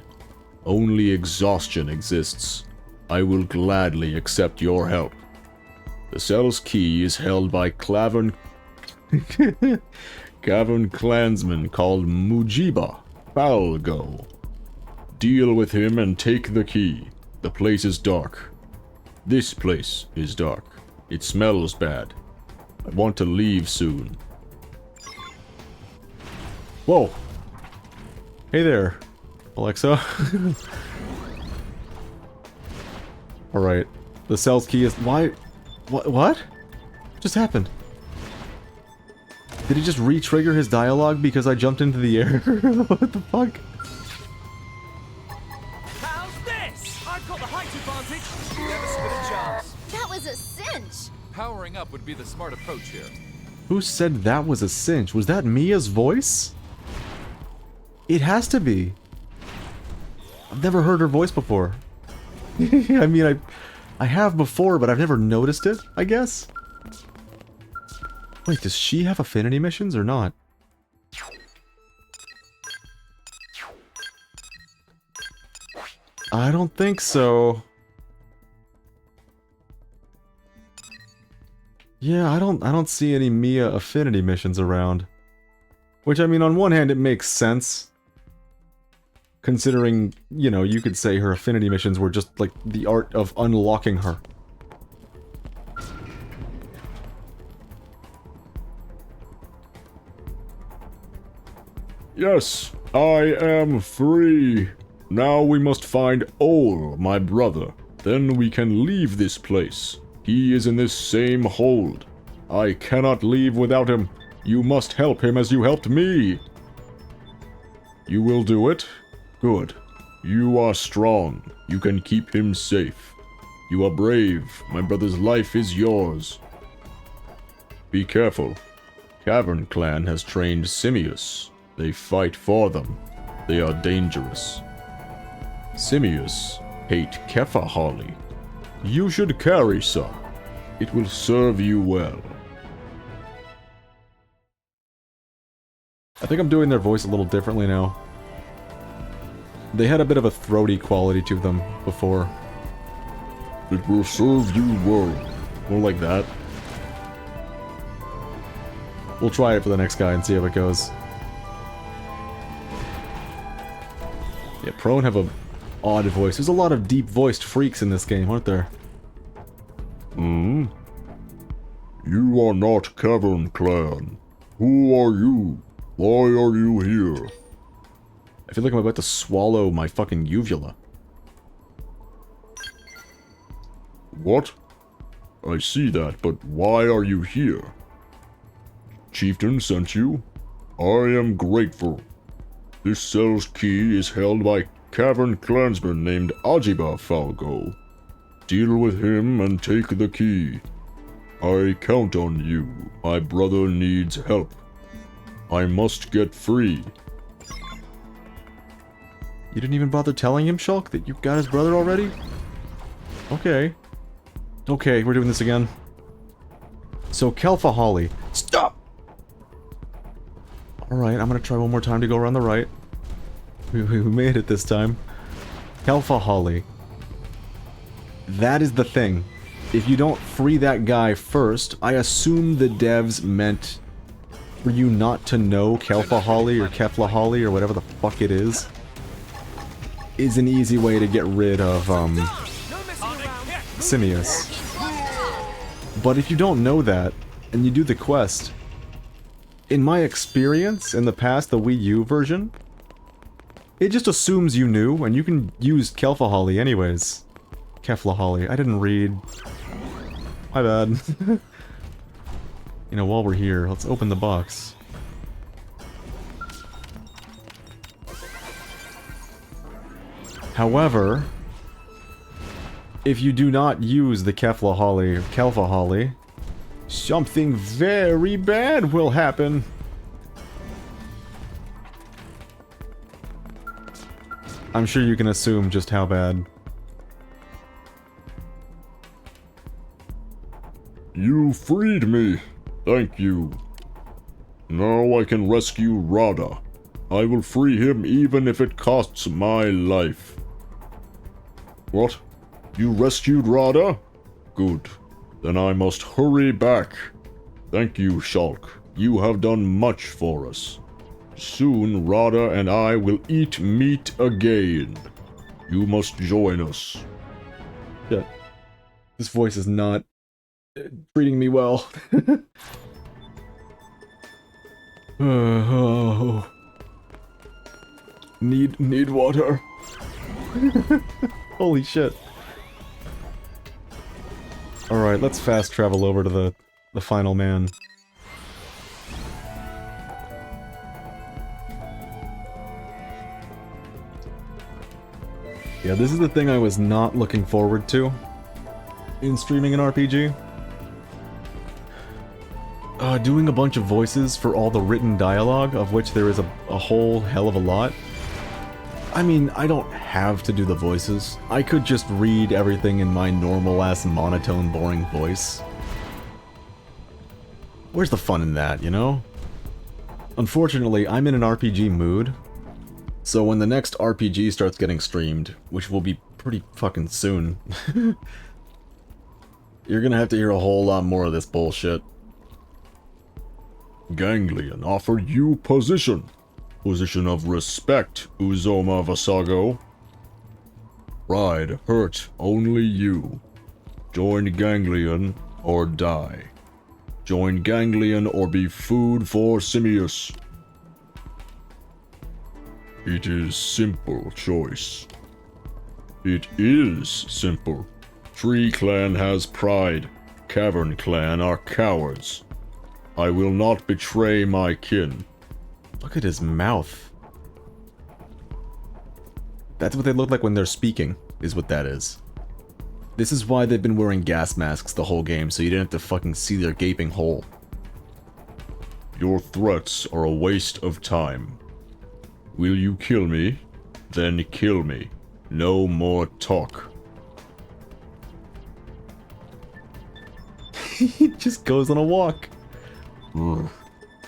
Only exhaustion exists. I will gladly accept your help. The cell's key is held by Cavern cavern clansman called Mujiba Falgo. Deal with him and take the key. The place is dark. This place is dark. It smells bad. I want to leave soon. Whoa. Hey there, Alexa. Alright. The cell's key is... Why? What just happened? Did he just re-trigger his dialogue because I jumped into the air? What the fuck? How's this? I've got the height advantage. Never stood a chance. That was a cinch. Powering up would be the smart approach here. Who said that was a cinch? Was that Mia's voice? It has to be. I've never heard her voice before. I mean, I have before, but I've never noticed it, I guess. Wait, does she have affinity missions or not? I don't think so. Yeah, I don't see any Mia affinity missions around. Which, I mean, on one hand, it makes sense. Considering, you know, you could say her affinity missions were just, like, the art of unlocking her. Yes, I am free. Now we must find Ol, my brother. Then we can leave this place. He is in this same hold. I cannot leave without him. You must help him as you helped me. You will do it? Good. You are strong. You can keep him safe. You are brave. My brother's life is yours. Be careful. Cavern Clan has trained Simius. They fight for them. They are dangerous. Simius hate Kefahali. You should carry some. It will serve you well. I think I'm doing their voice a little differently now. They had a bit of a throaty quality to them before. It will serve you well. More like that. We'll try it for the next guy and see how it goes. Yeah, Prone have a odd voice. There's a lot of deep-voiced freaks in this game, aren't there? Hmm? You are not Cavern Clan. Who are you? Why are you here? I feel like I'm about to swallow my fucking uvula. What? I see that, but why are you here? Chieftain sent you? I am grateful. This cell's key is held by Cavern Clansman named Ajiba Falgo. Deal with him and take the key. I count on you. My brother needs help. I must get free. You didn't even bother telling him, Shulk, that you got his brother already? Okay. Okay, we're doing this again. So, Kelfahali. Stop! Alright, I'm gonna try one more time to go around the right. We made it this time. Kelfahali. That is the thing. If you don't free that guy first, I assume the devs meant for you not to know Kelfahali or Keflahali or whatever the fuck it is an easy way to get rid of, Simius. But if you don't know that, and you do the quest, in my experience, in the past, the Wii U version, it just assumes you knew, and you can use Kelfahali anyways. Keflahali. I didn't read. My bad. You know, while we're here, let's open the box. However, if you do not use the Keflahali or Kelfahali, something very bad will happen. I'm sure you can assume just how bad. You freed me. Thank you. Now I can rescue Rada. I will free him even if it costs my life. What? You rescued Rada? Good. Then I must hurry back. Thank you, Shulk. You have done much for us. Soon Radha and I will eat meat again. You must join us. Shit. This voice is not treating me well. Oh. Need water. Holy shit. Alright, let's fast travel over to the final man. Yeah, this is the thing I was not looking forward to in streaming an RPG. Doing a bunch of voices for all the written dialogue, of which there is a whole hell of a lot. I mean, I don't have to do the voices. I could just read everything in my normal-ass, monotone, boring voice. Where's the fun in that, you know? Unfortunately, I'm in an RPG mood, so when the next RPG starts getting streamed, which will be pretty fucking soon, you're gonna have to hear a whole lot more of this bullshit. Ganglion offered you position. Position of respect, Uzoma Vasago. Pride hurt only you. Join Ganglion or die. Join Ganglion or be food for Simius. It is simple choice. It is simple. Tree Clan has pride. Cavern Clan are cowards. I will not betray my kin. Look at his mouth. That's what they look like when they're speaking, is what that is. This is why they've been wearing gas masks the whole game, so you didn't have to fucking see their gaping hole. Your threats are a waste of time. Will you kill me? Then kill me. No more talk. He just goes on a walk.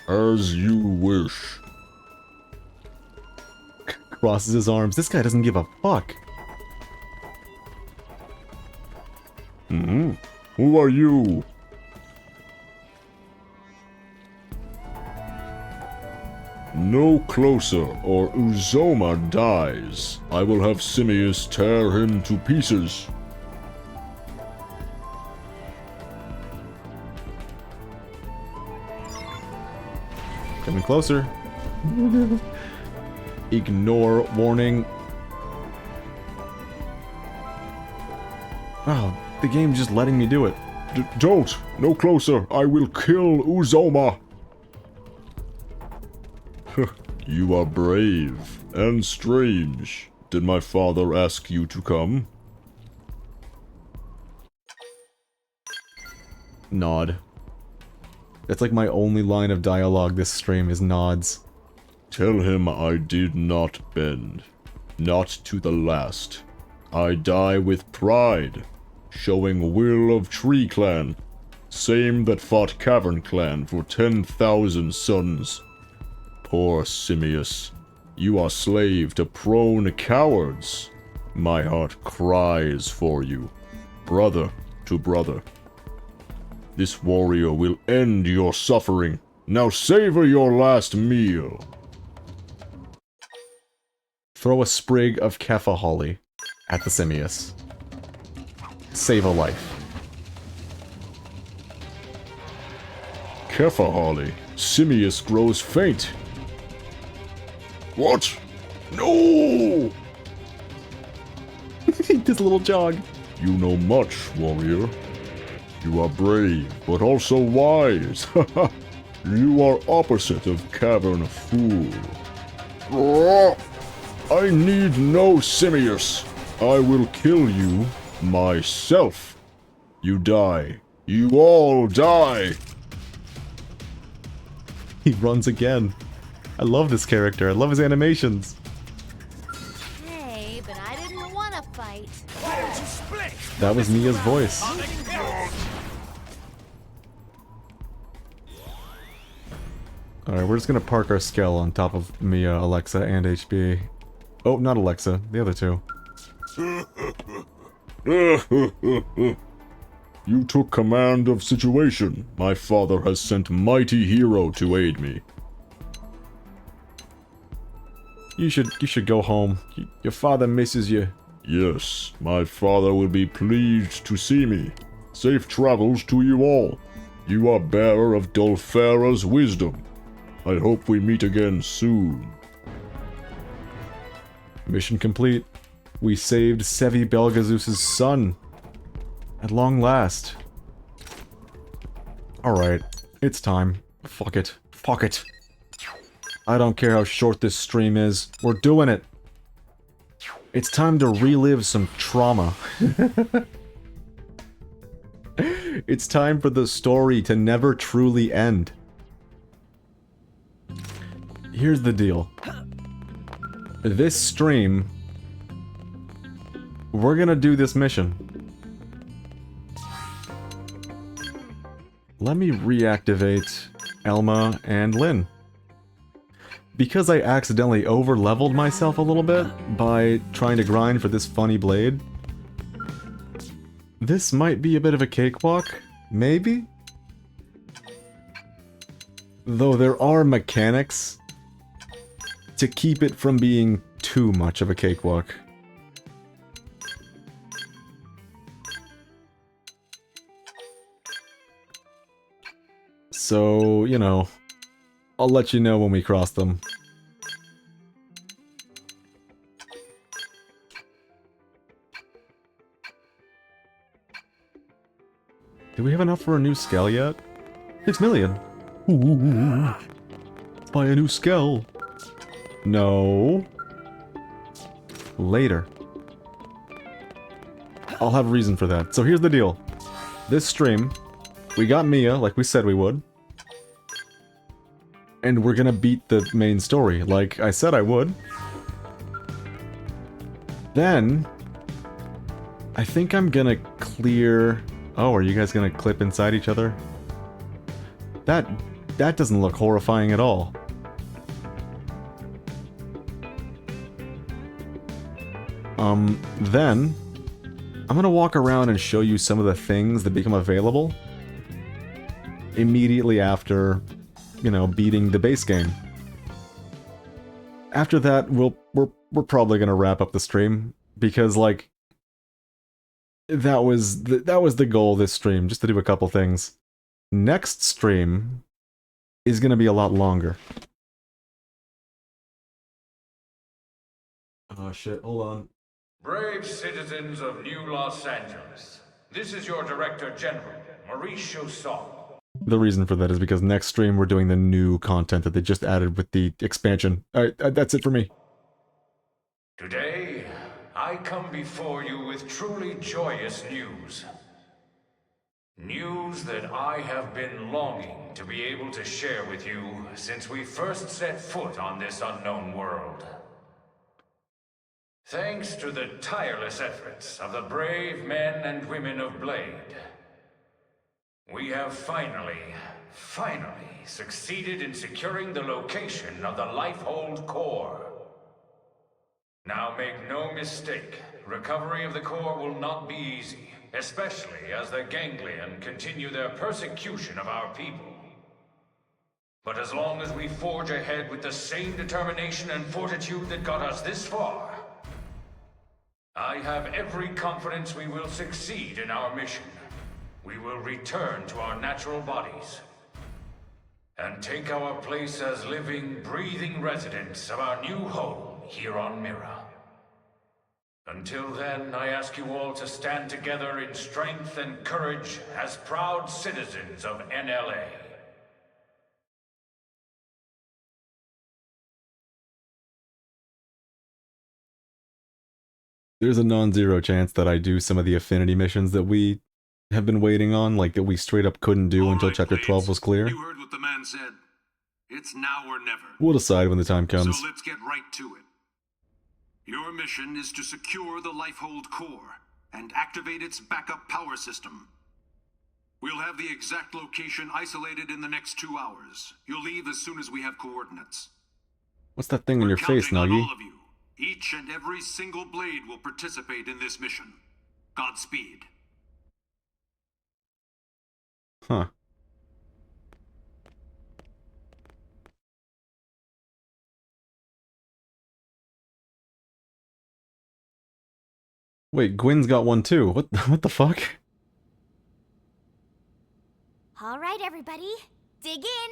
As you wish. Crosses his arms. This guy doesn't give a fuck. Who are you? No closer, or Uzoma dies. I will have Simius tear him to pieces. Coming closer. Ignore warning. Wow, the game's just letting me do it. Don't! No closer! I will kill Uzoma! You are brave and strange. Did my father ask you to come? Nod. That's like my only line of dialogue this stream is nods. Tell him I did not bend. Not to the last. I die with pride. Showing will of Tree Clan. Same that fought Cavern Clan for 10,000 suns. Poor Simius. You are slave to prone cowards. My heart cries for you. Brother to brother. This warrior will end your suffering. Now savor your last meal. Throw a sprig of Keffa Holly at the Simius. Save a life. Keffa Holly. Simius grows faint. What? No! He does a little jog. You know much, warrior. You are brave, but also wise. You are opposite of Cavern Fool. I need no Simius. I will kill you myself. You die. You all die. He runs again. I love this character. I love his animations. Hey, but I didn't want to fight. Why don't you split? That was Mia's voice. Alright, we're just gonna park our Skell on top of Mia, Alexa, and HB. Oh, not Alexa. The other two. You took command of situation. My father has sent mighty hero to aid me. You should go home. Your father misses you. Yes, my father will be pleased to see me. Safe travels to you all. You are bearer of Dolfera's wisdom. I hope we meet again soon. Mission complete. We saved Sevi Belgazus' son. At long last. Alright, it's time. Fuck it. Fuck it. I don't care how short this stream is. We're doing it. It's time to relive some trauma. It's time for the story to never truly end. Here's the deal. This stream, we're gonna do this mission. Let me reactivate Elma and Lynn. Because I accidentally over-leveled myself a little bit by trying to grind for this funny blade, this might be a bit of a cakewalk, maybe? Though there are mechanics to keep it from being too much of a cakewalk. So, you know, I'll let you know when we cross them. Do we have enough for a new Skell yet? 6 million! Ooh, let's buy a new Skell! No. Later. I'll have a reason for that. So here's the deal. This stream, we got Mia, like we said we would. And we're gonna beat the main story, like I said I would. Then, I think I'm gonna clear... Oh, are you guys gonna clip inside each other? That doesn't look horrifying at all. Then, I'm gonna walk around and show you some of the things that become available immediately after, you know, beating the base game. After that, we're probably gonna wrap up the stream, because, like, that was the goal of this stream, just to do a couple things. Next stream is gonna be a lot longer. Oh shit, hold on. Brave citizens of New Los Angeles, this is your Director General, Maurice Chausson. The reason for that is because next stream we're doing the new content that they just added with the expansion. Alright, that's it for me. Today, I come before you with truly joyous news. News that I have been longing to be able to share with you since we first set foot on this unknown world. Thanks to the tireless efforts of the brave men and women of Blade, we have finally succeeded in securing the location of the Lifehold Core. Now make no mistake, recovery of the core will not be easy, especially as the Ganglion continue their persecution of our people. But as long as we forge ahead with the same determination and fortitude that got us this far, I have every confidence we will succeed in our mission. We will return to our natural bodies and take our place as living, breathing residents of our new home here on Mira. Until then, I ask you all to stand together in strength and courage as proud citizens of NLA. There's a non-zero chance that I do some of the affinity missions that we have been waiting on, like that we straight up couldn't do until Chapter 12 was clear. You heard what the man said. It's now or never. We'll decide when the time comes. So let's get right to it. Your mission is to secure the Lifehold Core and activate its backup power system. We'll have the exact location isolated in the next 2 hours. You'll leave as soon as we have coordinates. What's that thing on your face, Counting on Nagi? all of you. Each and every single Blade will participate in this mission. Godspeed. Huh. Wait, Gwyn's got one too. What the fuck? All right, everybody, dig in.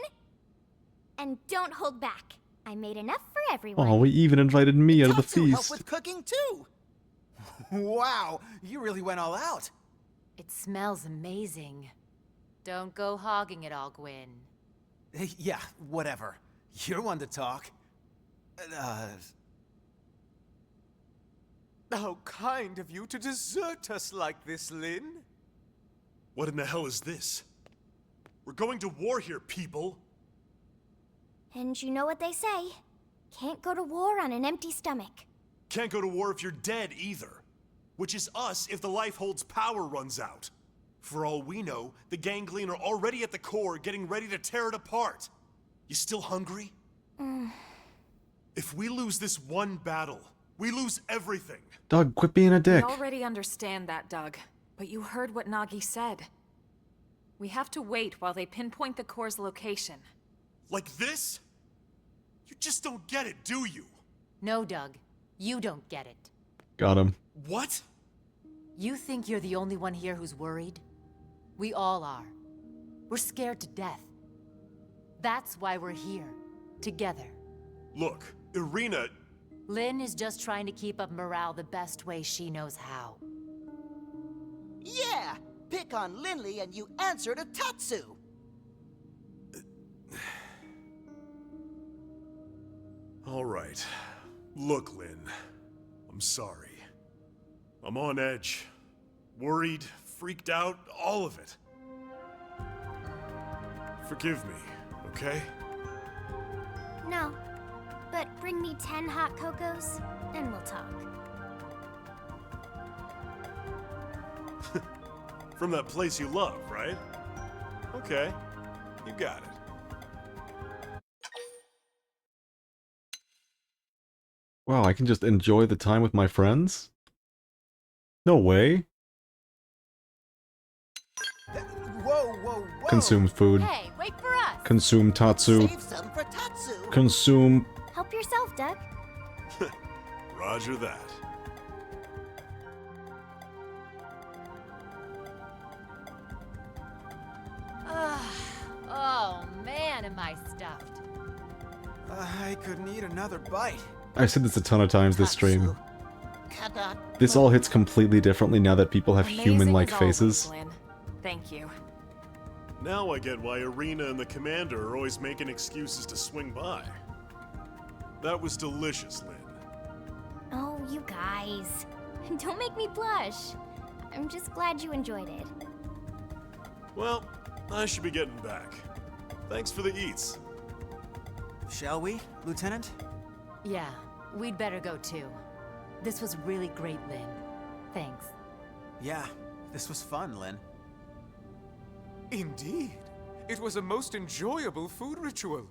And don't hold back. I made enough for everyone. Oh, we even invited me out of the Tatsu help feast. with cooking too. Wow, you really went all out. It smells amazing. Don't go hogging it all, Gwyn. Yeah, whatever. You're one to talk. How kind of you to desert us like this, Lynn. What in the hell is this? We're going to war here, people! And you know what they say. Can't go to war on an empty stomach. Can't go to war if you're dead, either. Which is us if the Lifehold's power runs out. For all we know, the Ganglion are already at the core, getting ready to tear it apart. You still hungry? If we lose this one battle, we lose everything. Doug, quit being a dick. We already understand that, Doug. But you heard what Nagi said. We have to wait while they pinpoint the core's location. Like this? You just don't get it, do you? No, Doug. You don't get it. Got him. What? You think you're the only one here who's worried? We all are. We're scared to death. That's why we're here. Together. Look, Irina... Lynn is just trying to keep up morale the best way she knows how. Yeah! Pick on Linley and you answer to Tatsu! All right. Look, Lynn. I'm sorry. I'm on edge. Worried, freaked out, all of it. Forgive me, okay? No. But bring me 10 hot cocos, and we'll talk. From that place you love, right? Okay. You got it. Wow, I can just enjoy the time with my friends? No way. Whoa, whoa, whoa! Consume food. Hey, wait for us! Consume Tatsu. Save some for Tatsu! Consume... Help yourself, Doug. Roger that. Oh man, am I stuffed. I couldn't eat another bite. I've said this a ton of times this stream. Cannot. This all hits completely differently now that people have Amazing human-like as always, faces. Lynn. Thank you. Now I get why Irina and the commander are always making excuses to swing by. That was delicious, Lynn. Oh, you guys. Don't make me blush. I'm just glad you enjoyed it. Well, I should be getting back. Thanks for the eats. Shall we, Lieutenant? Yeah, we'd better go too. This was really great, Lynn. Thanks. Yeah, this was fun, Lynn. Indeed. It was a most enjoyable food ritual.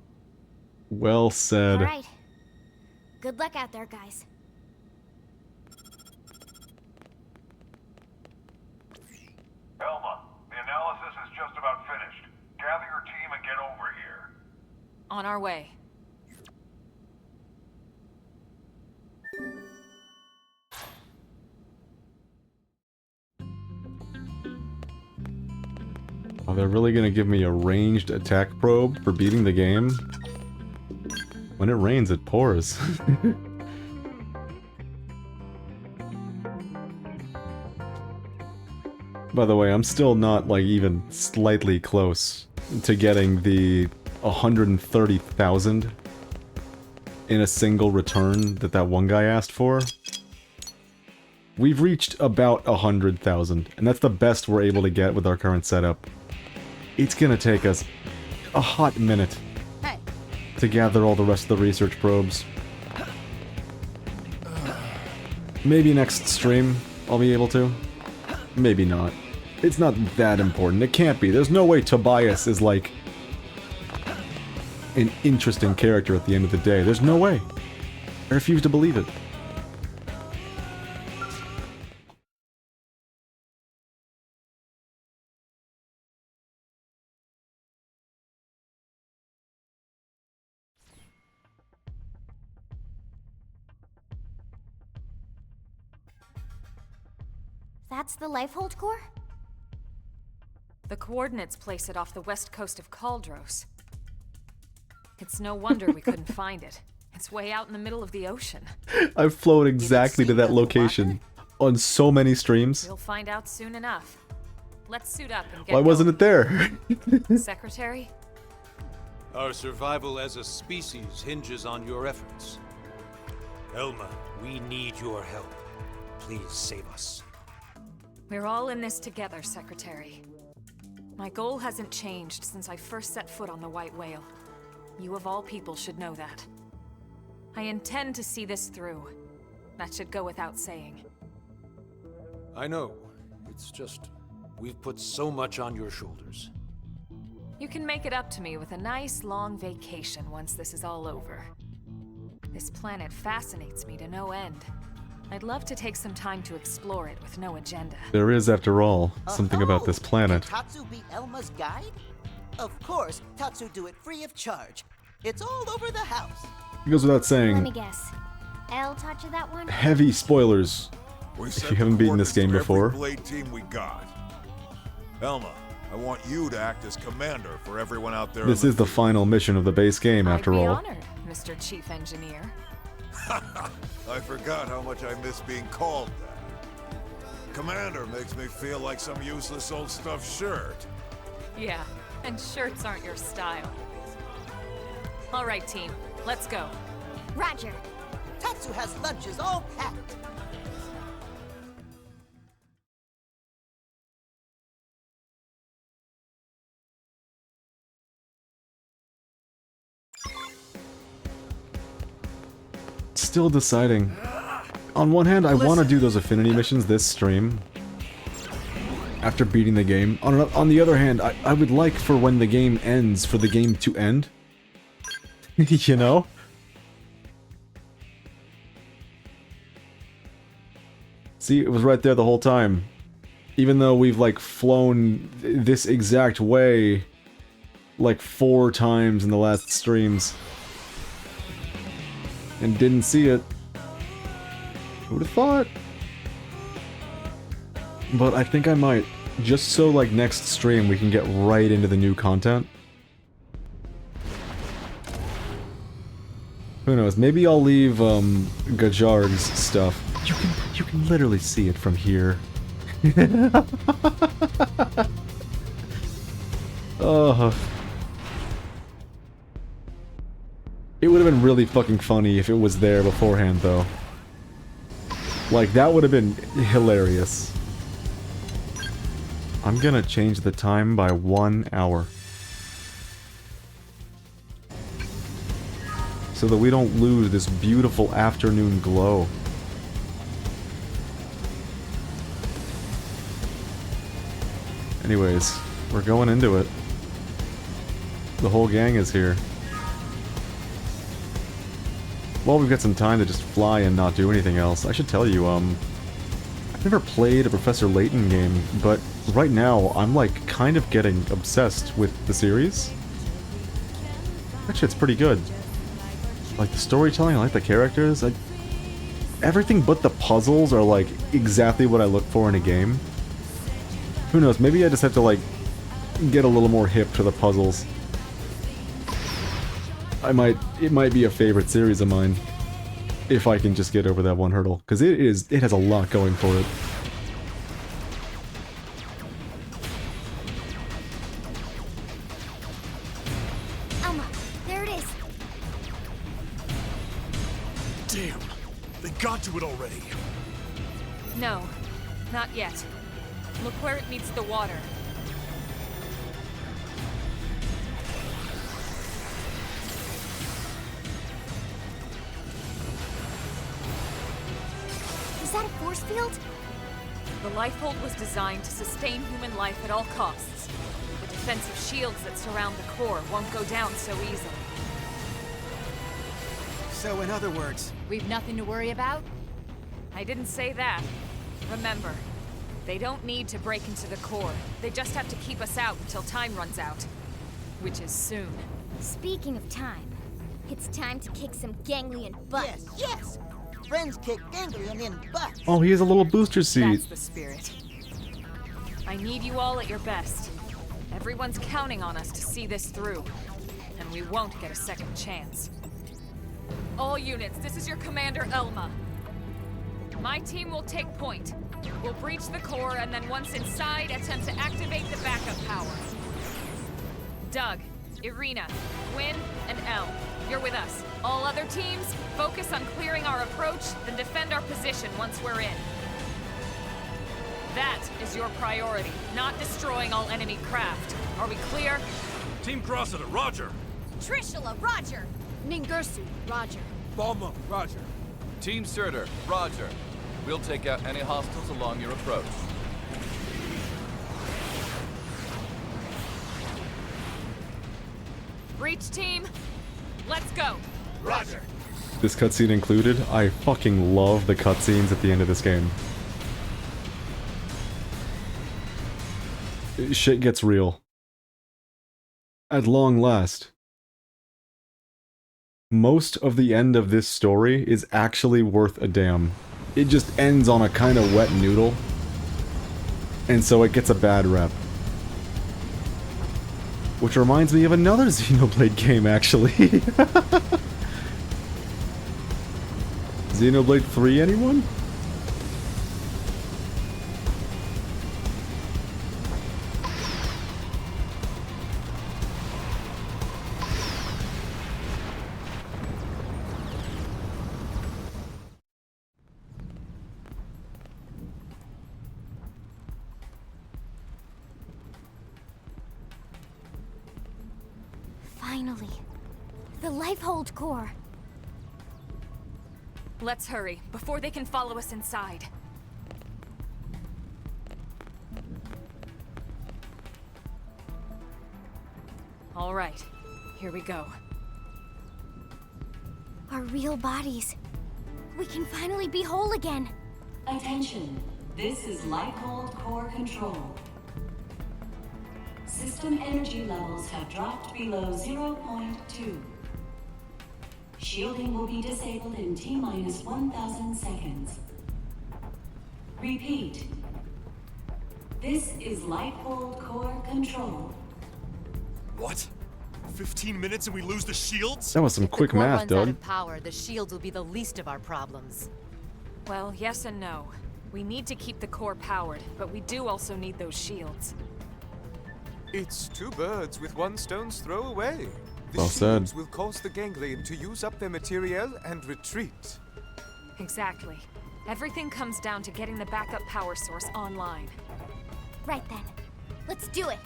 Well said. All right. Good luck out there, guys. Elma, the analysis is just about finished. Gather your team and get over here. On our way. Oh, they're really gonna give me a ranged attack probe for beating the game? When it rains, it pours. By the way, I'm still not, like, even slightly close to getting the 130,000 in a single return that one guy asked for. We've reached about 100,000, and that's the best we're able to get with our current setup. It's gonna take us a hot minute to gather all the rest of the research probes. Maybe next stream I'll be able to. Maybe not. It's not that important. It can't be. There's no way Tobias is like an interesting character at the end of the day. There's no way. I refuse to believe it. That's the Lifehold core? The coordinates place it off the west coast of Kaldros. It's no wonder we couldn't find it. It's way out in the middle of the ocean. I've flown exactly to that location on so many streams. We'll find out soon enough. Let's suit up and get Why wasn't it there? going. Secretary? Our survival as a species hinges on your efforts. Elma, we need your help. Please save us. We're all in this together, Secretary. My goal hasn't changed since I first set foot on the White Whale. You of all people should know that. I intend to see this through. That should go without saying. I know. It's just, we've put so much on your shoulders. You can make it up to me with a nice long vacation once this is all over. This planet fascinates me to no end. I'd love to take some time to explore it with no agenda. There is, after all, something about this planet. Can Tatsu be Elma's guide? Of course, Tatsu do it free of charge. It's all over the house. It goes without Let saying, me guess. Elle taught you that one? heavy spoilers if you haven't beaten this game before. Blade team we got. Elma, I want you to act as commander for everyone out there. This is the final mission of the base game, after I'd be all. honored, Mr. Chief Engineer. I forgot how much I miss being called that. Commander makes me feel like some useless old stuffed shirt. Yeah, and shirts aren't your style. All right, team, let's go. Roger. Tatsu has lunches all packed. Still deciding. On one hand, I want to do those affinity missions this stream, after beating the game. On the other hand, I would like for when the game ends, for the game to end. You know? See, it was right there the whole time. Even though we've, like, flown this exact way, like, 4 times in the last streams. And didn't see it. Who would have thought? But I think I might. Just so, like, next stream we can get right into the new content. Who knows? Maybe I'll leave, Gajar's stuff. You can literally see it from here. Oh. It would have been really fucking funny if it was there beforehand, though. Like, that would have been hilarious. I'm gonna change the time by 1 hour. So that we don't lose this beautiful afternoon glow. Anyways, we're going into it. The whole gang is here. Well, we've got some time to just fly and not do anything else. I should tell you, I've never played a Professor Layton game, but right now, I'm like kind of getting obsessed with the series. That shit's pretty good. Like the storytelling, I like the characters, everything but the puzzles are like exactly what I look for in a game. Who knows, maybe I just have to like get a little more hip to the puzzles. It might be a favorite series of mine if I can just get over that one hurdle, because it has a lot going for it. Elma, there it is. Damn, they got to it already. No, not yet. Look where it meets the water. Is that a force field? The Lifehold was designed to sustain human life at all costs. The defensive shields that surround the core won't go down so easily. So in other words, we've nothing to worry about? I didn't say that. Remember, they don't need to break into the core. They just have to keep us out until time runs out. Which is soon. Speaking of time, it's time to kick some ganglion butt. Yes, yes! friends kick Ganglion in butt. Oh, he has a little booster seat. That's the spirit. I need you all at your best. Everyone's counting on us to see this through, and we won't get a second chance. All units, this is your commander, Elma. My team will take point. We'll breach the core, and then once inside, attempt to activate the backup power. Doug, Irina, Gwyn, and Elle, you're with us. All other teams, focus on clearing our approach, then defend our position once we're in. That is your priority, not destroying all enemy craft. Are we clear? Team Cressida, roger. Trishula, roger. Ningirsu, roger. Balma, roger. Team Surtur, roger. We'll take out any hostiles along your approach. Breach team, let's go. Roger. This cutscene included, I fucking love the cutscenes at the end of this game. Shit gets real. At long last. Most of the end of this story is actually worth a damn. It just ends on a kind of wet noodle. And so it gets a bad rep. Which reminds me of another Xenoblade game, actually. Xenoblade 3, anyone? Finally. The Lifehold core. Let's hurry, before they can follow us inside. All right, here we go. Our real bodies. We can finally be whole again. Attention, this is Lifehold Core Control. System energy levels have dropped below 0.2. Shielding will be disabled in T-minus 1,000 seconds. Repeat. This is Lifehold Core Control. What? 15 minutes and we lose the shields? That was some quick math, Out Doug. of power, the shields will be the least of our problems. Well, yes and no. We need to keep the core powered, but we do also need those shields. It's two birds with one stone's throw away. The Well said. shields will cause the ganglion to use up their materiel and retreat. Exactly. Everything comes down to getting the backup power source online. Right then. Let's do it.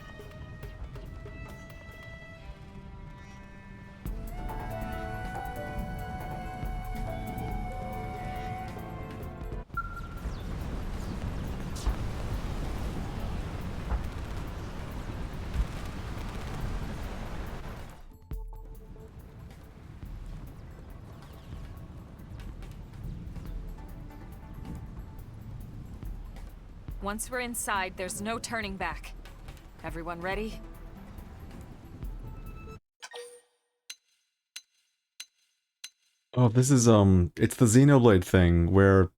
Once we're inside, there's no turning back. Everyone ready? Oh, this is, it's the Xenoblade thing, where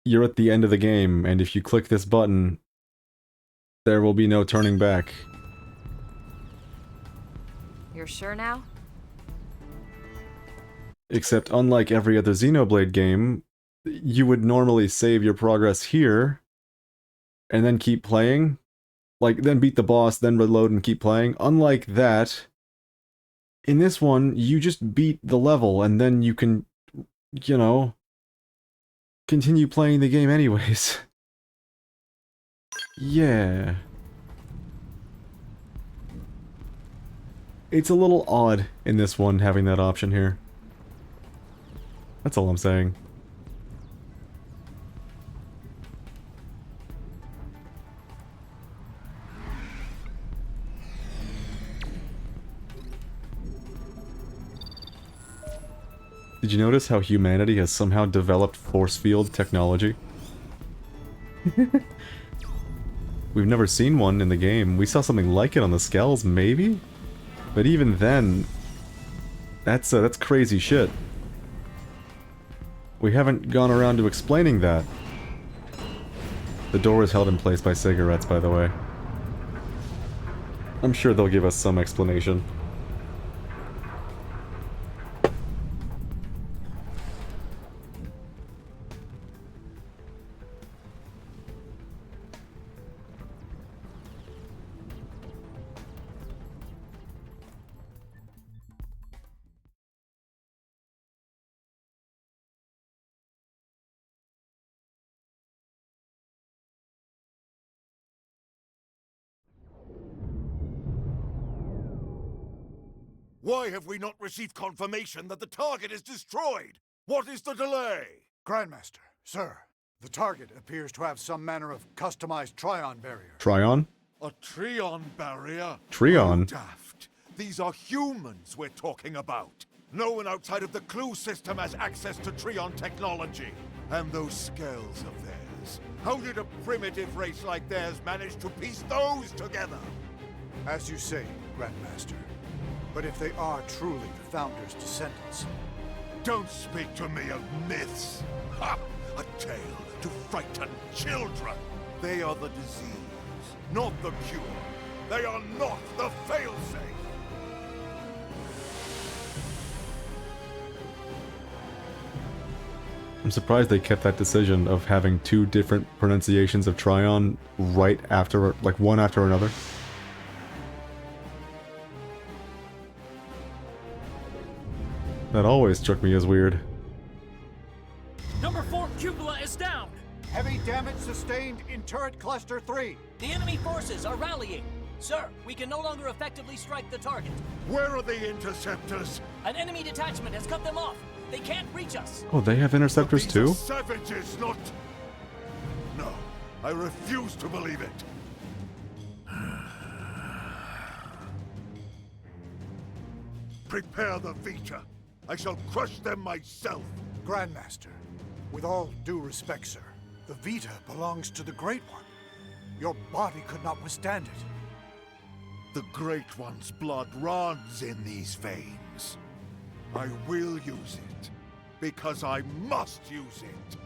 you're at the end of the game, and if you click this button, there will be no turning back. You're sure now? Except, unlike every other Xenoblade game, you would normally save your progress here, and then keep playing. Like, then beat the boss, then reload and keep playing. Unlike that, in this one, you just beat the level, and then you can, you know, continue playing the game anyways. Yeah. It's a little odd in this one, having that option here. That's all I'm saying. Did you notice how humanity has somehow developed force field technology? We've never seen one in the game. We saw something like it on the Skells, maybe? But even then, that's crazy shit. We haven't gone around to explaining that. The door is held in place by cigarettes, by the way. I'm sure they'll give us some explanation. Why have we not received confirmation that the target is destroyed? What is the delay? Grandmaster, sir, the target appears to have some manner of customized Trion barrier. Trion? A Trion barrier? Trion? Oh, daft. These are humans we're talking about. No one outside of the Clue system has access to Trion technology. And those scales of theirs. How did a primitive race like theirs manage to piece those together? As you say, Grandmaster. But if they are truly the Founder's descendants... Don't speak to me of myths! Ha! A tale to frighten children! They are the disease, not the cure. They are not the failsafe! I'm surprised they kept that decision of having two different pronunciations of Trion right after, like one after another. That always struck me as weird. Number 4 cupola is down! Heavy damage sustained in turret cluster 3. The enemy forces are rallying. Sir, we can no longer effectively strike the target. Where are the interceptors? An enemy detachment has cut them off. They can't reach us. Oh, they have interceptors too? Savages, not... No, I refuse to believe it. Prepare the Vita. I shall crush them myself. Grandmaster, with all due respect, sir, the Vita belongs to the Great One. Your body could not withstand it. The Great One's blood runs in these veins. I will use it, because I must use it.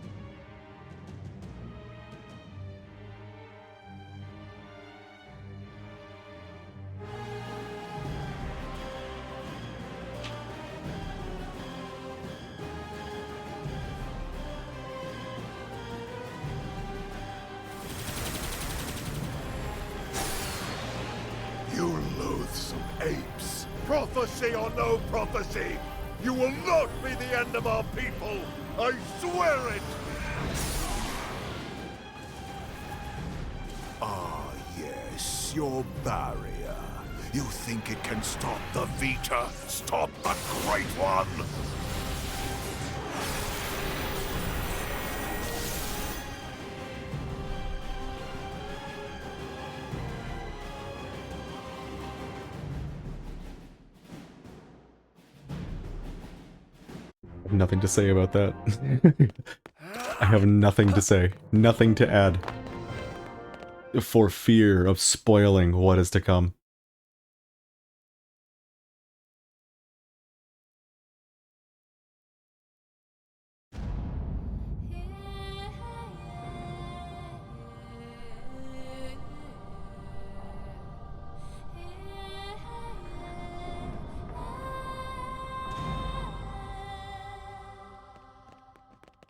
You loathsome apes! Prophecy or no prophecy, you will not be the end of our people! I swear it! Ah, yes, your barrier. You think it can stop the Vita? Stop the Great One? Nothing to say about that. I have nothing to say. Nothing to add. For fear of spoiling what is to come.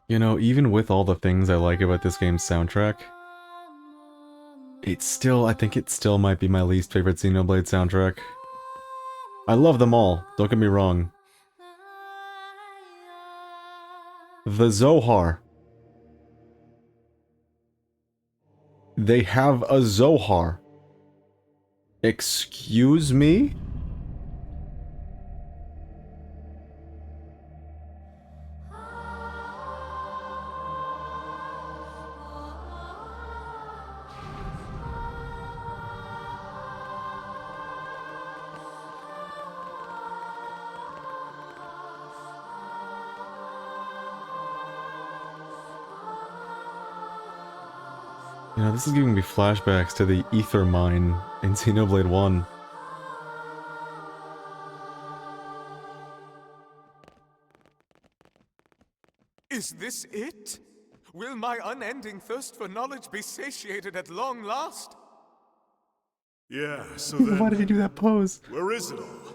You know, even with all the things I like about this game's soundtrack, I think it still might be my least favorite Xenoblade soundtrack. I love them all, don't get me wrong. The Zohar. They have a Zohar. Excuse me? You know, this is giving me flashbacks to the Ether Mine in Xenoblade 1. Is this it? Will my unending thirst for knowledge be satiated at long last? Yeah, so then... Why did he do that pose? Where is it all?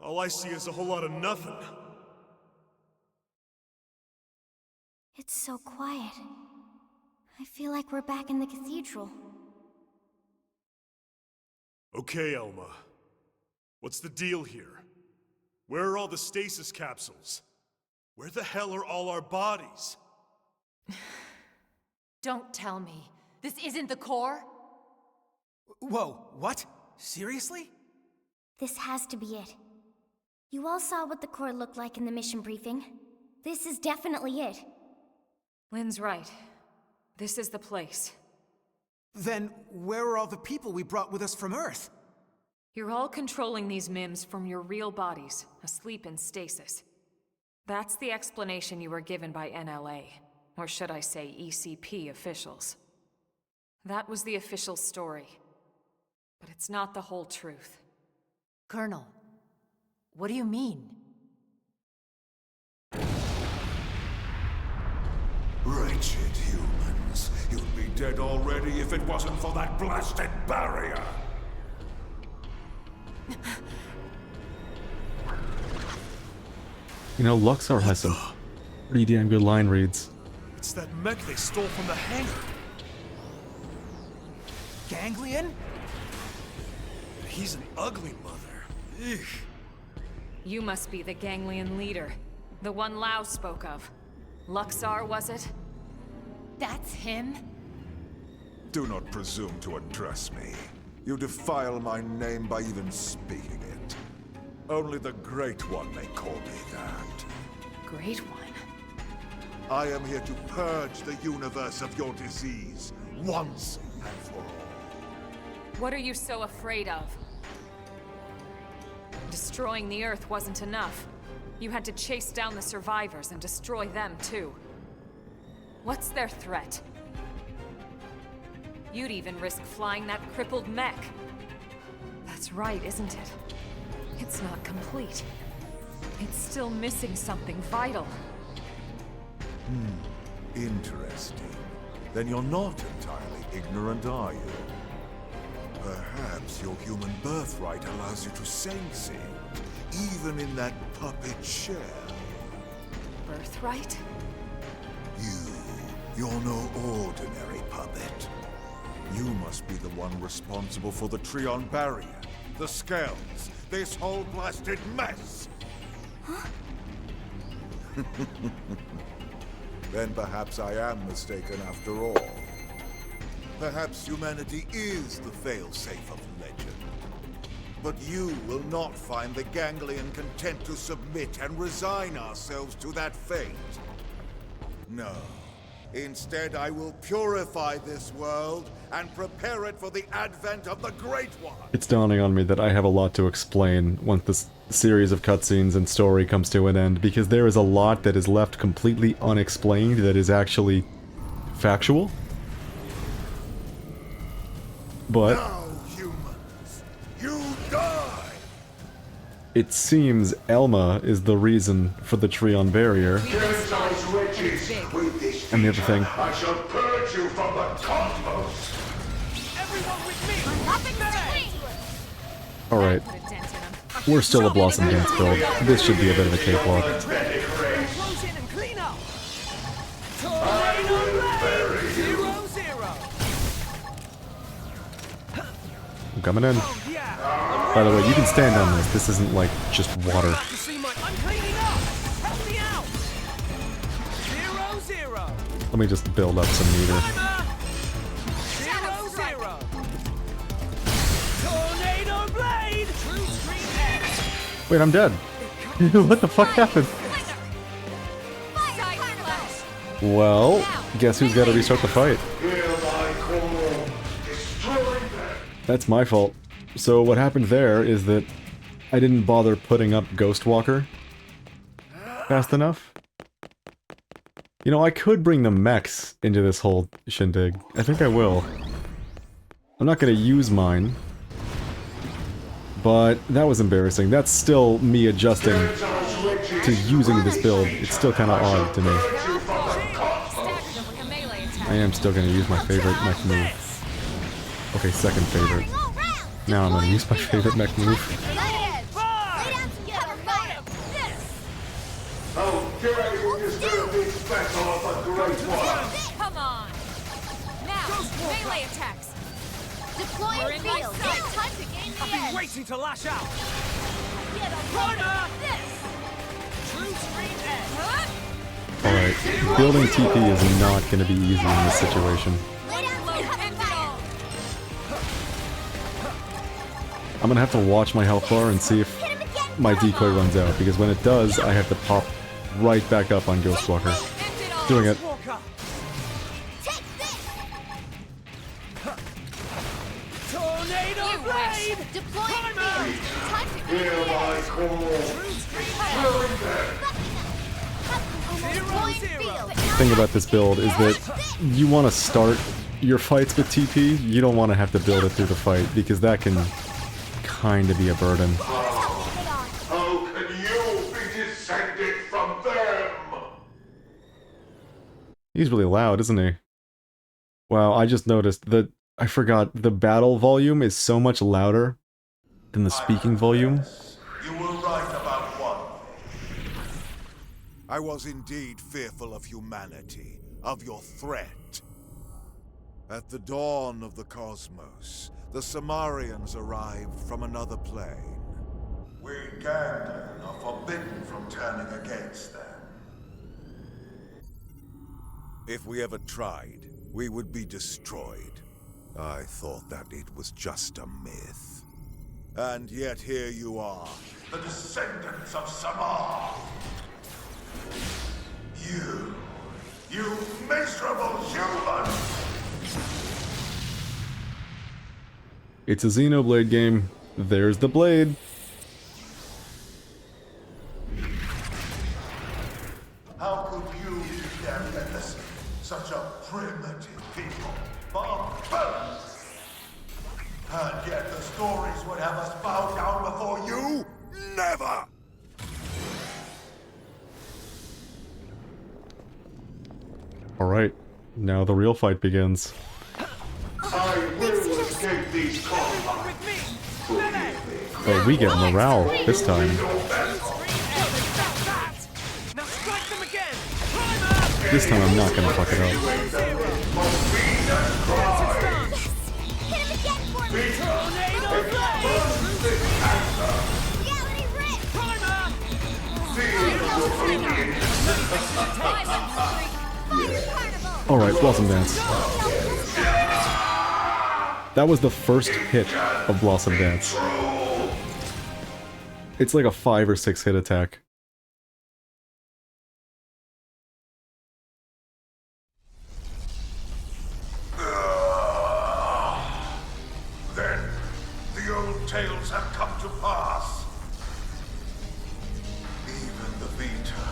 All I see is a whole lot of nothing. It's so quiet. I feel like we're back in the cathedral. Okay, Elma. What's the deal here? Where are all the stasis capsules? Where the hell are all our bodies? Don't tell me. This isn't the core? Whoa, what? Seriously? This has to be it. You all saw what the core looked like in the mission briefing. This is definitely it. Lynn's right. This is the place. Then where are all the people we brought with us from Earth? You're all controlling these MIMs from your real bodies, asleep in stasis. That's the explanation you were given by NLA, or should I say ECP officials. That was the official story. But it's not the whole truth. Colonel, what do you mean? Wretched humans. You'd be dead already if it wasn't for that blasted barrier. You know, Luxor has some pretty damn good line reads. It's that mech they stole from the hangar. Ganglion? He's an ugly mother. Ugh. You must be the Ganglion leader. The one Lao spoke of. Luxor, was it? That's him? Do not presume to address me. You defile my name by even speaking it. Only the Great One may call me that. Great One? I am here to purge the universe of your disease, once and for all. What are you so afraid of? Destroying the Earth wasn't enough. You had to chase down the survivors and destroy them too. What's their threat? You'd even risk flying that crippled mech. That's right, isn't it? It's not complete. It's still missing something vital. Interesting. Then you're not entirely ignorant, are you? Perhaps your human birthright allows you to sense it, even in that puppet shell. Birthright? You're no ordinary puppet. You must be the one responsible for the Trion barrier, the scales, this whole blasted mess! Huh? Then perhaps I am mistaken after all. Perhaps humanity is the failsafe of legend. But you will not find the Ganglion content to submit and resign ourselves to that fate. No. Instead, I will purify this world and prepare it for the advent of the Great One. It's dawning on me that I have a lot to explain once this series of cutscenes and story comes to an end, because there is a lot that is left completely unexplained that is actually factual. But now, humans, you die! It seems Elma is the reason for the Trion barrier. And the other thing. I shall purge you from the cosmos! Everyone with me! Nothing Alright. We're still a Blossom Dance build. This should be a bit of a cakewalk. Close in and clean up! Tornado Blade! 0-0! I'm coming in. By the way, you can stand on this. This isn't like just water. I'm cleaning up! Help me out! 0-0! Let me just build up some meter. 0-0! Tornado Blade! True screen edge! Wait, I'm dead. What the fuck happened? Well, guess who's got to restart the fight? That's my fault. So what happened there is that I didn't bother putting up Ghostwalker fast enough. You know, I could bring the mechs into this whole shindig. I think I will. I'm not gonna use mine. But that was embarrassing. That's still me adjusting to using this build, it's still kind of odd to me. I am still going to use my favorite mech move. Okay, second favorite. Now I'm going to use my favorite mech move. Come on! Now, melee attacks! Deploying field! Time to gain the I've been waiting to lash out! True screen edge! Alright, building TP is not going to be easy in this situation. I'm going to have to watch my health bar and see if my decoy runs out, because when it does, I have to pop right back up on Ghostwalker. Doing it. Tornado blade! Deploying field! Time to gain Hear my call. The thing about this build is that you want to start your fights with TP, you don't want to have to build it through the fight, because that can kind of be a burden. How can you be descended from them? He's really loud, isn't he? Wow, I just noticed that, I forgot, the battle volume is so much louder than the speaking volume. You were right about one thing. I was indeed fearful of humanity, of your threat. At the dawn of the cosmos, the Samarians arrived from another plane. We Ganglion are forbidden from turning against them. If we ever tried, we would be destroyed. I thought that it was just a myth. And yet here you are, the descendants of Samar. You miserable human! It's a Xenoblade game. There's the blade. How could you be their innocent? Such a primitive people. Barbarians! And yet the stories would have us bow down before you? Never! Alright, now the real fight begins. I will escape these confines. Oh, we get morale this time. This time I'm not gonna fuck it up. Alright, Blossom Dance. That was the first hit of Blossom Dance. It's like a 5 or 6 hit attack. Then the old tales have come to pass. Even the Vita.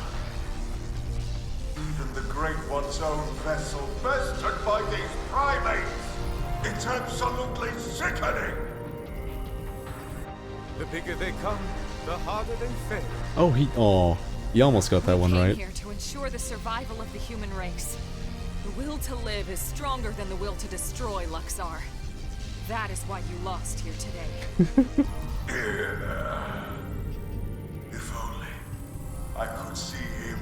Even the Great One's own vessel bested by these primates. It's absolutely sickening. The bigger they come, the harder they fail. Oh, you almost got that one right. Here to ensure the survival of the human race. The will to live is stronger than the will to destroy, Luxar. That is why you lost here today. If only I could see him,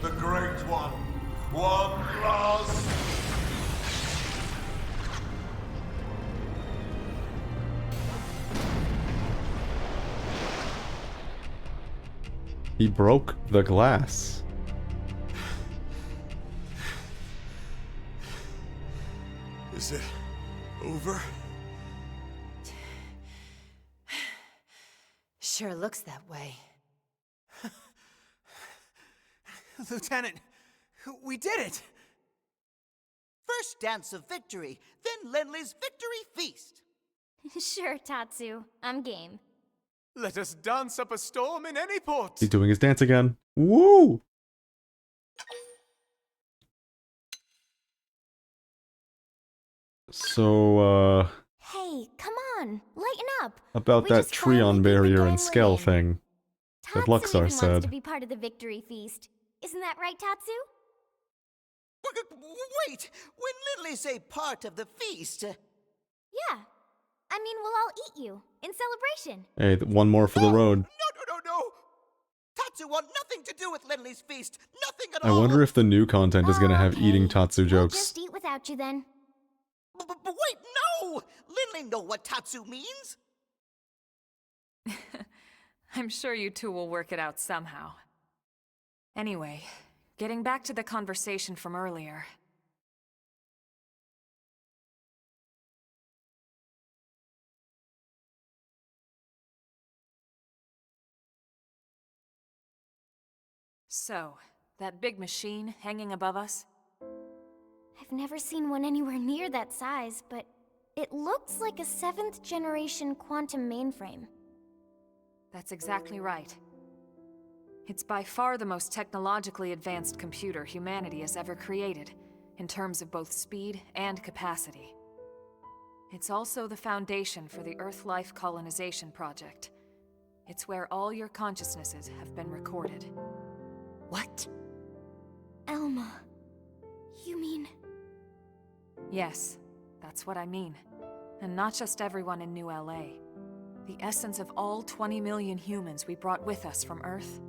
the Great One, one last. He broke the glass. Is it over? Sure looks that way. Lieutenant, we did it! First dance of victory, then Lenley's victory feast. Sure, Tatsu. I'm game. Let us dance up a storm in any port. He's doing his dance again. Woo! So, Hey, come on, lighten up. about We that just finally Treon beat the barrier and scale Ganglion. thing. That Tatsu Luxar even said. wants to be part of the victory feast. Isn't that right, Tatsu? Wait! When Lindley say part of the feast... Yeah. I mean, we'll all eat you, in celebration. Hey, one more for the road. No! Tatsu want nothing to do with Lindley's feast! Nothing at I all! wonder if the new content is gonna have eating Tatsu We'll jokes. just eat without you then. But wait, no! Lindley know what Tatsu means! I'm sure you two will work it out somehow. Anyway, getting back to the conversation from earlier. So, that big machine hanging above us? I've never seen one anywhere near that size, but it looks like a 7th generation quantum mainframe. That's exactly right. It's by far the most technologically advanced computer humanity has ever created, in terms of both speed and capacity. It's also the foundation for the Earth Life Colonization Project. It's where all your consciousnesses have been recorded. What? Elma, you mean... Yes, that's what I mean. And not just everyone in New LA. The essence of all 20 million humans we brought with us from Earth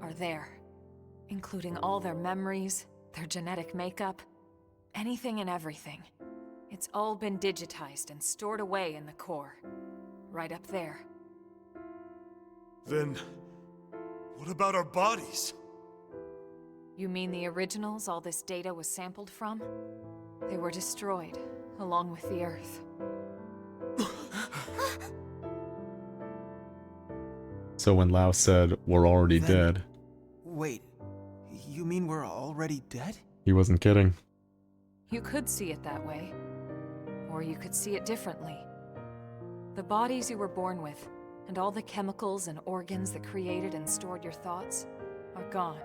are there. Including all their memories, their genetic makeup, anything and everything. It's all been digitized and stored away in the core. Right up there. Then, what about our bodies? You mean the originals all this data was sampled from? They were destroyed, along with the Earth. So when Lao said, "We're already dead," Wait, you mean we're already dead? he wasn't kidding. You could see it that way. Or you could see it differently. The bodies you were born with, and all the chemicals and organs that created and stored your thoughts, are gone.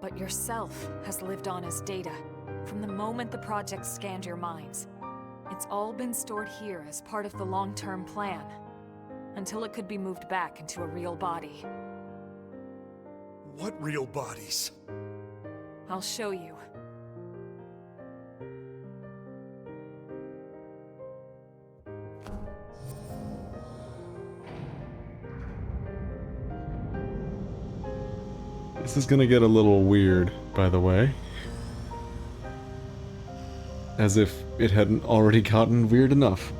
But yourself has lived on as data, from the moment the project scanned your minds. It's all been stored here as part of the long-term plan, until it could be moved back into a real body. What real bodies? I'll show you. This is gonna get a little weird, by the way. As if it hadn't already gotten weird enough.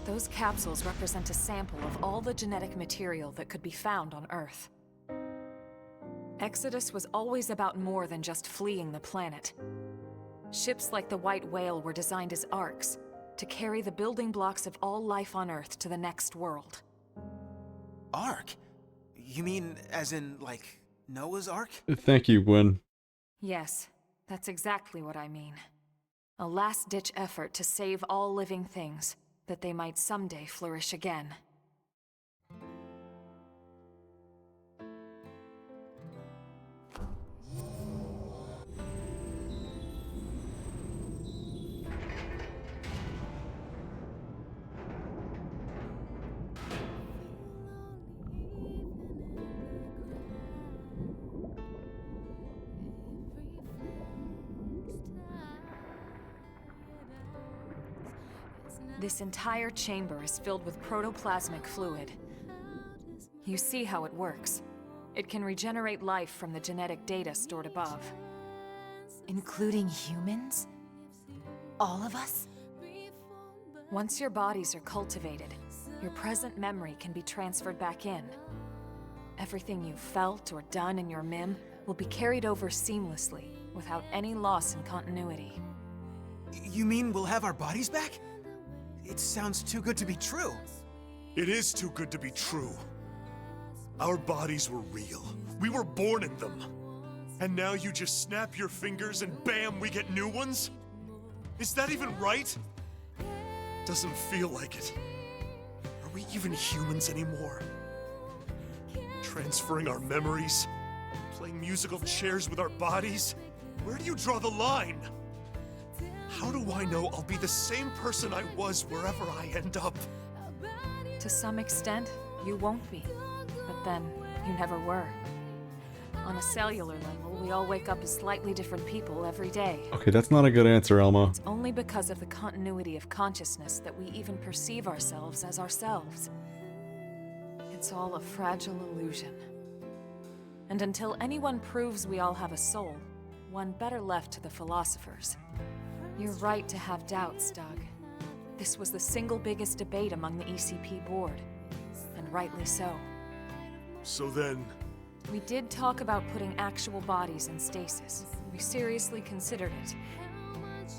Those capsules represent a sample of all the genetic material that could be found on Earth. Exodus was always about more than just fleeing the planet. Ships like the White Whale were designed as arks, to carry the building blocks of all life on Earth to the next world. Ark? You mean as in, like, Noah's Ark? Thank you, Gwen. Yes, that's exactly what I mean. A last-ditch effort to save all living things, that they might someday flourish again. This entire chamber is filled with protoplasmic fluid. You see how it works. It can regenerate life from the genetic data stored above. Including humans? All of us? Once your bodies are cultivated, your present memory can be transferred back in. Everything you've felt or done in your MIM will be carried over seamlessly, without any loss in continuity. You mean we'll have our bodies back? It sounds too good to be true. It is too good to be true. Our bodies were real. We were born in them. And now you just snap your fingers and bam, we get new ones? Is that even right? Doesn't feel like it. Are we even humans anymore? Transferring our memories? Playing musical chairs with our bodies? Where do you draw the line? How do I know I'll be the same person I was wherever I end up? To some extent, you won't be. But then, you never were. On a cellular level, we all wake up as slightly different people every day. Okay, that's not a good answer, Elma. It's only because of the continuity of consciousness that we even perceive ourselves as ourselves. It's all a fragile illusion. And until anyone proves we all have a soul, one better left to the philosophers. You're right to have doubts, Doug. This was the single biggest debate among the ECP board. And rightly so. So then... We did talk about putting actual bodies in stasis. We seriously considered it.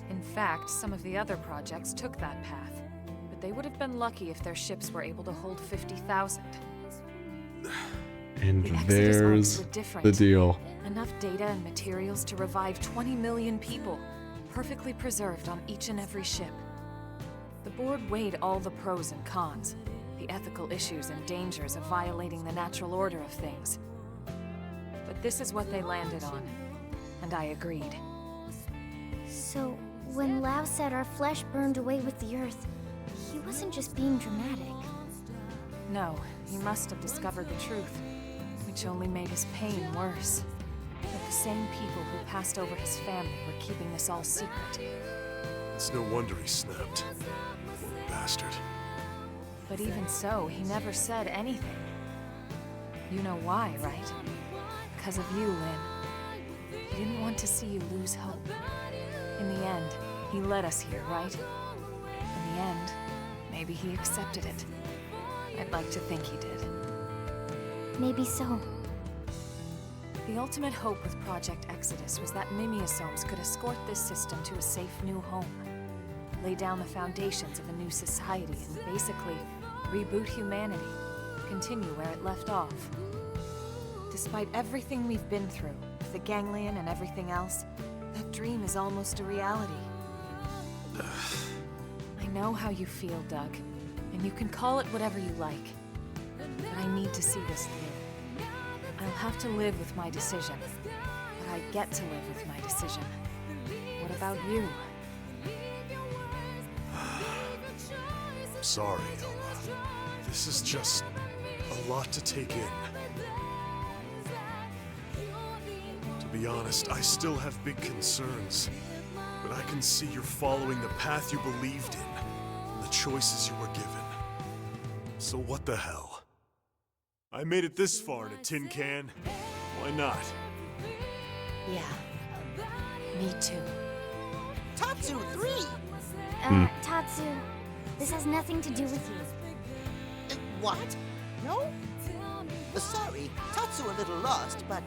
In fact, some of the other projects took that path. But they would have been lucky if their ships were able to hold 50,000. And there's the deal. Enough data and materials to revive 20 million people, perfectly preserved on each and every ship. The board weighed all the pros and cons, the ethical issues and dangers of violating the natural order of things. But this is what they landed on, and I agreed. So, when Lao said our flesh burned away with the earth, he wasn't just being dramatic. No, he must have discovered the truth, which only made his pain worse. But the same people who passed over his family were keeping this all secret. It's no wonder he snapped. Poor bastard. But even so, he never said anything. You know why, right? Because of you, Lynn. He didn't want to see you lose hope. In the end, he led us here, right? In the end, maybe he accepted it. I'd like to think he did. Maybe so. The ultimate hope with Project Exodus was that Mimiosomes could escort this system to a safe new home, lay down the foundations of a new society, and basically reboot humanity, continue where it left off. Despite everything we've been through, with the ganglion and everything else, that dream is almost a reality. I know how you feel, Doug, and you can call it whatever you like. But I need to see this through. I'll have to live with my decision, but I get to live with my decision. What about you? Sorry, Elma. This is just a lot to take in. To be honest, I still have big concerns, but I can see you're following the path you believed in, and the choices you were given. So what the hell? I made it this far in a tin can. Why not? Yeah. Me too. Tatsu 3! Tatsu, this has nothing to do with you. What? No? Sorry, Tatsu a little lost, but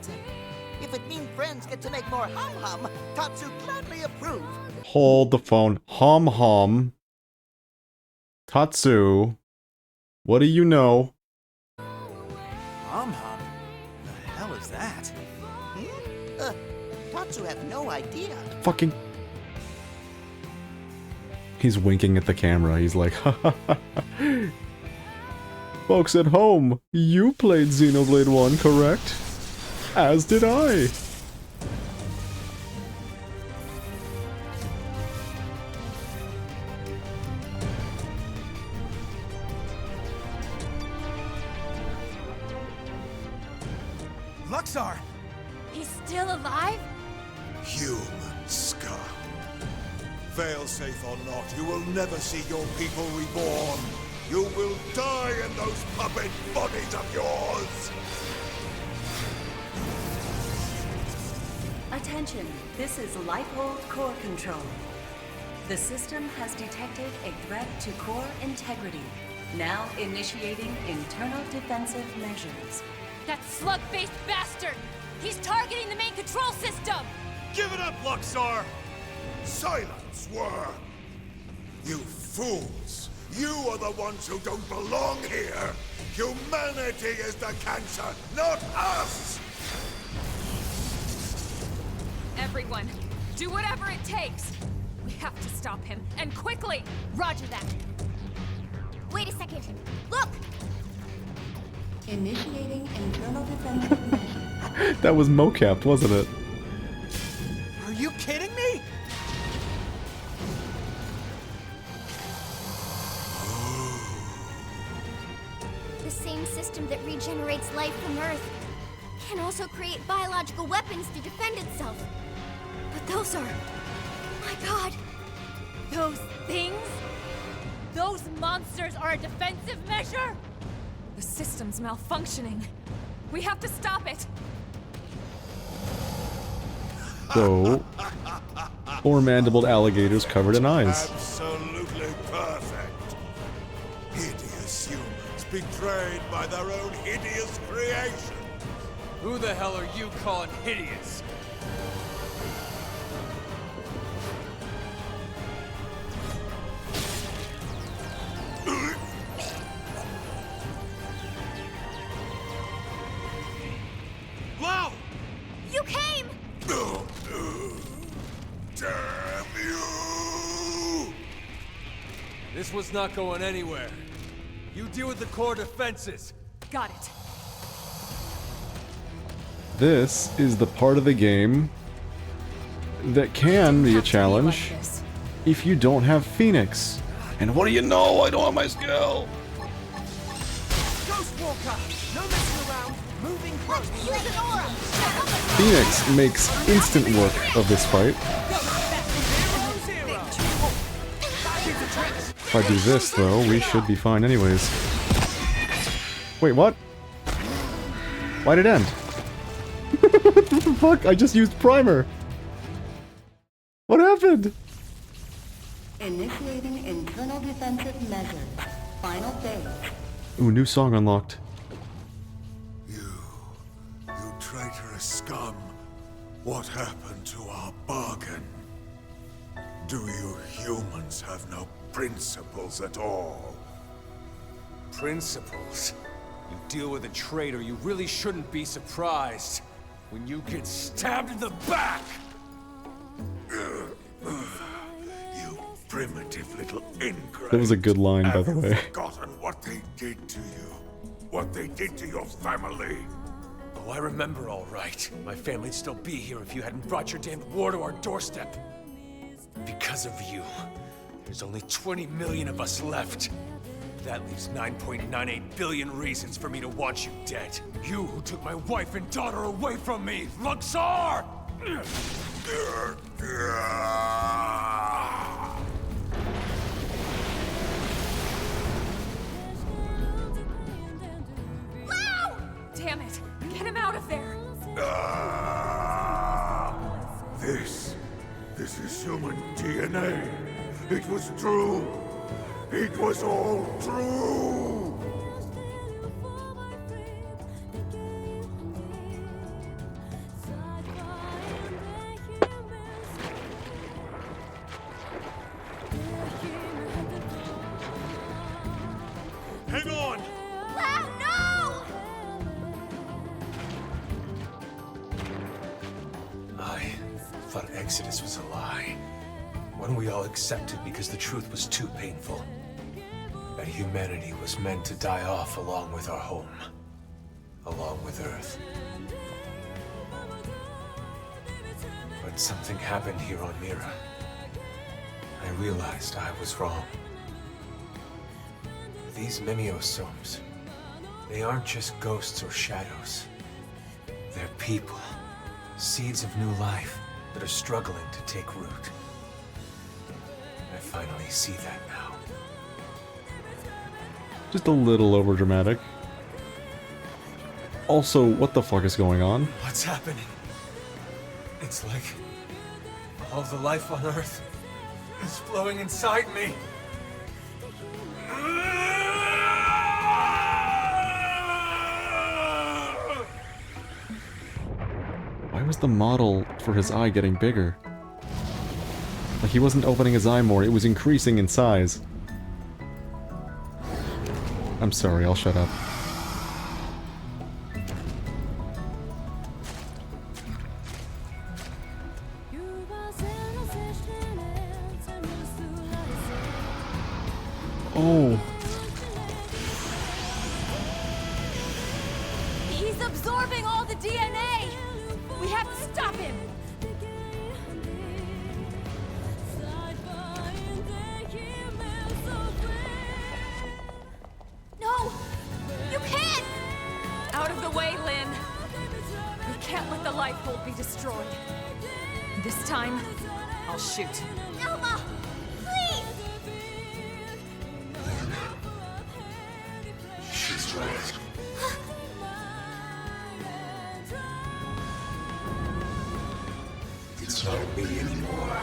if it means friends get to make more hum-hum, Tatsu gladly approve. Hold the phone. Hum. Tatsu, what do you know? Hum-hum? The hell is that? Tatsu have no idea. Fucking... He's winking at the camera. He's like, ha ha ha. Folks at home, you played Xenoblade 1, correct? As did I. Luxar! He's still alive? Human scum. Failsafe or not, you will never see your people reborn. You will die in those puppet bodies of yours! Attention, this is Lifehold Core Control. The system has detected a threat to core integrity. Now initiating internal defensive measures. That slug-faced bastard! He's targeting the main control system! Give it up, Luxar! Silence, worm! You fools! You are the ones who don't belong here! Humanity is the cancer, not us! Everyone, do whatever it takes! We have to stop him, and quickly! Roger that! Wait a second! Look! Initiating internal defensive measures. That was mocap, wasn't it? weapons to defend itself. But those are... My god. Those things? Those monsters are a defensive measure? The system's malfunctioning. We have to stop it. So, four-mandibleed alligators covered in eyes. Absolutely perfect. Hideous humans betrayed by their own hideous creation. Who the hell are you calling hideous? Wow! You came! Damn you! This was not going anywhere. You deal with the core defenses. Got it. This is the part of the game that can be a challenge if you don't have Phoenix. And what do you know? I don't have my skill. Ghost Walker! No messing around! Moving close! Use an aura! Phoenix makes instant work of this fight. If I do this, though, we should be fine anyways. Wait, what? Why'd it end? What the fuck? I just used primer! What happened? Initiating internal defensive measures. Final phase. Ooh, new song unlocked. You traitorous scum. What happened to our bargain? Do you humans have no principles at all? Principles? You deal with a traitor, you really shouldn't be surprised when you get stabbed in the back! You primitive little ingrate. That was a good line, by the way. Have you forgotten what they did to you? What they did to your family? Oh, I remember all right. My family'd still be here if you hadn't brought your damn war to our doorstep. Because of you, there's only 20 million of us left. That leaves 9.98 billion reasons for me to want you dead. You who took my wife and daughter away from me, Luxor! Damn it! Get him out of there! This is human DNA. It was true. It was all true. Hang on! Wow, no! I thought Exodus was a lie. One we all accepted because the truth was too painful. That humanity was meant to die off along with our home. Along with Earth. But something happened here on Mira. I realized I was wrong. These Mimiosomes, they aren't just ghosts or shadows. They're people. Seeds of new life that are struggling to take root. I finally see that now. Just a little overdramatic. Also, what the fuck is going on? What's happening? It's like all the life on Earth is flowing inside me. Why was the model for his eye getting bigger? Like, he wasn't opening his eye more, it was increasing in size. I'm sorry, I'll shut up. Oh. He's absorbing all the DNA! We have to stop him! No! You can't! Out of the way, Lynn! We can't let the life hold be destroyed. This time, I'll shoot. Elma! Please! She's right. It's not me anymore.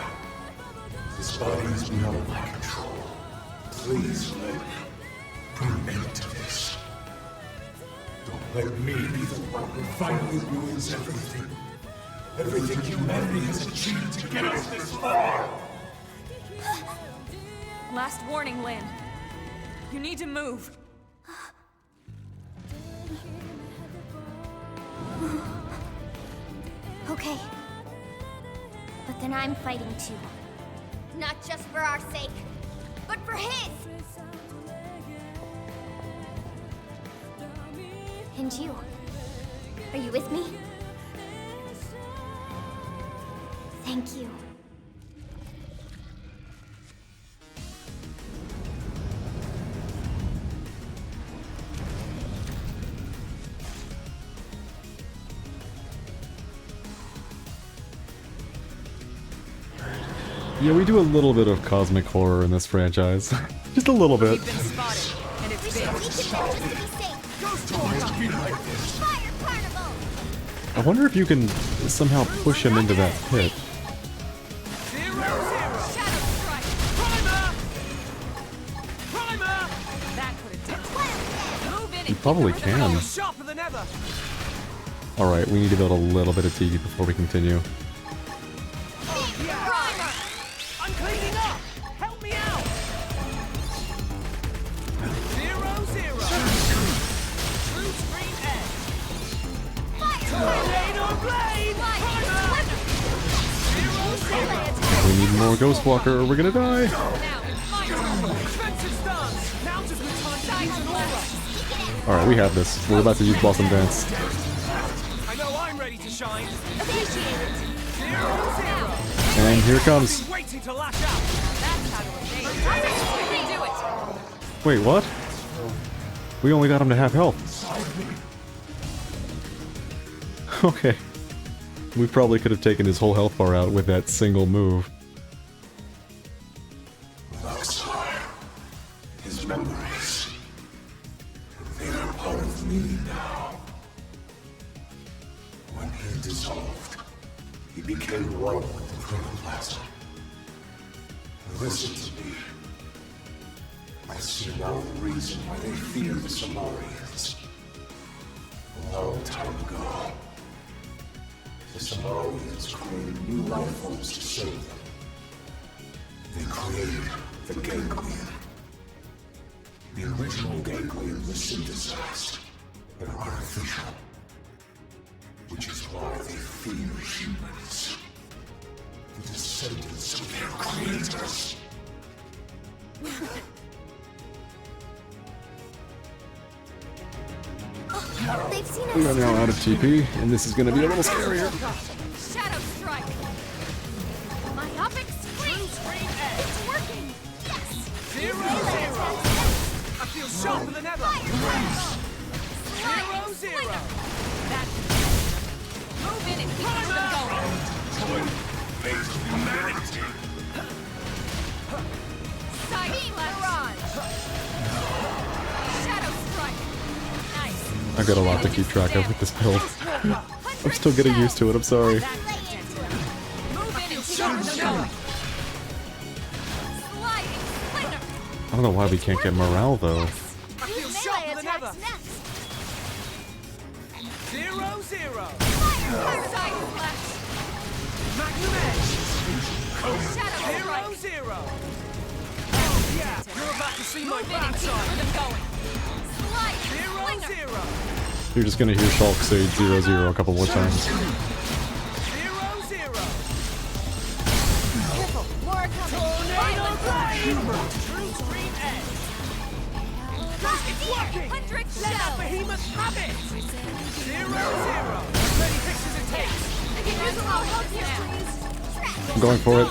This body is beyond my control. Please, Lynn. Put an end to this. Don't let me be the one who finally ruins everything. Everything humanity has achieved to get us this far. Last warning, Lynn. You need to move. Okay. But then I'm fighting too. Not just for our sake, but for his! And you. Are you with me? Thank you. Yeah, we do a little bit of cosmic horror in this franchise. Just a little bit. I wonder if you can somehow push him into that pit. You probably can. Alright, we need to build a little bit of tiki before we continue. I'm cleaning up! Help me out! 0-0. True screen edge. Tornado blade! Primer! 0-0. We need more Ghost Walker or we're gonna die! Alright, we have this. We're about to use Blossom Dance. I know I'm ready to shine. 0-0. And here it comes. Waiting to lash out. That's how to do it. Wait, what? We only got him to have health. Okay. We probably could have taken his whole health bar out with that single move. His memories. They are part of me now. When he dissolved, he became one with the protoplasm. Listen to me. I see now the reason why they fear the Samarians. A long time ago, the Samarians created new life forms to save them. They created the ganglion. The original ganglion was synthesized and artificial, which is why they fear humans. The descendants of their creators. They've seen us. We are now out of TP, and this is gonna be a little scarier. Shadow strike. Myopic screen. It's working. Yes. 0-0. I feel sharper than ever. 0-0. Move in and keep them going. Face humanity. Side barrage. Shadow strike. Nice. I've got a lot to keep track of with this build. I'm still getting used to it, I'm sorry. Move in and keep them going. Sliding splinter. I don't know why we can't get morale though. I feel sharper than ever. 0-0. Side flash. Magnum edge. Shadow 0-0. Yeah, you're about to see my Move in and keep backside. them going. Sliding splinter. 0-0. You're just gonna hear Shulk say 0-0 a couple more times. 0-0. Careful, more are coming. Tornado blade. True screen edge. It's working. 100 Let that shells. behemoth have it. 0-0. As many hits as it takes. I can use a little help here, please. I'm going for it.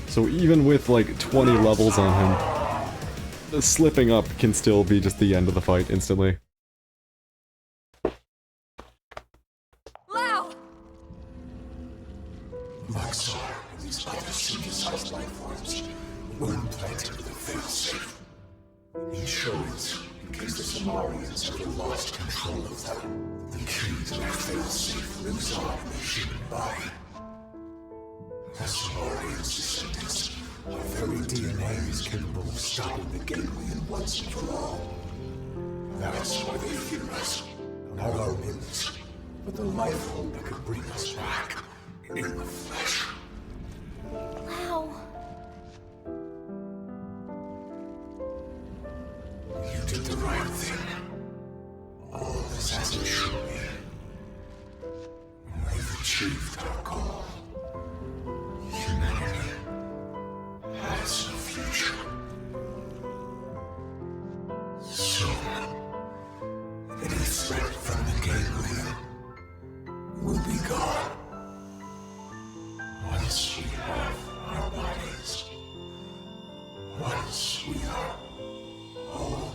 So even with like 20 levels on him, the slipping up can still be just the end of the fight instantly. Lao! Maxar and these other synthesized life forms were implanted with a failsafe. Insurance, in case the Samarians ever lost control of them. The key to that failsafe lives on in the human body. The Samarians' descendants, our very DNA is capable of stopping the ganglion once and for all. That's why they fear us. Not our limbs, but the life form that could bring us back in the flesh. Wow. You did the right thing. All this has to show me. We've achieved our goal. Humanity has a future. Soon, any threat from the ganglion will be gone. Once we have our bodies. Once we are whole.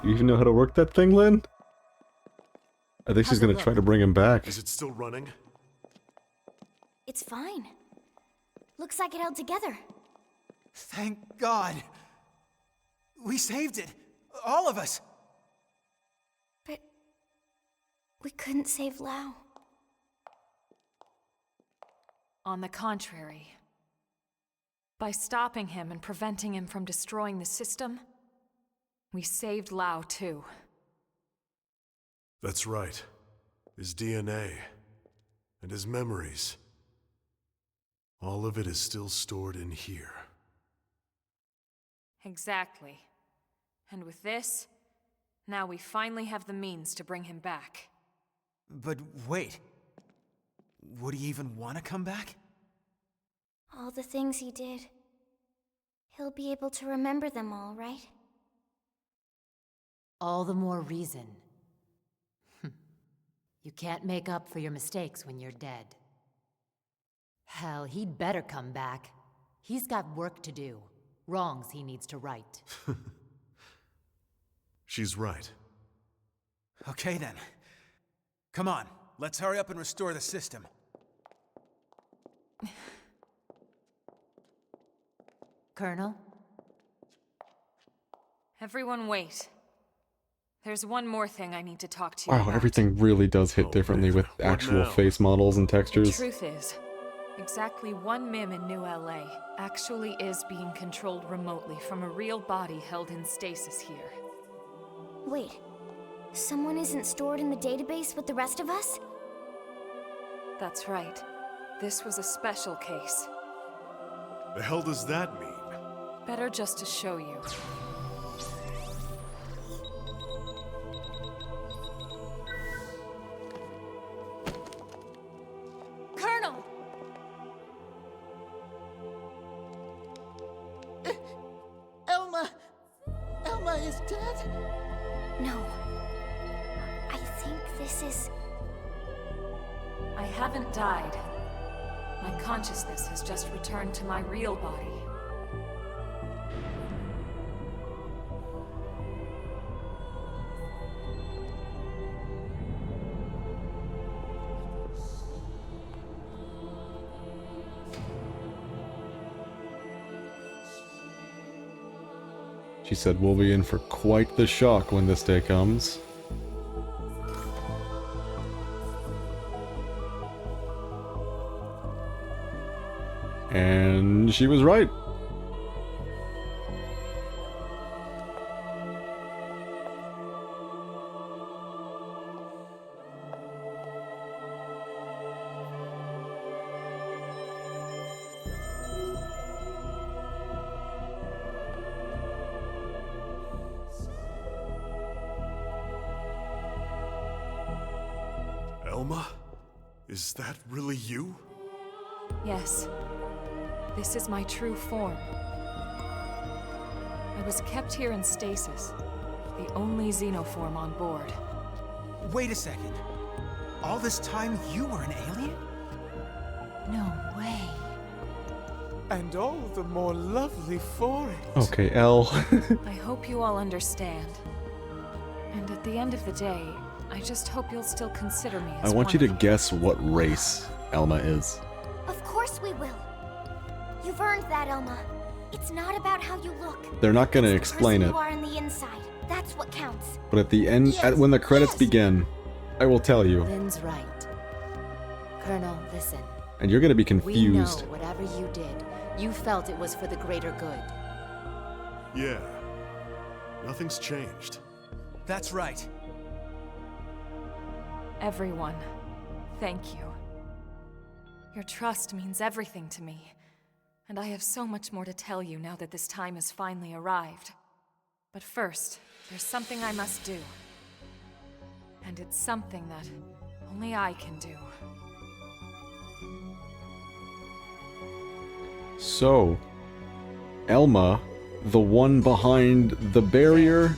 You even know how to work that thing, Lynn? I think she's How's it gonna look? try to bring him back. Is it still running? It's fine. Looks like it held together. Thank God. We saved it. All of us. But we couldn't save Lao. On the contrary. By stopping him and preventing him from destroying the system, we saved Lao too. That's right. His DNA and his memories. All of it is still stored in here. Exactly. And with this, now we finally have the means to bring him back. But wait. Would he even want to come back? All the things he did. He'll be able to remember them all, right? All the more reason. You can't make up for your mistakes when you're dead. Hell, he'd better come back. He's got work to do. Wrongs he needs to right. She's right. Okay then. Come on, let's hurry up and restore the system. Colonel? Everyone wait. There's one more thing I need to talk to you Wow, about. everything really does hit differently with actual now? face models and The textures. truth is, exactly one MIM in New LA actually is being controlled remotely from a real body held in stasis here. Wait, someone isn't stored in the database with the rest of us? That's right. This was a special case. The hell does that mean? Better just to show you. Colonel! Elma is dead? No. I think this is... I haven't died. My consciousness has just returned to my real body. She said we'll be in for quite the shock when this day comes. And she was right. Elma? Is that really you? Yes. This is my true form. I was kept here in stasis, the only xenoform on board. Wait a second. All this time you were an alien? No way. And all the more lovely for it. Okay, L. I hope you all understand. And at the end of the day, I just hope you'll still consider me as I want one you to of guess what race Elma is. Of course we will. You've earned that, Elma. It's not about how you look. They're not gonna It's the explain person it. You are on the inside. That's what counts. But at the end, when the credits begin, I will tell you. Lynn's right. Colonel, listen. And you're gonna be We confused. know whatever you did, you felt it was for the greater good. Yeah. Nothing's changed. That's right. Everyone, thank you. Your trust means everything to me. And I have so much more to tell you now that this time has finally arrived. But first, there's something I must do. And it's something that only I can do. So, Elma, the one behind the barrier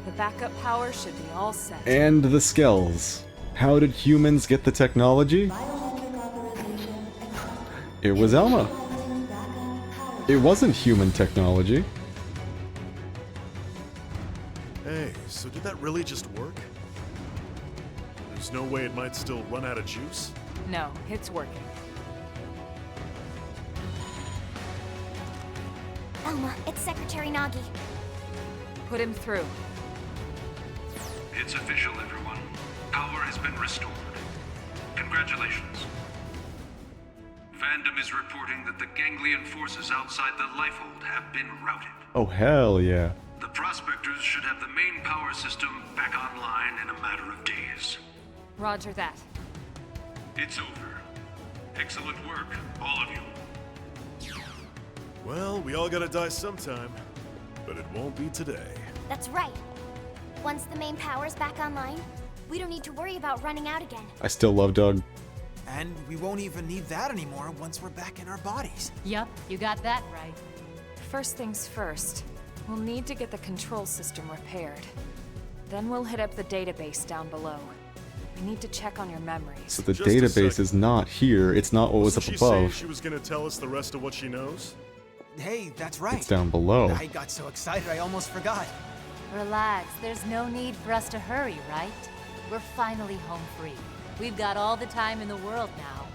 The backup power should be all set. and the skells. How did humans get the technology? It was Elma. It wasn't human technology. Hey, so did that really just work? There's no way it might still run out of juice? No, it's working. Elma, it's Secretary Nagi. Put him through. It's official, everyone. Power has been restored. Congratulations. Fandom is reporting that the ganglion forces outside the Lifehold have been routed. Oh, hell yeah. The Prospectors should have the main power system back online in a matter of days. Roger that. It's over. Excellent work, all of you. Well, we all gotta die sometime, but it won't be today. That's right. Once the main power's back online, we don't need to worry about running out again. I still love Doug. And we won't even need that anymore once we're back in our bodies. Yup, you got that right. First things first, we'll need to get the control system repaired. Then we'll hit up the database down below. We need to check on your memories. So the Just a database second. is not here. It's not what was up Wasn't she saying above. she was gonna tell us the rest of what she knows? Hey, that's right. It's down below. I got so excited I almost forgot. Relax, there's no need for us to hurry, right? We're finally home free. We've got all the time in the world now.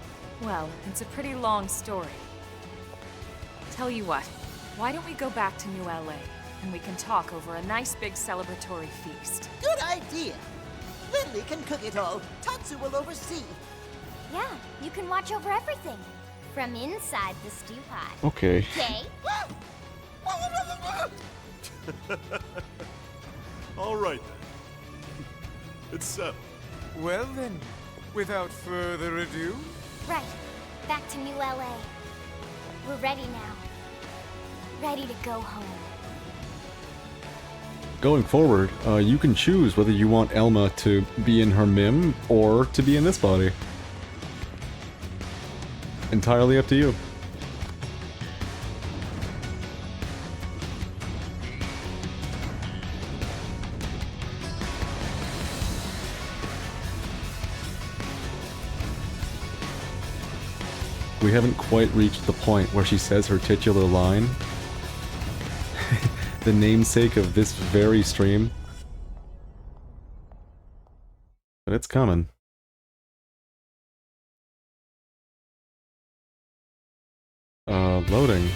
Well, it's a pretty long story. Tell you what, why don't we go back to New LA, and we can talk over a nice big celebratory feast. Good idea. Lindley can cook it all. Tatsu will oversee. Yeah, you can watch over everything. From inside the stew pot. Okay. Okay? All right then. It's settled. Well then, without further ado, Right. Back to New LA. We're ready now. Ready to go home. Going forward, you can choose whether you want Elma to be in her MIM or to be in this body. Entirely up to you. We haven't quite reached the point where she says her titular line. The namesake of this very stream. But it's coming. Loading.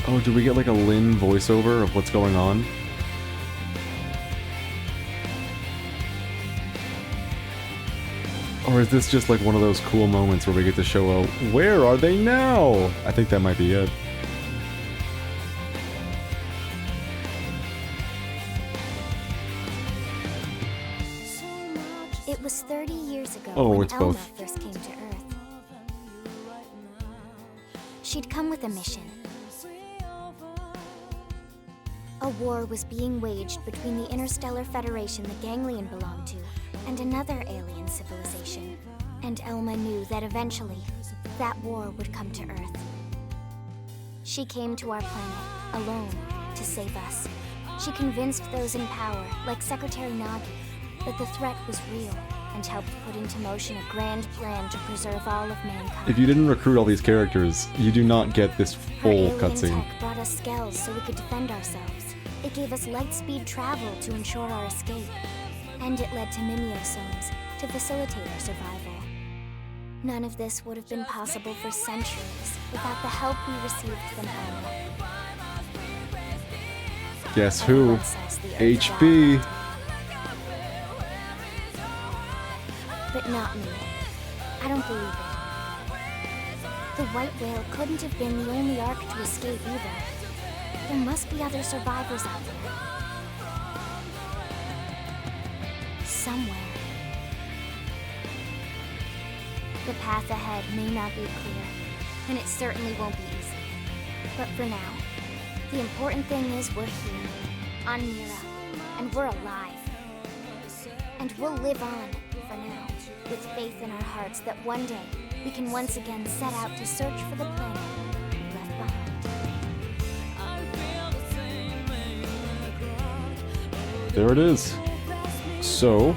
Oh, do we get like a Lynn voiceover of what's going on? Or is this just like one of those cool moments where we get to show out, where are they now? I think that might be it. It was 30 years ago Oh, when it's Elma both. first came to Earth. She'd come with a mission. A war was being waged between the Interstellar Federation the Ganglion belonged to and another alien civilization. And Elma knew that eventually, that war would come to Earth. She came to our planet, alone, to save us. She convinced those in power, like Secretary Nagi, that the threat was real, and helped put into motion a grand plan to preserve all of mankind. If you didn't recruit all these characters, you do not get this Her full alien cutscene. tech brought us skells so we could defend ourselves. It gave us light-speed travel to ensure our escape. And it led to mimeosomes to facilitate our survival. None of this would have been possible for centuries without the help we received from Elma. Guess who? Everyone says the Earth HB. But not me. I don't believe it. The white whale couldn't have been the only Ark to escape either. There must be other survivors out there. Somewhere. The path ahead may not be clear, and it certainly won't be easy. But for now, the important thing is we're here, on Mira, and we're alive. And we'll live on, for now, with faith in our hearts that one day we can once again set out to search for the planet we left behind. There it is. So,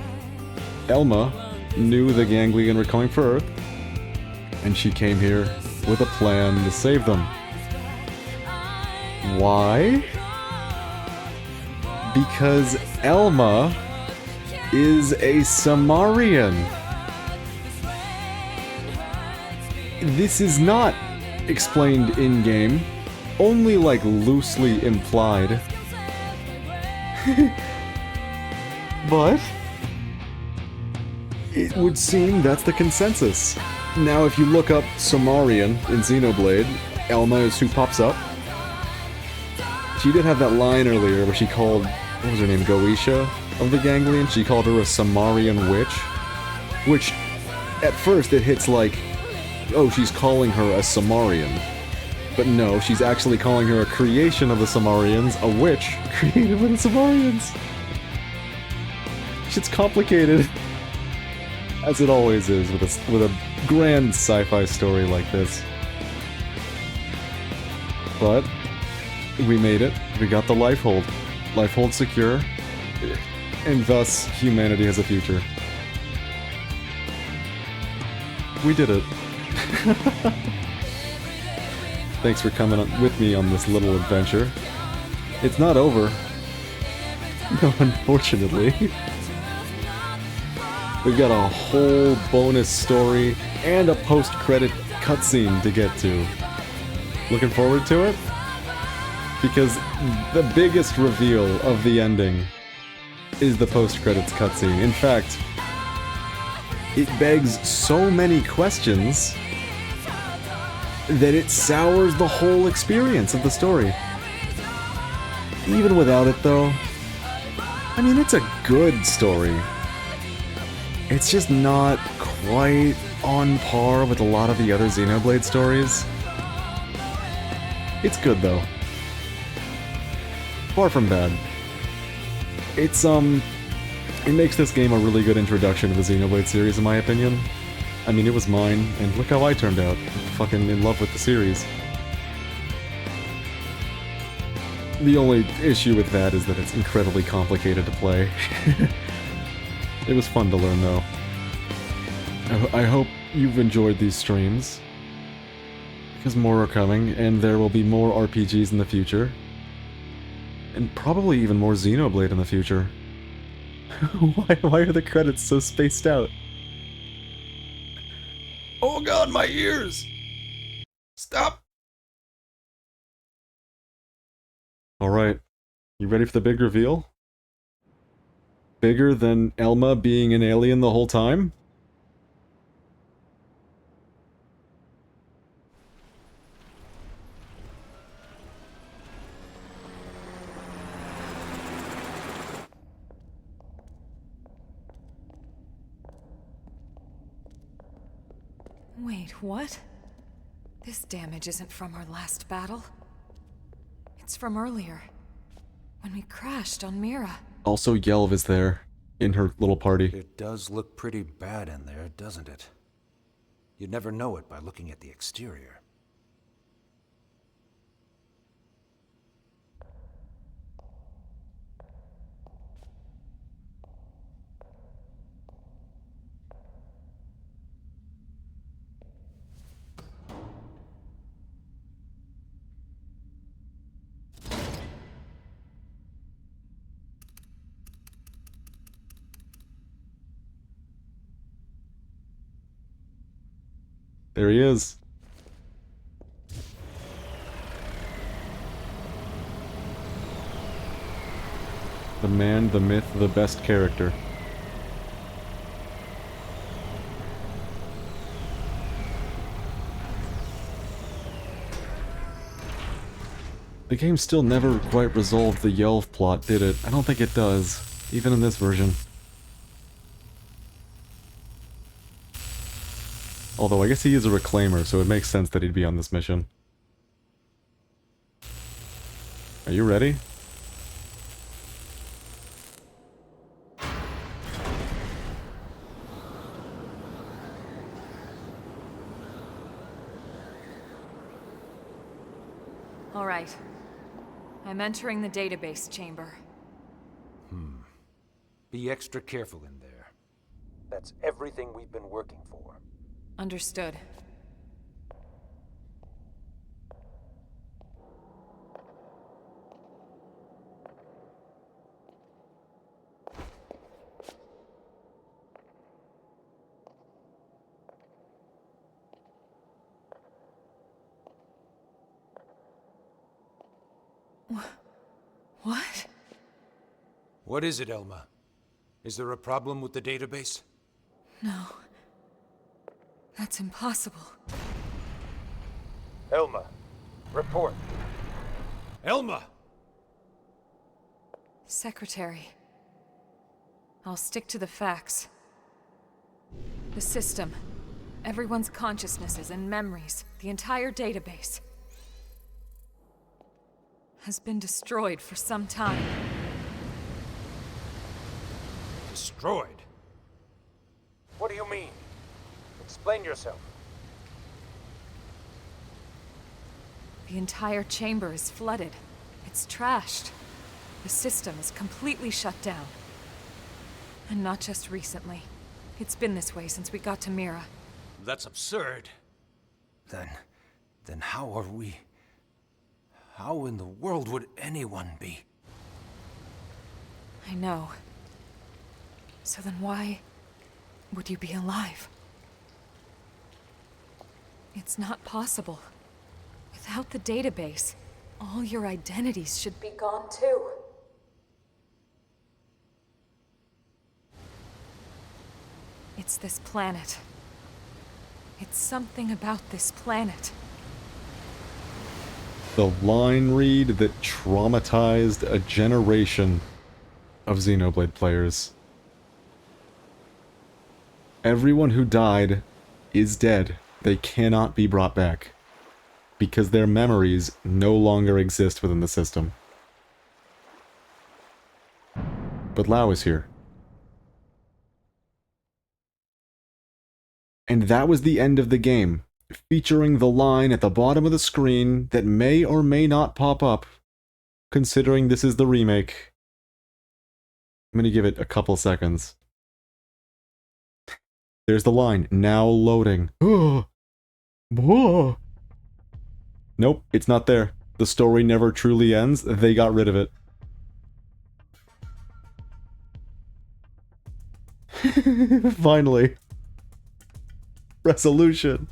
Elma knew the ganglion were coming for Earth, and she came here with a plan to save them. Why? Because Elma is a Samarian. This is not explained in-game, only like loosely implied. But it would seem that's the consensus. Now if you look up Samarian in Xenoblade, Elma is who pops up. She did have that line earlier where she called, what was her name, Goetia of the Ganglion? She called her a Samarian witch. Which, at first it hits like, oh, she's calling her a Samarian. But no, she's actually calling her a creation of the Samarians, a witch created by the Samarians. Shit's complicated. As it always is with a grand sci-fi story like this. But we made it. We got the Lifehold. Lifehold secure. And thus, humanity has a future. We did it. Thanks for coming with me on this little adventure. It's not over. No, unfortunately. We've got a whole bonus story and a post-credit cutscene to get to. Looking forward to it? Because the biggest reveal of the ending is the post-credits cutscene. In fact, it begs so many questions that it sours the whole experience of the story. Even without it, though, I mean, it's a good story. It's just not quite on par with a lot of the other Xenoblade stories. It's good, though. Far from bad. It's, it makes this game a really good introduction to the Xenoblade series, in my opinion. I mean, it was mine, and look how I turned out. I'm fucking in love with the series. The only issue with that is that it's incredibly complicated to play. It was fun to learn, though. I hope you've enjoyed these streams, because more are coming, and there will be more RPGs in the future. And probably even more Xenoblade in the future. Why are the credits so spaced out? Oh god, my ears! Stop! Alright, you ready for the big reveal? Bigger than Elma being an alien the whole time? Wait, what? This damage isn't from our last battle. It's from earlier, when we crashed on Mira. Also, Yelv is there. in her little party. It does look pretty bad in there, doesn't it? You'd never know it by looking at the exterior. There he is. The man, the myth, the best character. The game still never quite resolved the Yelv plot, did it? I don't think it does, even in this version. Although I guess he is a reclaimer, so it makes sense that he'd be on this mission. Are you ready? All right. I'm entering the database chamber. Be extra careful in there. That's everything we've been working for. Understood. What? What is it, Elma? Is there a problem with the database? No. That's impossible. Elma, report. Elma! Secretary. I'll stick to the facts. The system. Everyone's consciousnesses and memories. The entire database. Has been destroyed for some time. Destroyed? What do you mean? Explain yourself. The entire chamber is flooded. It's trashed. The system is completely shut down. And not just recently. It's been this way since we got to Mira. That's absurd. Then how are we... How in the world would anyone be? I know. So then why would you be alive? It's not possible. Without the database, all your identities should be gone too. It's this planet. It's something about this planet. The line read that traumatized a generation of Xenoblade players. Everyone who died is dead. They cannot be brought back. Because their memories no longer exist within the system. But Lao is here. And that was the end of the game, featuring the line at the bottom of the screen that may or may not pop up, considering this is the remake. I'm gonna give it a couple seconds. There's the line, now loading. Nope, it's not there. The story never truly ends. They got rid of it. Finally. Resolution.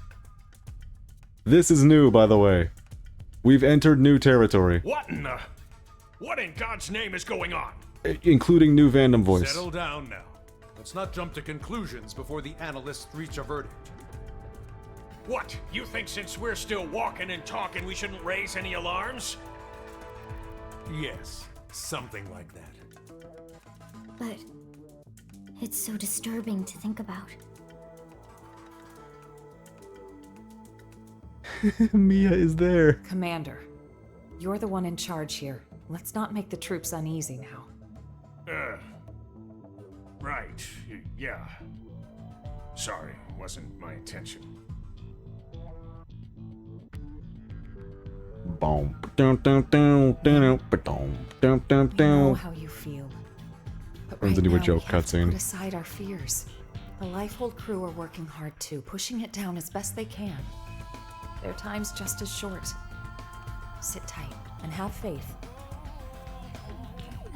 This is new, by the way. We've entered new territory. What in the... What in God's name is going on? Including new Vandom voice. Settle down now. Let's not jump to conclusions before the analysts reach a verdict. What? You think since we're still walking and talking we shouldn't raise any alarms? Yes, something like that. But it's so disturbing to think about. Mia is there. Commander, you're the one in charge here. Let's not make the troops uneasy now. Right, yeah. Sorry, wasn't my intention. Boom. Dun, dun, dun, dun, dun, dun, dun, I know dun. how you feel. But Runs right into a now, joke we have to cutscene. put aside our fears. The Lifehold crew are working hard too, pushing it down as best they can. Their time's just as short. Sit tight and have faith.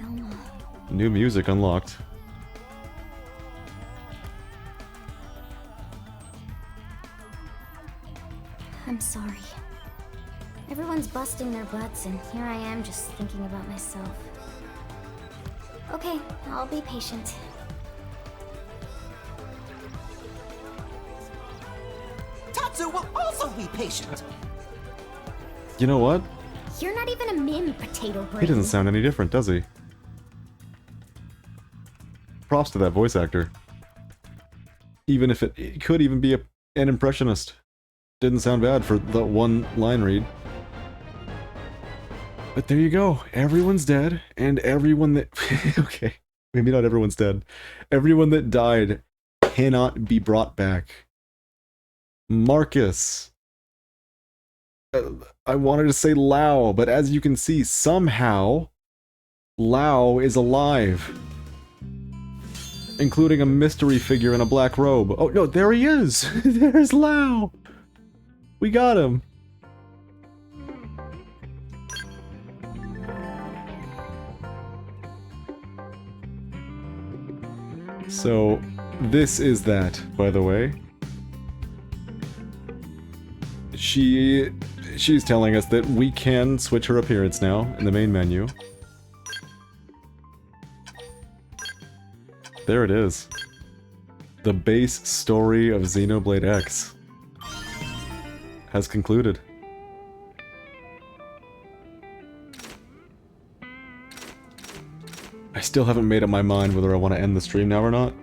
Elma. New music unlocked. I'm sorry. Everyone's busting their butts, and here I am just thinking about myself. Okay, I'll be patient. Tatsu will also be patient. You know what? You're not even a mim, potato brain. He doesn't sound any different, does he? Props to that voice actor. Even if it could even be an impressionist. Didn't sound bad for the one line read. But there you go. Everyone's dead, and everyone that... okay, maybe not everyone's dead. Everyone that died cannot be brought back. Marcus. I wanted to say Lao, but as you can see, somehow, Lao is alive. Including a mystery figure in a black robe. Oh, no, there he is! There's Lao! We got him! So, this is that, by the way. She's telling us that we can switch her appearance now in the main menu. There it is. The base story of Xenoblade X has concluded. I still haven't made up my mind whether I want to end the stream now or not.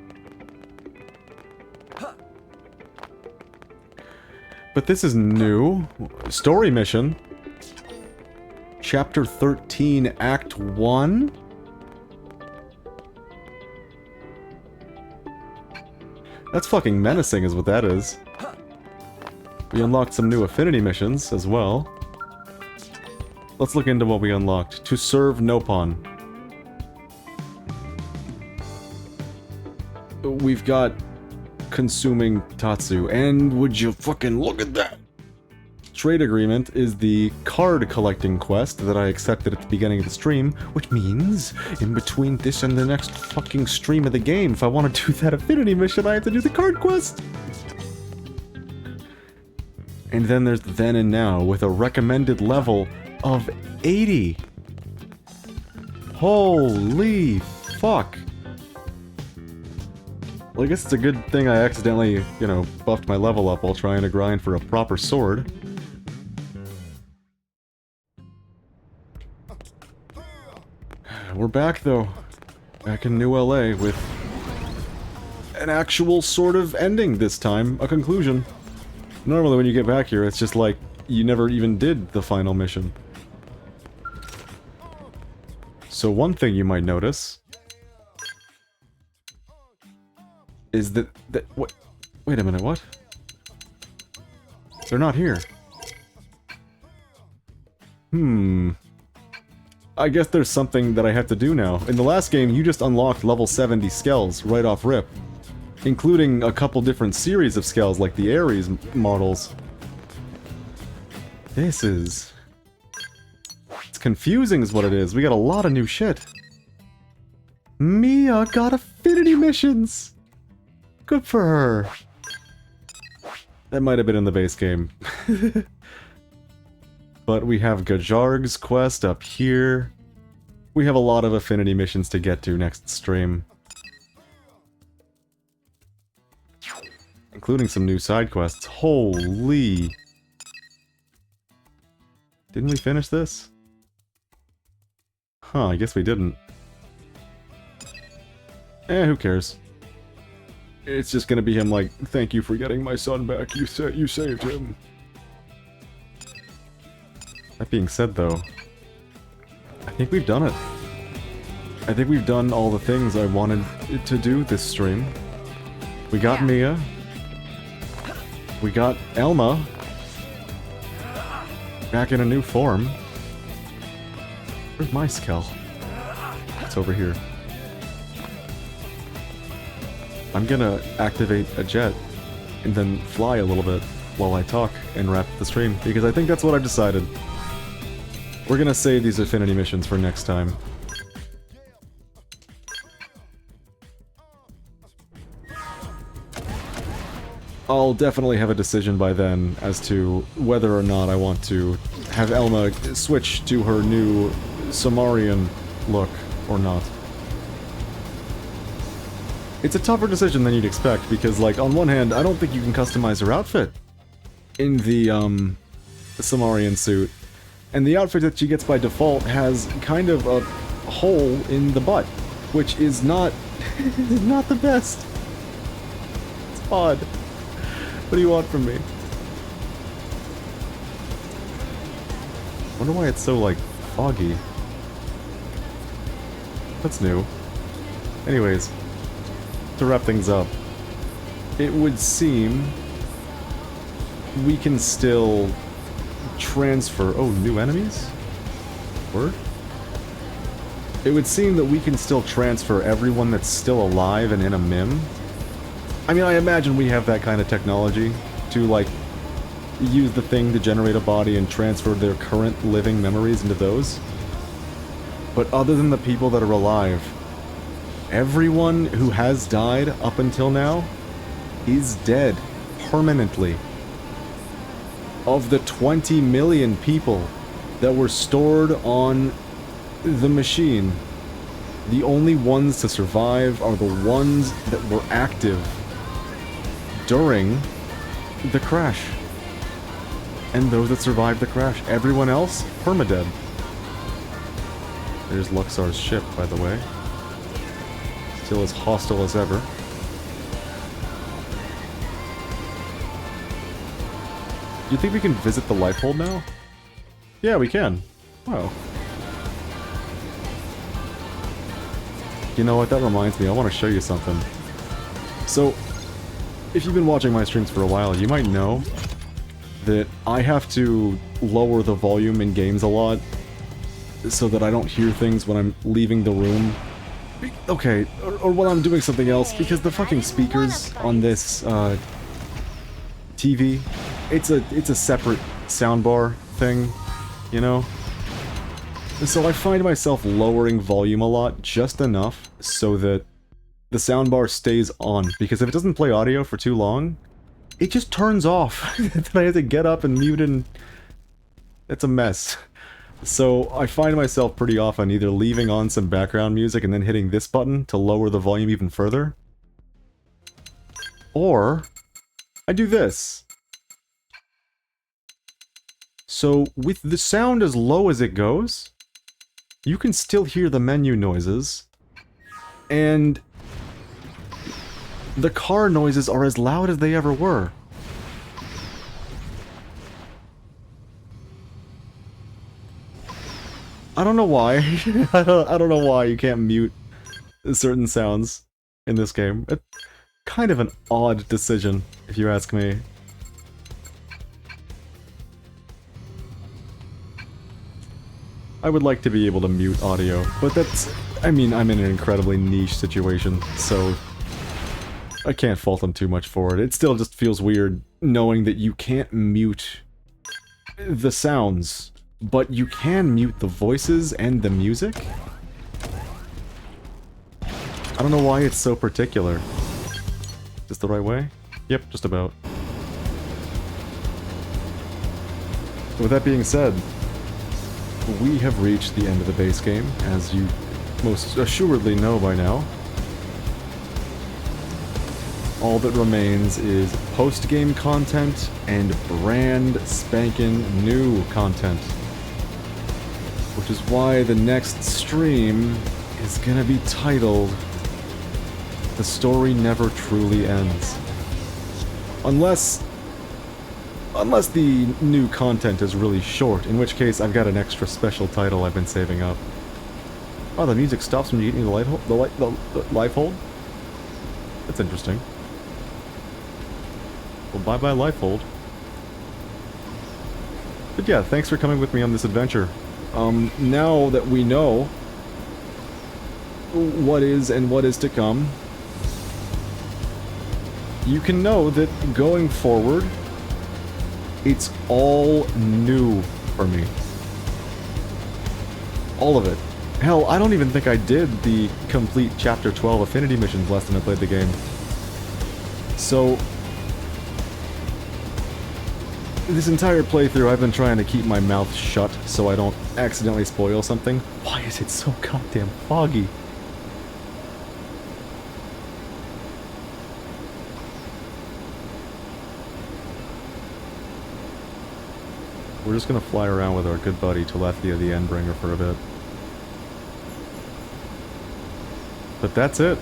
But this is new. Story mission. Chapter 13, Act 1? That's fucking menacing is what that is. We unlocked some new affinity missions as well. Let's look into what we unlocked. To serve Nopon. We've got consuming Tatsu, and would you fucking look at that? Trade agreement is the card collecting quest that I accepted at the beginning of the stream, which means in between this and the next fucking stream of the game, if I want to do that affinity mission, I have to do the card quest. And then there's then and now with a recommended level of 80. Holy fuck. Well, I guess it's a good thing I accidentally, you know, buffed my level up while trying to grind for a proper sword. We're back, though. Back in New LA with an actual sort of ending this time, a conclusion. Normally when you get back here, it's just like, you never even did the final mission. So one thing you might notice is that what? Wait a minute, what? They're not here. I guess there's something that I have to do now. In the last game, you just unlocked level 70 skells right off rip. Including a couple different series of skells, like the Ares models. This is... It's confusing is what it is. We got a lot of new shit. Mia got affinity missions! Good for her. That might have been in the base game. But we have Gajarg's quest up here. We have a lot of affinity missions to get to next stream. Including some new side quests. Holy... Didn't we finish this? Huh, I guess we didn't. Who cares? It's just gonna be him like, thank you for getting my son back, you saved him. That being said though, I think we've done it. I think we've done all the things I wanted to do this stream. We got Mia. We got Elma. Back in a new form. Where's my skull? It's over here. I'm gonna activate a jet and then fly a little bit while I talk and wrap the stream, because I think that's what I've decided. We're gonna save these affinity missions for next time. I'll definitely have a decision by then as to whether or not I want to have Elma switch to her new Samarian look or not. It's a tougher decision than you'd expect, because, like, on one hand, I don't think you can customize her outfit in the Samarian suit. And the outfit that she gets by default has kind of a hole in the butt, which is not, not the best. It's odd. What do you want from me? Wonder why it's so, like, foggy. That's new. Anyways, to wrap things up, it would seem we can still transfer... Oh, new enemies? Word? It would seem that we can still transfer everyone that's still alive and in a MIM. I mean, I imagine we have that kind of technology to, like, use the thing to generate a body and transfer their current living memories into those. But other than the people that are alive, everyone who has died up until now is dead permanently. Of the 20 million people that were stored on the machine, the only ones to survive are the ones that were active during the crash. And those that survived the crash. Everyone else, permadead. There's Luxar's ship, by the way. Still as hostile as ever. Do you think we can visit the Lifehold now? Yeah, we can. Wow. You know what, that reminds me, I want to show you something. So, if you've been watching my streams for a while, you might know that I have to lower the volume in games a lot so that I don't hear things when I'm leaving the room. Okay, or when I'm doing something else, because the fucking speakers on this TV, it's a separate soundbar thing, you know? So I find myself lowering volume a lot, just enough so that the soundbar stays on, because if it doesn't play audio for too long, it just turns off. Then I have to get up and mute, and it's a mess. So I find myself pretty often either leaving on some background music and then hitting this button to lower the volume even further, or I do this. So with the sound as low as it goes, you can still hear the menu noises, and the car noises are as loud as they ever were. I don't know why. I don't know why you can't mute certain sounds in this game. It's kind of an odd decision, if you ask me. I would like to be able to mute audio, but that's... I mean, I'm in an incredibly niche situation, so I can't fault them too much for it. It still just feels weird knowing that you can't mute the sounds, but you can mute the voices and the music? I don't know why it's so particular. Is this the right way? Yep, just about. With that being said, we have reached the end of the base game, as you most assuredly know by now. All that remains is post-game content and brand spanking new content. Which is why the next stream is gonna be titled The Story Never Truly Ends. Unless the new content is really short, in which case I've got an extra special title I've been saving up. Oh, the music stops when you eat the life hold? The life hold? That's interesting. Well, bye-bye life hold. But yeah, thanks for coming with me on this adventure. Now that we know what is and what is to come, you can know that going forward, it's all new for me. All of it. Hell, I don't even think I did the complete Chapter 12 Affinity missions last time I played the game. So, this entire playthrough I've been trying to keep my mouth shut so I don't accidentally spoil something. Why is it so goddamn foggy? We're just gonna fly around with our good buddy Telethia the Endbringer for a bit. But that's it.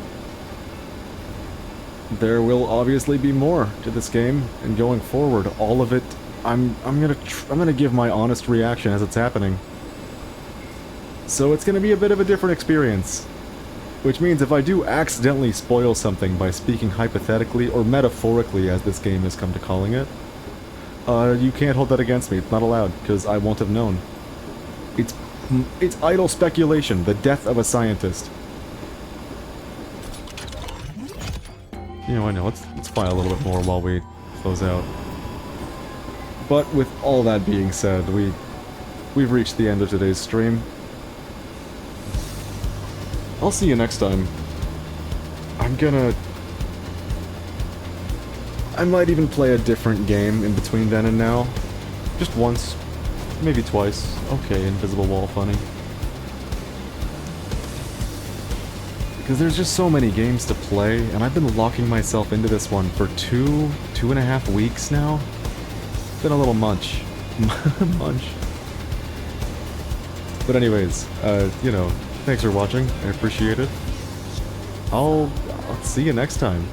There will obviously be more to this game, and going forward, all of it, I'm gonna give my honest reaction as it's happening. So it's gonna be a bit of a different experience. Which means if I do accidentally spoil something by speaking hypothetically or metaphorically, as this game has come to calling it, you can't hold that against me. It's not allowed, because I won't have known. It's idle speculation, the death of a scientist. You know, I know, let's fly a little bit more while we close out. But with all that being said, we've reached the end of today's stream. I'll see you next time. I might even play a different game in between then and now. Just once. Maybe twice. Okay, invisible wall funny. Because there's just so many games to play, and I've been locking myself into this one for 2.5 weeks now. It's been a little munch. Munch. But anyways, you know, thanks for watching. I appreciate it. I'll see you next time.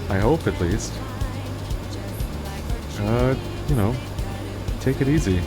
I hope, at least. You know, take it easy.